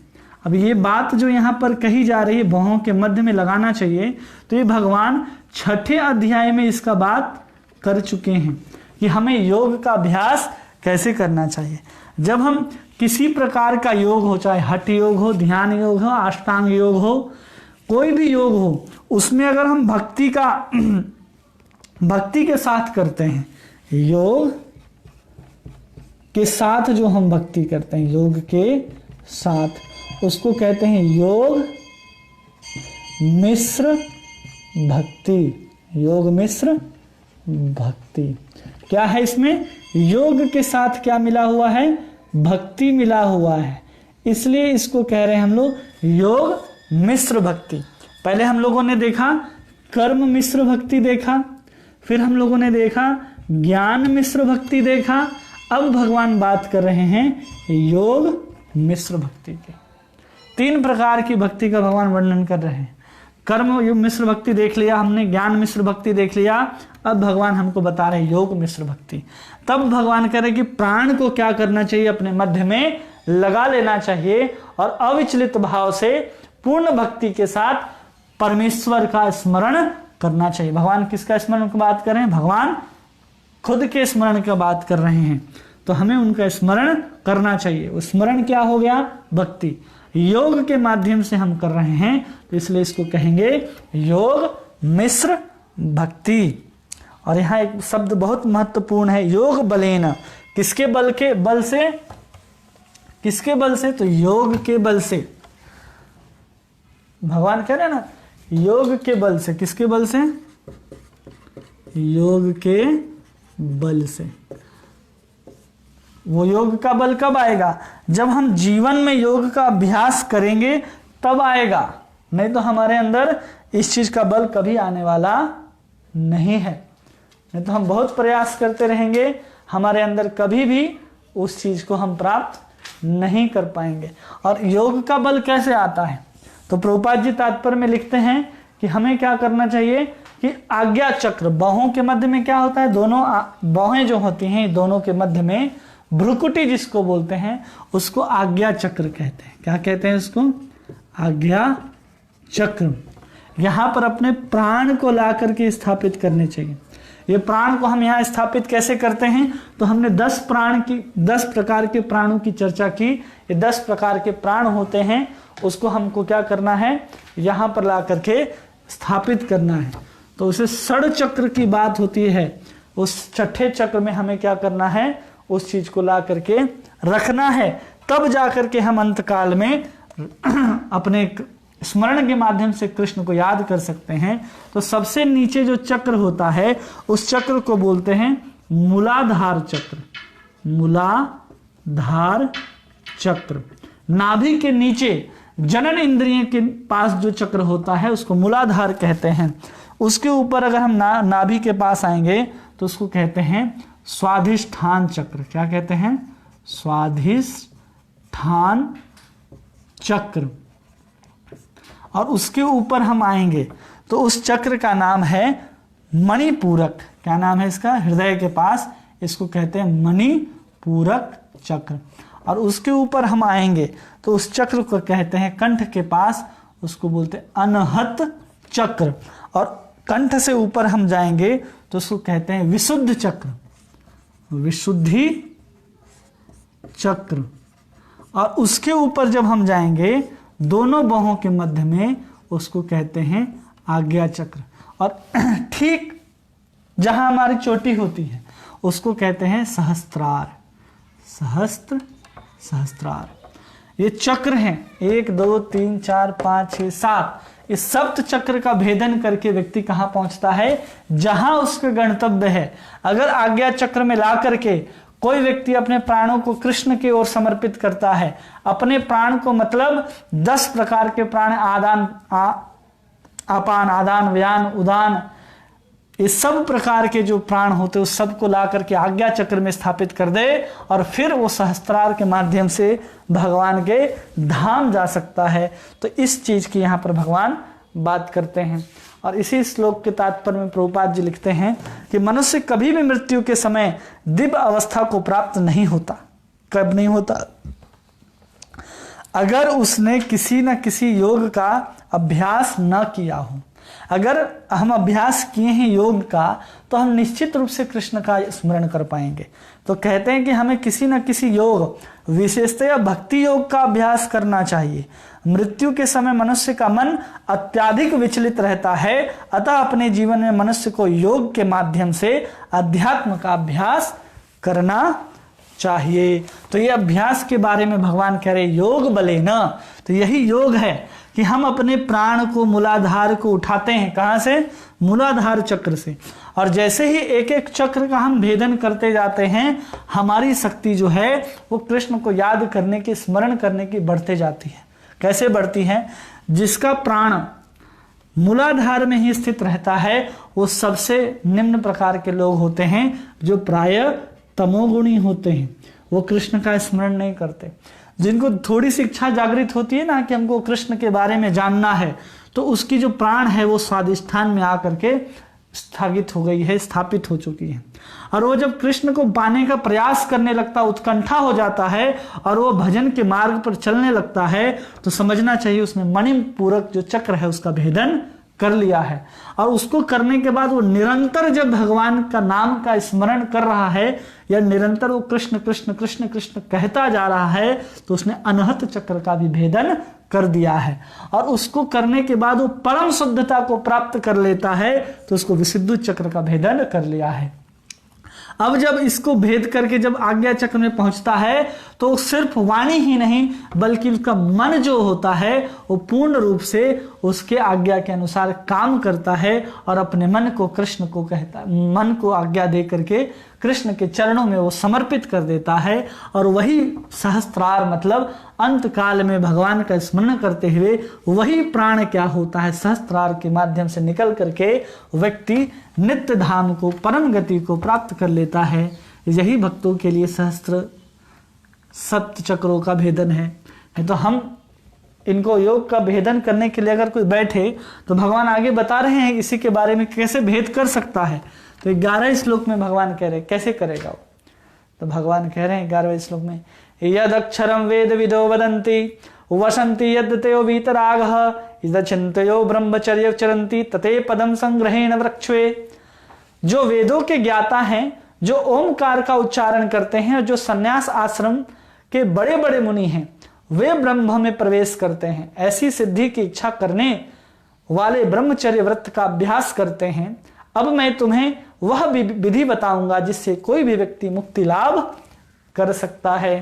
अब ये बात जो यहाँ पर कही जा रही है भौहों के मध्य में लगाना चाहिए, तो ये भगवान 6ठे अध्याय में इसका बात कर चुके हैं कि हमें योग का अभ्यास कैसे करना चाहिए। जब हम किसी प्रकार का योग हो, चाहे हठ योग हो, ध्यान योग हो, अष्टांग योग हो, कोई भी योग हो, उसमें अगर हम भक्ति के साथ करते हैं, योग के साथ जो हम भक्ति करते हैं, योग के साथ, उसको कहते हैं योग मिश्र भक्ति। योग मिश्र भक्ति क्या है? इसमें योग के साथ क्या मिला हुआ है? भक्ति मिला हुआ है, इसलिए इसको कह रहे हैं हम लोग योग मिश्र भक्ति। पहले हम लोगों ने देखा कर्म मिश्र भक्ति देखा, फिर हम लोगों ने देखा ज्ञान मिश्र भक्ति देखा, अब भगवान बात कर रहे हैं योग मिश्र भक्ति के। 3 प्रकार की भक्ति का भगवान वर्णन कर रहे हैं। कर्म योग मिश्र भक्ति देख लिया हमने, ज्ञान मिश्र भक्ति देख लिया, अब भगवान हमको बता रहे हैं योग मिश्र भक्ति। तब भगवान कह रहे कि प्राण को क्या करना चाहिए? अपने मध्य में लगा लेना चाहिए और अविचलित भाव से पूर्ण भक्ति के साथ परमेश्वर का स्मरण करना चाहिए। भगवान किसका स्मरण की बात कर रहे हैं? भगवान खुद के स्मरण की बात कर रहे हैं, तो हमें उनका स्मरण करना चाहिए। वो स्मरण क्या हो गया? भक्ति। योग के माध्यम से हम कर रहे हैं, तो इसलिए इसको कहेंगे योग मिश्र भक्ति। और यहाँ एक शब्द बहुत महत्वपूर्ण है, योग बलेन। किसके बल के बल से? किसके बल से? तो योग के बल से। भगवान कह रहे हैं ना योग के बल से। किसके बल से? योग के बल से। वो योग का बल कब आएगा? जब हम जीवन में योग का अभ्यास करेंगे तब आएगा, नहीं तो हमारे अंदर इस चीज का बल कभी आने वाला नहीं है। नहीं तो हम बहुत प्रयास करते रहेंगे, हमारे अंदर कभी भी उस चीज को हम प्राप्त नहीं कर पाएंगे। और योग का बल कैसे आता है? तो प्रभुपाद जी तात्पर्य में लिखते हैं कि हमें क्या करना चाहिए कि आज्ञा चक्र, बाहों के मध्य में क्या होता है? दोनों बाहें जो होती हैं दोनों के मध्य में भ्रुकुटी जिसको बोलते हैं, उसको आज्ञा चक्र कहते हैं। क्या कहते हैं उसको? आज्ञा चक्र। यहां पर अपने प्राण को ला करके स्थापित करने चाहिए। ये प्राण को हम यहाँ स्थापित कैसे करते हैं? तो हमने 10 प्रकार के प्राणों की चर्चा की। ये 10 प्रकार के प्राण होते हैं, उसको हमको क्या करना है? यहाँ पर ला करके स्थापित करना है। तो उसे षड चक्र की बात होती है। उस 6ठे चक्र में हमें क्या करना है? उस चीज को ला करके रखना है, तब जा करके हम अंतकाल में अपने स्मरण के माध्यम से कृष्ण को याद कर सकते हैं। तो सबसे नीचे जो चक्र होता है उस चक्र को बोलते हैं मूलाधार चक्र। मूलाधार चक्र। नाभि के नीचे जनन इंद्रिय के पास जो चक्र होता है उसको मूलाधार कहते हैं। उसके ऊपर अगर हम नाभि के पास आएंगे तो उसको कहते हैं स्वाधिष्ठान चक्र। क्या कहते हैं? स्वाधिष्ठान चक्र। और उसके ऊपर हम आएंगे तो उस चक्र का नाम है मणिपूरक। क्या नाम है इसका? हृदय के पास इसको कहते हैं मणिपूरक चक्र। और उसके ऊपर हम आएंगे तो उस चक्र को कहते हैं कंठ के पास, उसको बोलते हैं अनहत चक्र। और कंठ से ऊपर हम जाएंगे तो उसको कहते हैं विशुद्ध चक्र, विशुद्धि चक्र। और उसके ऊपर जब हम जाएंगे दोनों बाहों के मध्य में उसको कहते हैं आज्ञा चक्र। और ठीक जहां हमारी चोटी होती है उसको कहते हैं सहस्त्रार। सहस्त्रार। ये चक्र हैं 1 2 3 4 5 6 7। इस सप्त चक्र का भेदन करके व्यक्ति कहां पहुंचता है? जहां उसका गंतव्य है। अगर आज्ञा चक्र में ला करके कोई व्यक्ति अपने प्राणों को कृष्ण की ओर समर्पित करता है, अपने प्राण को मतलब 10 प्रकार के प्राण, अपान, आदान, व्यान, उदान, इस सब प्रकार के जो प्राण होते उस सबको ला करके आज्ञा चक्र में स्थापित कर दे और फिर वो सहस्त्रार के माध्यम से भगवान के धाम जा सकता है। तो इस चीज की यहाँ पर भगवान बात करते हैं। और इसी श्लोक के तात्पर्य में प्रभुपाद जी लिखते हैं कि मनुष्य कभी भी मृत्यु के समय दिव्य अवस्था को प्राप्त नहीं होता। कब नहीं होता? अगर उसने किसी न किसी योग का अभ्यास न किया हो। अगर हम अभ्यास किए हैं योग का तो हम निश्चित रूप से कृष्ण का स्मरण कर पाएंगे। तो कहते हैं कि हमें किसी न किसी योग, विशेषतया भक्ति योग का अभ्यास करना चाहिए। मृत्यु के समय मनुष्य का मन अत्यधिक विचलित रहता है, अतः अपने जीवन में मनुष्य को योग के माध्यम से अध्यात्म का अभ्यास करना चाहिए। तो ये अभ्यास के बारे में भगवान कह रहे योग बले न। तो यही योग है कि हम अपने प्राण को, मूलाधार को उठाते हैं। कहां से? मूलाधार चक्र से। और जैसे ही एक एक चक्र का हम भेदन करते जाते हैं, हमारी शक्ति जो है वो कृष्ण को याद करने की, स्मरण करने की बढ़ते जाती है। कैसे बढ़ती है? जिसका प्राण मूलाधार में ही स्थित रहता है वो सबसे निम्न प्रकार के लोग होते हैं, जो प्राय तमोगुणी होते हैं। वो कृष्ण का स्मरण नहीं करते। जिनको थोड़ी सी इच्छा जागृत होती है ना कि हमको कृष्ण के बारे में जानना है, तो उसकी जो प्राण है वो स्वादिष्ठान में आकर के स्थगित हो गई है, स्थापित हो चुकी है। और वो जब कृष्ण को पाने का प्रयास करने लगता, उत्कंठा हो जाता है और वो भजन के मार्ग पर चलने लगता है, तो समझना चाहिए उसने मणिपूरक जो चक्र है उसका भेदन कर लिया है। और उसको करने के बाद वो निरंतर जब भगवान का नाम का स्मरण कर रहा है या निरंतर वो कृष्ण कृष्ण कृष्ण कृष्ण कहता जा रहा है, तो उसने अनहत चक्र का भी भेदन कर दिया है। और उसको करने के बाद वो परम शुद्धता को प्राप्त कर लेता है, तो उसको विशुद्ध चक्र का भेदन कर लिया है। अब जब इसको भेद करके जब आज्ञा चक्र में पहुंचता है, तो सिर्फ वाणी ही नहीं बल्कि उसका मन जो होता है वो पूर्ण रूप से उसके आज्ञा के अनुसार काम करता है और अपने मन को कृष्ण को कहता, मन को आज्ञा दे करके कृष्ण के चरणों में वो समर्पित कर देता है। और वही सहस्त्रार मतलब अंत काल में भगवान का स्मरण करते हुए वही प्राण क्या होता है, सहस्त्रार के माध्यम से निकल करके व्यक्ति नित्य धाम को, परम गति को प्राप्त कर लेता है। यही भक्तों के लिए सहस्त्र सप्त चक्रों का भेदन है। नहीं तो हम इनको योग का भेदन करने के लिए अगर कोई बैठे तो भगवान आगे बता रहे हैं इसी के बारे में कैसे भेद कर सकता है। तो 11 श्लोक में भगवान कह रहे हैं कैसे करेगा वो। तो भगवान कह रहे हैं 11वें श्लोक में, यद अक्षरम वेद विदो वदंती वसंती यद्यो वीतरागः इद चिंतयो ब्रह्मचर्य चरंती तते पदम संग्रहेण वृक्षे। जो वेदों के ज्ञाता हैं, जो ओमकार का उच्चारण करते हैं और जो सन्यास आश्रम के बड़े बड़े मुनि हैं, वे ब्रह्म में प्रवेश करते हैं। ऐसी सिद्धि की इच्छा करने वाले ब्रह्मचर्य व्रत का अभ्यास करते हैं। अब मैं तुम्हें वह विधि बताऊंगा जिससे कोई भी व्यक्ति मुक्ति लाभ कर सकता है।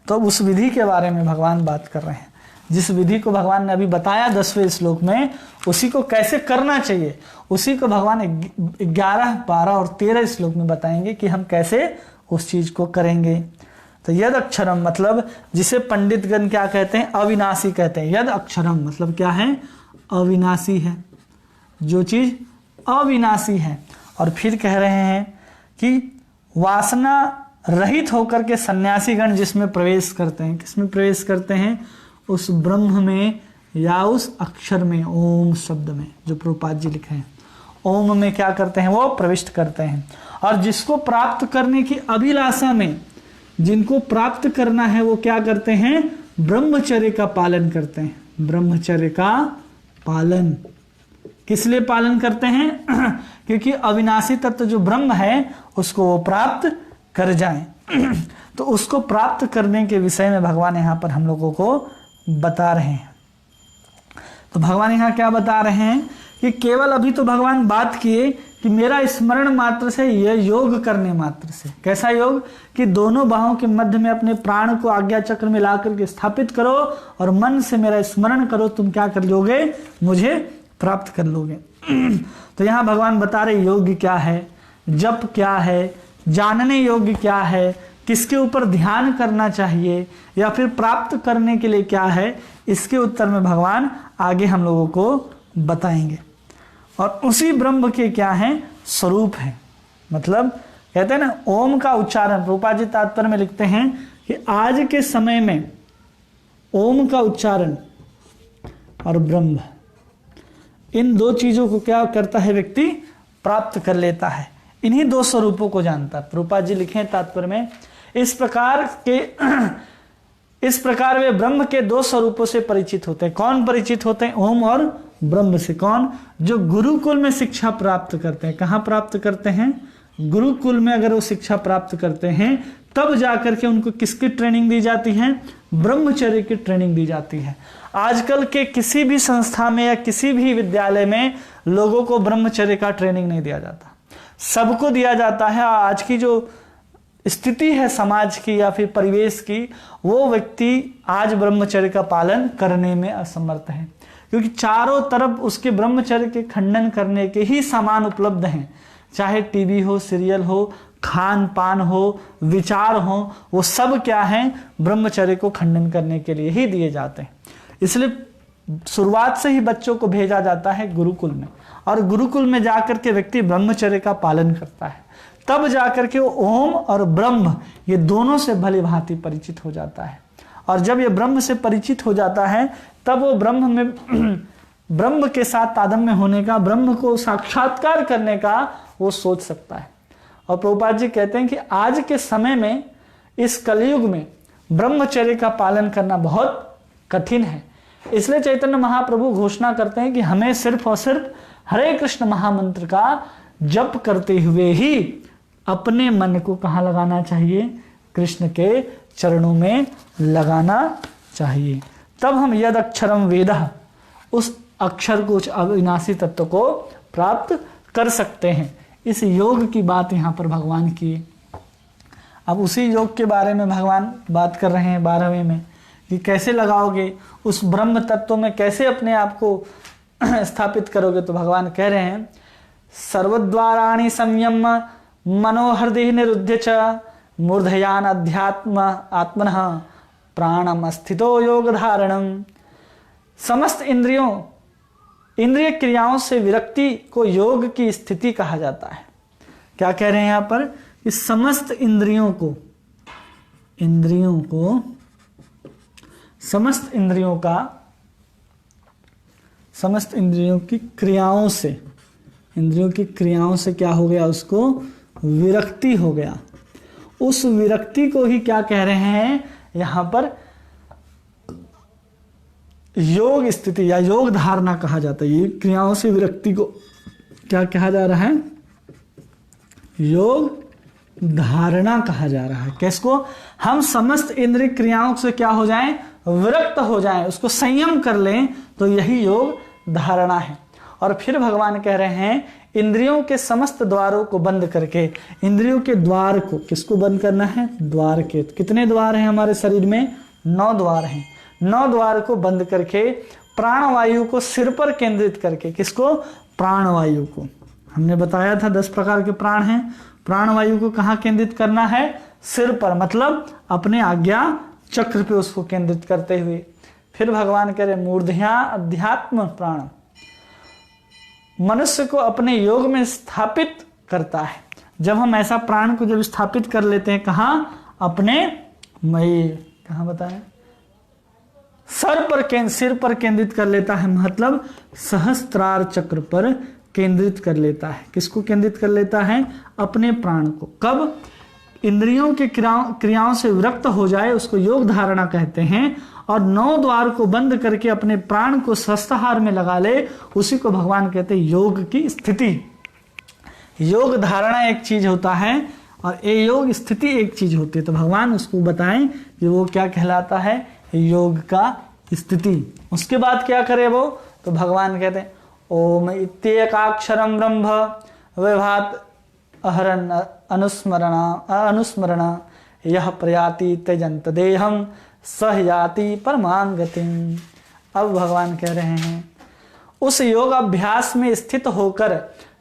तो उस विधि के बारे में भगवान बात कर रहे हैं। जिस विधि को भगवान ने अभी बताया 10वें श्लोक में, उसी को कैसे करना चाहिए, उसी को भगवान 11, 12 और 13 श्लोक में बताएंगे कि हम कैसे उस चीज को करेंगे। तो यद अक्षरम मतलब जिसे पंडितगण क्या कहते हैं, अविनाशी कहते हैं। यद अक्षरम मतलब क्या है, अविनाशी है, जो चीज अविनाशी है। और फिर कह रहे हैं कि वासना रहित होकर के सन्यासी गण जिसमें प्रवेश करते हैं, किसमें प्रवेश करते हैं, उस ब्रह्म में या उस अक्षर में, ओम शब्द में, जो प्रभुपाद जी लिखे हैं। ओम में क्या करते हैं, वो प्रविष्ट करते हैं। और जिसको प्राप्त करने की अभिलाषा में, जिनको प्राप्त करना है, वो क्या करते हैं, ब्रह्मचर्य का पालन करते हैं। ब्रह्मचर्य का पालन किस लिए पालन करते हैं, क्योंकि अविनाशी तत्व जो ब्रह्म है उसको वो प्राप्त कर जाएं। तो उसको प्राप्त करने के विषय में भगवान यहाँ पर हम लोगों को बता रहे हैं। तो भगवान यहाँ क्या बता रहे हैं कि केवल अभी तो भगवान बात किए कि मेरा स्मरण मात्र से, यह योग करने मात्र से। कैसा योग, कि दोनों बाहों के मध्य में अपने प्राण को आज्ञा चक्र में ला करके स्थापित करो और मन से मेरा स्मरण करो, तुम क्या कर लोगे, मुझे प्राप्त कर लोगे। तो यहाँ भगवान बता रहे योग क्या है, जप क्या है, जानने योग्य क्या है, किसके ऊपर ध्यान करना चाहिए, या फिर प्राप्त करने के लिए क्या है, इसके उत्तर में भगवान आगे हम लोगों को बताएंगे। और उसी ब्रह्म के क्या हैं, स्वरूप हैं। मतलब कहते हैं ना, ओम का उच्चारण, प्रभुपाद जी तात्पर्य में लिखते हैं कि आज के समय में ओम का उच्चारण और ब्रह्म, इन दो चीजों को क्या करता है व्यक्ति, प्राप्त कर लेता है। इन्हीं दो स्वरूपों को जानता है। प्रभुपाद जी लिखे तात्पर्य में, इस प्रकार वे ब्रह्म के दो स्वरूपों से परिचित होते हैं। कौन परिचित होते हैं? ओम और ब्रह्म से। कौन? जो गुरुकुल में शिक्षा प्राप्त करते हैं। कहाँ प्राप्त करते हैं? गुरुकुल में अगर वो शिक्षा प्राप्त करते हैं तब जाकर के उनको किसकी ट्रेनिंग दी जाती है? ब्रह्मचर्य की ट्रेनिंग दी जाती है। आजकल के किसी भी संस्था में या किसी भी विद्यालय में लोगों को ब्रह्मचर्य का ट्रेनिंग नहीं दिया जाता, सबको दिया जाता है। आज की जो स्थिति है समाज की या फिर परिवेश की, वो व्यक्ति आज ब्रह्मचर्य का पालन करने में असमर्थ है, क्योंकि चारों तरफ उसके ब्रह्मचर्य के खंडन करने के ही सामान उपलब्ध हैं। चाहे टीवी हो, सीरियल हो, खान पान हो, विचार हो, वो सब क्या है? ब्रह्मचर्य को खंडन करने के लिए ही दिए जाते हैं। इसलिए शुरुआत से ही बच्चों को भेजा जाता है गुरुकुल में, और गुरुकुल में जाकर के व्यक्ति ब्रह्मचर्य का पालन करता है। तब जाकर के वो ओम और ब्रह्म ये दोनों से भली भांति परिचित हो जाता है। और जब ये ब्रह्म से परिचित हो जाता है तब वो ब्रह्म में ब्रह्म के साथ तादात्म्य होने का, ब्रह्म को साक्षात्कार करने का वो सोच सकता है। और प्रभुपाद जी कहते हैं कि आज के समय में, इस कलयुग में ब्रह्मचर्य का पालन करना बहुत कठिन है। इसलिए चैतन्य महाप्रभु घोषणा करते हैं कि हमें सिर्फ और सिर्फ हरे कृष्ण महामंत्र का जप करते हुए ही अपने मन को कहाँ लगाना चाहिए? कृष्ण के चरणों में लगाना चाहिए। तब हम यद अक्षरम वेदः, उस अक्षर को, उस अविनाशी तत्व को प्राप्त कर सकते हैं। इस योग की बात यहाँ पर भगवान की। अब उसी योग के बारे में भगवान बात कर रहे हैं 12वें में, कि कैसे लगाओगे उस ब्रह्म तत्व में, कैसे अपने आप को स्थापित करोगे। तो भगवान कह रहे हैं, सर्वद्वाराणि संयम मनोहृदि निरुद्ध च मूर्धयान अध्यात्म आत्मनः प्राणम स्थितो योग धारणम। समस्त इंद्रिय क्रियाओं से विरक्ति को योग की स्थिति कहा जाता है। क्या कह रहे हैं यहाँ पर? इस समस्त इंद्रियों की क्रियाओं से क्या हो गया? उसको विरक्ति हो गया। उस विरक्ति को ही क्या कह रहे हैं यहाँ पर? योग स्थिति या योग धारणा कहा जाता है। ये क्रियाओं से विरक्ति को क्या कहा जा रहा है? योग धारणा कहा जा रहा है। किसको? हम समस्त इंद्रिय क्रियाओं से क्या हो जाएं? विरक्त हो जाएं, उसको संयम कर लें, तो यही योग धारणा है। और फिर भगवान कह रहे हैं, इंद्रियों के समस्त द्वारों को बंद करके, इंद्रियों के द्वार को किसको बंद करना है? द्वार के। कितने द्वार हैं हमारे शरीर में? 9 द्वार हैं। 9 द्वार को बंद करके प्राणवायु को सिर पर केंद्रित करके, किसको? प्राणवायु को। हमने बताया था 10 प्रकार के प्राण हैं। प्राणवायु को कहाँ केंद्रित करना है? सिर पर, मतलब अपने आज्ञा चक्र पे उसको केंद्रित करते हुए। फिर भगवान कह रहे मूर्धया अध्यात्म प्राण, मनुष्य को अपने योग में स्थापित करता है। जब हम ऐसा प्राण को जब स्थापित कर लेते हैं, कहाँ? अपने मई, कहाँ बताएं? सिर पर केंद्रित कर लेता है, मतलब सहस्त्रार चक्र पर केंद्रित कर लेता है। किसको केंद्रित कर लेता है? अपने प्राण को। कब? इंद्रियों के क्रियाओं से विरक्त हो जाए, उसको योग धारणा कहते हैं। और 9 द्वार को बंद करके अपने प्राण को स्वस्थाहार में लगा ले, उसी को भगवान कहते हैं योग की स्थिति। योग धारणा एक चीज होता है और ये योग स्थिति एक चीज होती है। तो भगवान उसको बताएं कि वो क्या कहलाता है? योग का स्थिति। उसके बाद क्या करे वो? तो भगवान कहते हैं ओम इत्येकाक्षरं ब्रह्म विभात अहरन अनुस्मरण यह प्रयाति त्यजंत देहम सह याति परमां गतिम। अब भगवान कह रहे हैं, उस योग अभ्यास में स्थित होकर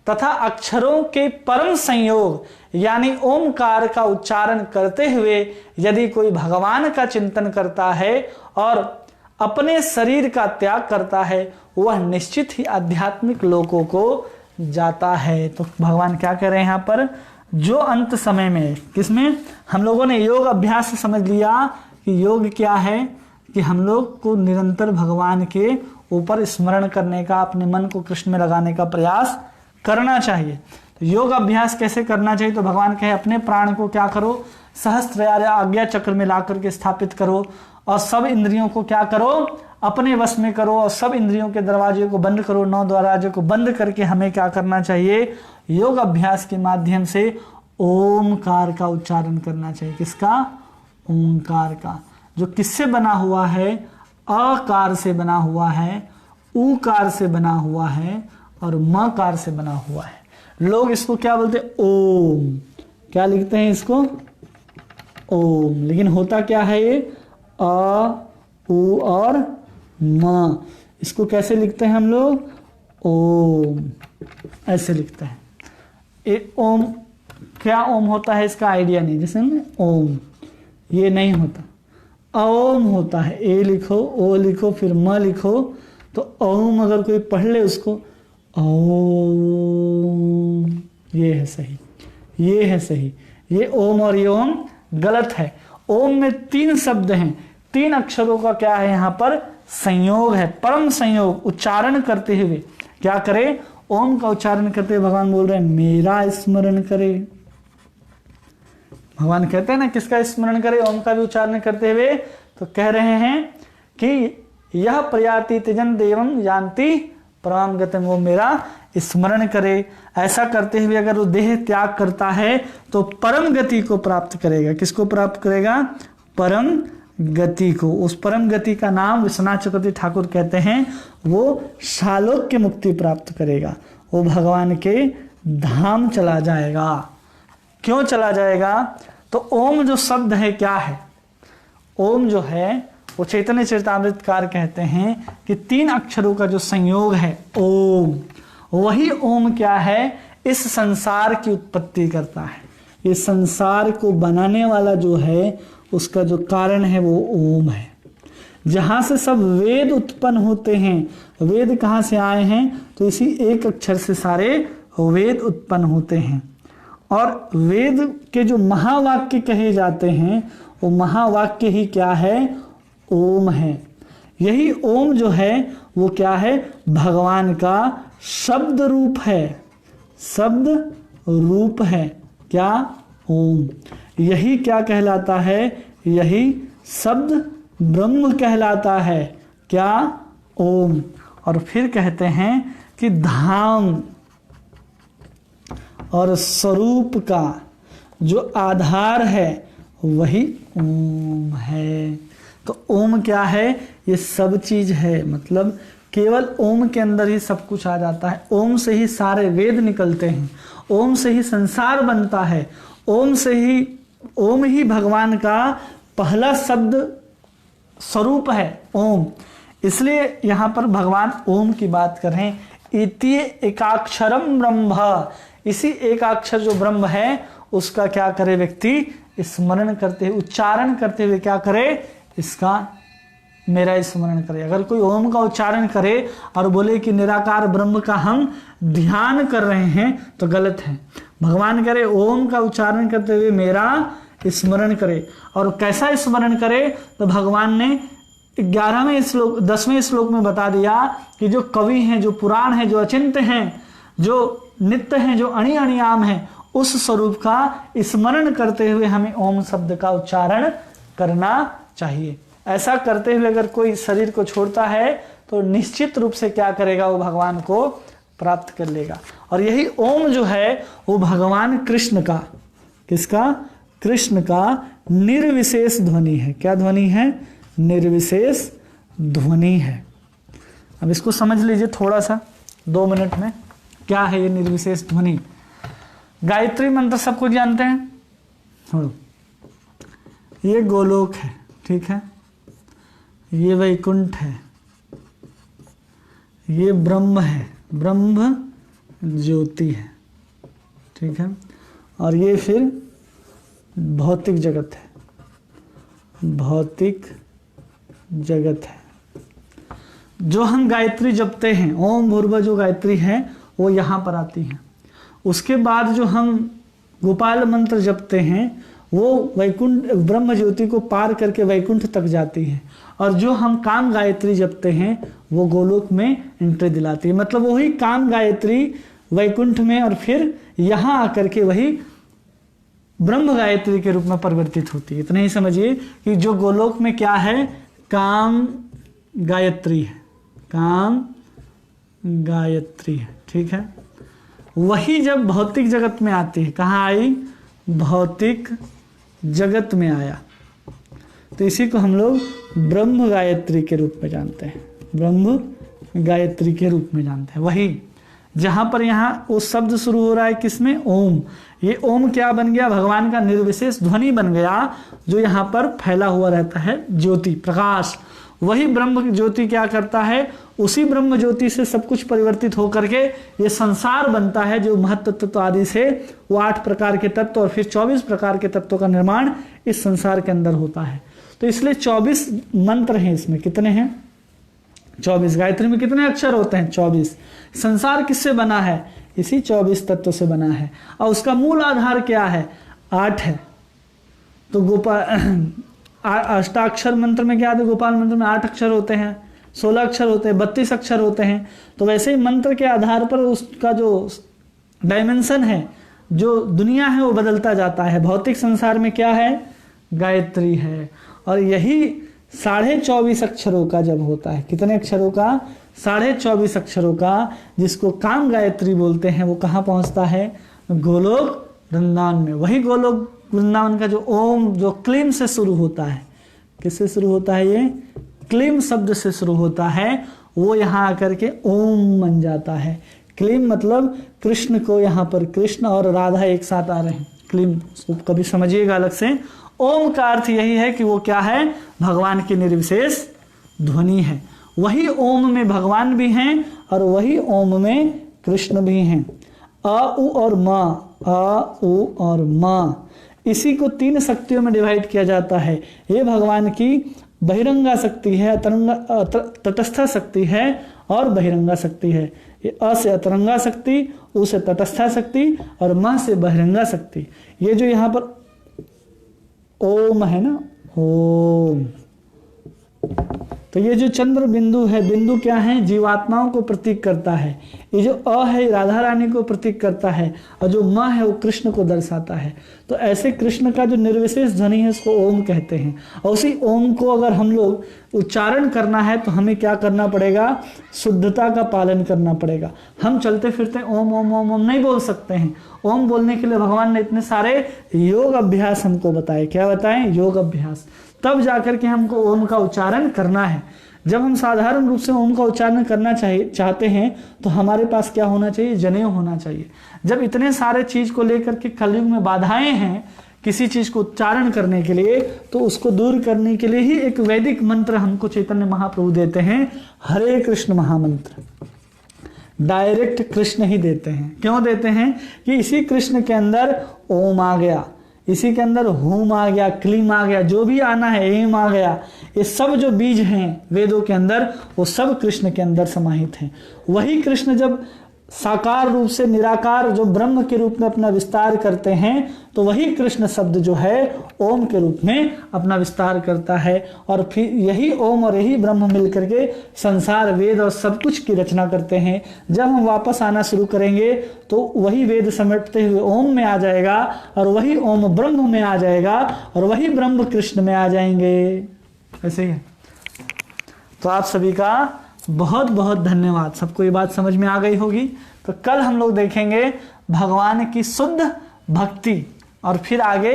तथा अक्षरों के परम संयोग यानी ओमकार का उच्चारण करते हुए यदि कोई भगवान का चिंतन करता है और अपने शरीर का त्याग करता है, वह निश्चित ही आध्यात्मिक लोकों को जाता है। तो भगवान क्या कह रहे हैं यहाँ पर? जो अंत समय में, किसमें? हम लोगों ने योग अभ्यास से समझ लिया कि योग क्या है, कि हम लोग को निरंतर भगवान के ऊपर स्मरण करने का, अपने मन को कृष्ण में लगाने का प्रयास करना चाहिए। तो योग अभ्यास कैसे करना चाहिए? तो भगवान कहे अपने प्राण को क्या करो, सहस्त्र आज्ञा चक्र में ला करके स्थापित करो और सब इंद्रियों को क्या करो, अपने वश में करो और सब इंद्रियों के दरवाजे को बंद करो। 9 दरवाजे को बंद करके हमें क्या करना चाहिए? योग अभ्यास के माध्यम से ओमकार का उच्चारण करना चाहिए। किसका? ओंकार का, जो किससे बना हुआ है? अकार से बना हुआ है, उकार से बना हुआ है और मकार से बना हुआ है। लोग इसको क्या बोलते हैं? ओम। क्या लिखते हैं इसको? ओम। लेकिन होता क्या है ये? अ, उ और म। इसको कैसे लिखते हैं हम लोग? ओम, ऐसे लिखते हैं। ये ओम क्या ओम होता है इसका आइडिया नहीं, जैसे ना ओम ये नहीं होता, ओम होता है। ए लिखो, ओ लिखो, फिर म लिखो, तो ओम अगर कोई पढ़ ले उसको ओम, ये है सही, ये है सही। ये ओम और ये ओम गलत है। ओम में 3 शब्द हैं, 3 अक्षरों का क्या है यहाँ पर? संयोग है, परम संयोग। उच्चारण करते हुए क्या करे? ओम का उच्चारण करते हुए भगवान बोल रहे हैं मेरा स्मरण करे। भगवान कहते हैं ना किसका स्मरण करे? ओम का भी उच्चारण करते हुए। तो कह रहे हैं कि यह प्रयाति त्यजन देवम जानती परम गतिम, वो मेरा स्मरण करे। ऐसा करते हुए अगर वो देह त्याग करता है तो परम गति को प्राप्त करेगा। किसको प्राप्त करेगा? परम गति को। उस परम गति का नाम विश्वनाथ चक्रवर्ती ठाकुर कहते हैं, वो शालोक्य मुक्ति प्राप्त करेगा। वो भगवान के धाम चला जाएगा। क्यों चला जाएगा? तो ओम जो शब्द है क्या है? ओम जो है वो चैतन्य चरितामृतकार कहते हैं कि 3 अक्षरों का जो संयोग है ओम, वही ओम क्या है? इस संसार की उत्पत्ति करता है। ये संसार को बनाने वाला जो है उसका जो कारण है वो ओम है। जहां से सब वेद उत्पन्न होते हैं, वेद कहाँ से आए हैं? तो इसी एक अक्षर से सारे वेद उत्पन्न होते हैं। और वेद के जो महावाक्य कहे जाते हैं वो महावाक्य ही क्या है? ओम है। यही ओम जो है वो क्या है? भगवान का शब्द रूप है, शब्द रूप है। क्या? ओम। यही क्या कहलाता है? यही शब्द ब्रह्म कहलाता है। क्या? ओम। और फिर कहते हैं कि धाम और स्वरूप का जो आधार है वही ओम है। तो ओम क्या है? ये सब चीज है। मतलब केवल ओम के अंदर ही सब कुछ आ जाता है। ओम से ही सारे वेद निकलते हैं, ओम से ही संसार बनता है, ओम से ही, ओम ही भगवान का पहला शब्द स्वरूप है ओम। इसलिए यहाँ पर भगवान ओम की बात कर रहे हैं। इति एकाक्षरम ब्रह्म, इसी एकाक्षर जो ब्रह्म है उसका क्या करे व्यक्ति? स्मरण करते हुए, उच्चारण करते हुए क्या करे? इसका मेरा स्मरण करे। अगर कोई ओम का उच्चारण करे और बोले कि निराकार ब्रह्म का हम ध्यान कर रहे हैं तो गलत है। भगवान करे ओम का उच्चारण करते हुए मेरा स्मरण करे। और कैसा स्मरण करे? तो भगवान ने 11वें श्लोक 10वें श्लोक में बता दिया कि जो कवि हैं, जो पुराण हैं, जो अचिंत्य हैं, जो नित्य हैं, जो अणि अणियाम हैं, उस स्वरूप का स्मरण करते हुए हमें ओम शब्द का उच्चारण करना चाहिए। ऐसा करते हुए अगर कोई शरीर को छोड़ता है तो निश्चित रूप से क्या करेगा? वो भगवान को प्राप्त कर लेगा। और यही ओम जो है वो भगवान कृष्ण का, किसका? कृष्ण का निर्विशेष ध्वनि है। क्या ध्वनि है? निर्विशेष ध्वनि है। अब इसको समझ लीजिए थोड़ा सा 2 मिनट में। क्या है ये निर्विशेष ध्वनि? गायत्री मंत्र सब कुछ जानते हैं। ये गोलोक है, ठीक है, ये वैकुंठ है, ये ब्रह्म है, ब्रह्म ज्योति है, ठीक है, और ये फिर भौतिक जगत है, भौतिक जगत है। जो हम गायत्री जपते हैं, ओम भूर्भुवः जो गायत्री है वो यहाँ पर आती है। उसके बाद जो हम गोपाल मंत्र जपते हैं वो वैकुंठ ब्रह्म ज्योति को पार करके वैकुंठ तक जाती है। और जो हम काम गायत्री जपते हैं वो गोलोक में एंट्री दिलाती है। मतलब वही काम गायत्री वैकुंठ में और फिर यहाँ आकर के वही ब्रह्म गायत्री के रूप में परिवर्तित होती है। इतना ही समझिए कि जो गोलोक में क्या है, काम गायत्री है, काम गायत्री है, ठीक है। वही जब भौतिक जगत में आती है, कहाँ आई, भौतिक जगत में आया, तो इसी को हम लोग ब्रह्म गायत्री के रूप में जानते हैं, ब्रह्म गायत्री के रूप में जानते हैं। वही जहाँ पर यहाँ वो शब्द शुरू हो रहा है किसमें, ओम। ये ओम क्या बन गया, भगवान का निर्विशेष ध्वनि बन गया, जो यहाँ पर फैला हुआ रहता है, ज्योति, प्रकाश। वही ब्रह्म ज्योति क्या करता है, उसी ब्रह्म ज्योति से सब कुछ परिवर्तित होकर के ये संसार बनता है, जो महत्तत्व आदि से वो 8 प्रकार के तत्व और फिर 24 प्रकार के तत्वों का निर्माण इस संसार के अंदर होता है। तो इसलिए 24 मंत्र हैं, इसमें कितने हैं, 24। गायत्री में कितने अक्षर होते हैं, 24। संसार किससे बना है, इसी 24 तत्व से बना है। और उसका मूल आधार क्या है, 8 है। तो गोपाल अष्टाक्षर मंत्र में क्या आते, गोपाल मंत्र में 8 अक्षर होते हैं, 16 अक्षर होते हैं, 32 अक्षर होते हैं। तो वैसे ही मंत्र के आधार पर उसका जो डायमेंशन है, जो दुनिया है, वो बदलता जाता है। भौतिक संसार में क्या है, गायत्री है। और यही 24.5 अक्षरों का जब होता है, कितने अक्षरों का, 24.5 अक्षरों का, जिसको काम गायत्री बोलते हैं, वो कहाँ पहुँचता है, गोलोक वृंदावन में। वही गोलोक वृंदावन का जो ओम, जो क्लीम से शुरू होता है, किससे शुरू होता है, ये क्लीम शब्द से शुरू होता है, वो यहाँ आकर के ओम बन जाता है। क्लीम मतलब कृष्ण को, यहाँ पर कृष्ण और राधा एक साथ आ रहे हैं, क्लीम, उसको कभी समझिएगा अलग से। ओम का अर्थ यही है कि वो क्या है, भगवान की निर्विशेष ध्वनि है। वही ओम में भगवान भी हैं और वही ओम में कृष्ण भी हैं। अ उ और म, अ उ और म, इसी को 3 शक्तियों में डिवाइड किया जाता है। ये भगवान की बहिरंगा शक्ति है, तटस्था शक्ति है और बहिरंगा शक्ति है। ये अ से अतरंगा शक्ति, उ से तटस्था शक्ति और म से बहिरंगा शक्ति। ये जो यहाँ पर ओम है ना, ओम, तो ये जो चंद्र बिंदु है, बिंदु क्या है, जीवात्माओं को प्रतीक करता है। ये जो अ है राधा रानी को प्रतीक करता है और जो म है वो कृष्ण को दर्शाता है। तो ऐसे कृष्ण का जो निर्विशेष ध्वनि है उसको ओम कहते हैं। और उसी ओम को अगर हम लोग उच्चारण करना है तो हमें क्या करना पड़ेगा, शुद्धता का पालन करना पड़ेगा। हम चलते फिरते ओम ओम ओम ओम नहीं बोल सकते हैं। ओम बोलने के लिए भगवान ने इतने सारे योग अभ्यास हमको बताए। क्या बताएं, योग अभ्यास, तब जाकर के हमको ओम का उच्चारण करना है। जब हम साधारण रूप से ओम का उच्चारण करना चाहते हैं तो हमारे पास क्या होना चाहिए, जनेऊ होना चाहिए। जब इतने सारे चीज को लेकर के कलयुग में बाधाएं हैं किसी चीज को उच्चारण करने के लिए, तो उसको दूर करने के लिए ही एक वैदिक मंत्र हमको चैतन्य महाप्रभु देते हैं, हरे कृष्ण महामंत्र। डायरेक्ट कृष्ण ही देते हैं। क्यों देते हैं कि इसी कृष्ण के अंदर ओम आ गया, इसी के अंदर होम आ गया, क्लीम आ गया, जो भी आना है एम आ गया। ये सब जो बीज हैं वेदों के अंदर, वो सब कृष्ण के अंदर समाहित हैं। वही कृष्ण जब साकार रूप से निराकार जो ब्रह्म के रूप में अपना विस्तार करते हैं, तो वही कृष्ण शब्द जो है ओम के रूप में अपना विस्तार करता है। और फिर यही ओम और यही ब्रह्म मिलकर के संसार, वेद और सब कुछ की रचना करते हैं। जब हम वापस आना शुरू करेंगे तो वही वेद समेटते हुए ओम में आ जाएगा और वही ओम ब्रह्म में आ जाएगा और वही ब्रह्म कृष्ण में आ जाएंगे। ऐसे ही है। तो आप सभी का बहुत बहुत धन्यवाद। सबको ये बात समझ में आ गई होगी। तो कल हम लोग देखेंगे भगवान की शुद्ध भक्ति और फिर आगे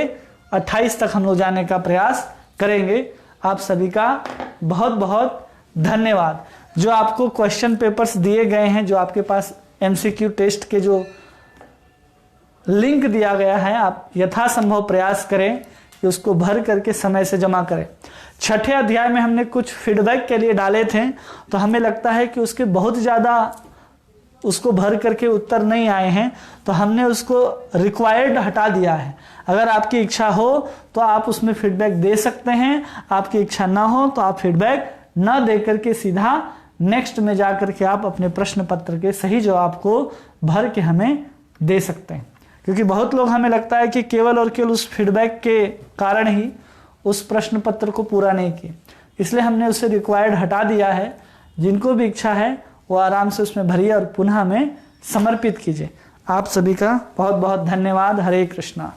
28 तक हम लोग जाने का प्रयास करेंगे। आप सभी का बहुत बहुत धन्यवाद। जो आपको क्वेश्चन पेपर्स दिए गए हैं, जो आपके पास MCQ टेस्ट के जो लिंक दिया गया है, आप यथासंभव प्रयास करें कि उसको भर करके समय से जमा करें। 6ठे अध्याय में हमने कुछ फीडबैक के लिए डाले थे, तो हमें लगता है कि उसके बहुत ज़्यादा उसको भर करके उत्तर नहीं आए हैं, तो हमने उसको रिक्वायर्ड हटा दिया है। अगर आपकी इच्छा हो तो आप उसमें फीडबैक दे सकते हैं, आपकी इच्छा ना हो तो आप फीडबैक ना दे करके सीधा नेक्स्ट में जा करके आप अपने प्रश्न पत्र के सही जवाब को भर के हमें दे सकते हैं। क्योंकि बहुत लोग, हमें लगता है कि केवल और केवल उस फीडबैक के कारण ही उस प्रश्न पत्र को पूरा नहीं किए। इसलिए हमने उससे रिक्वायर्ड हटा दिया है। जिनको भी इच्छा है वो आराम से उसमें भरिए और पुनः हमें समर्पित कीजिए। आप सभी का बहुत बहुत धन्यवाद। हरे कृष्णा।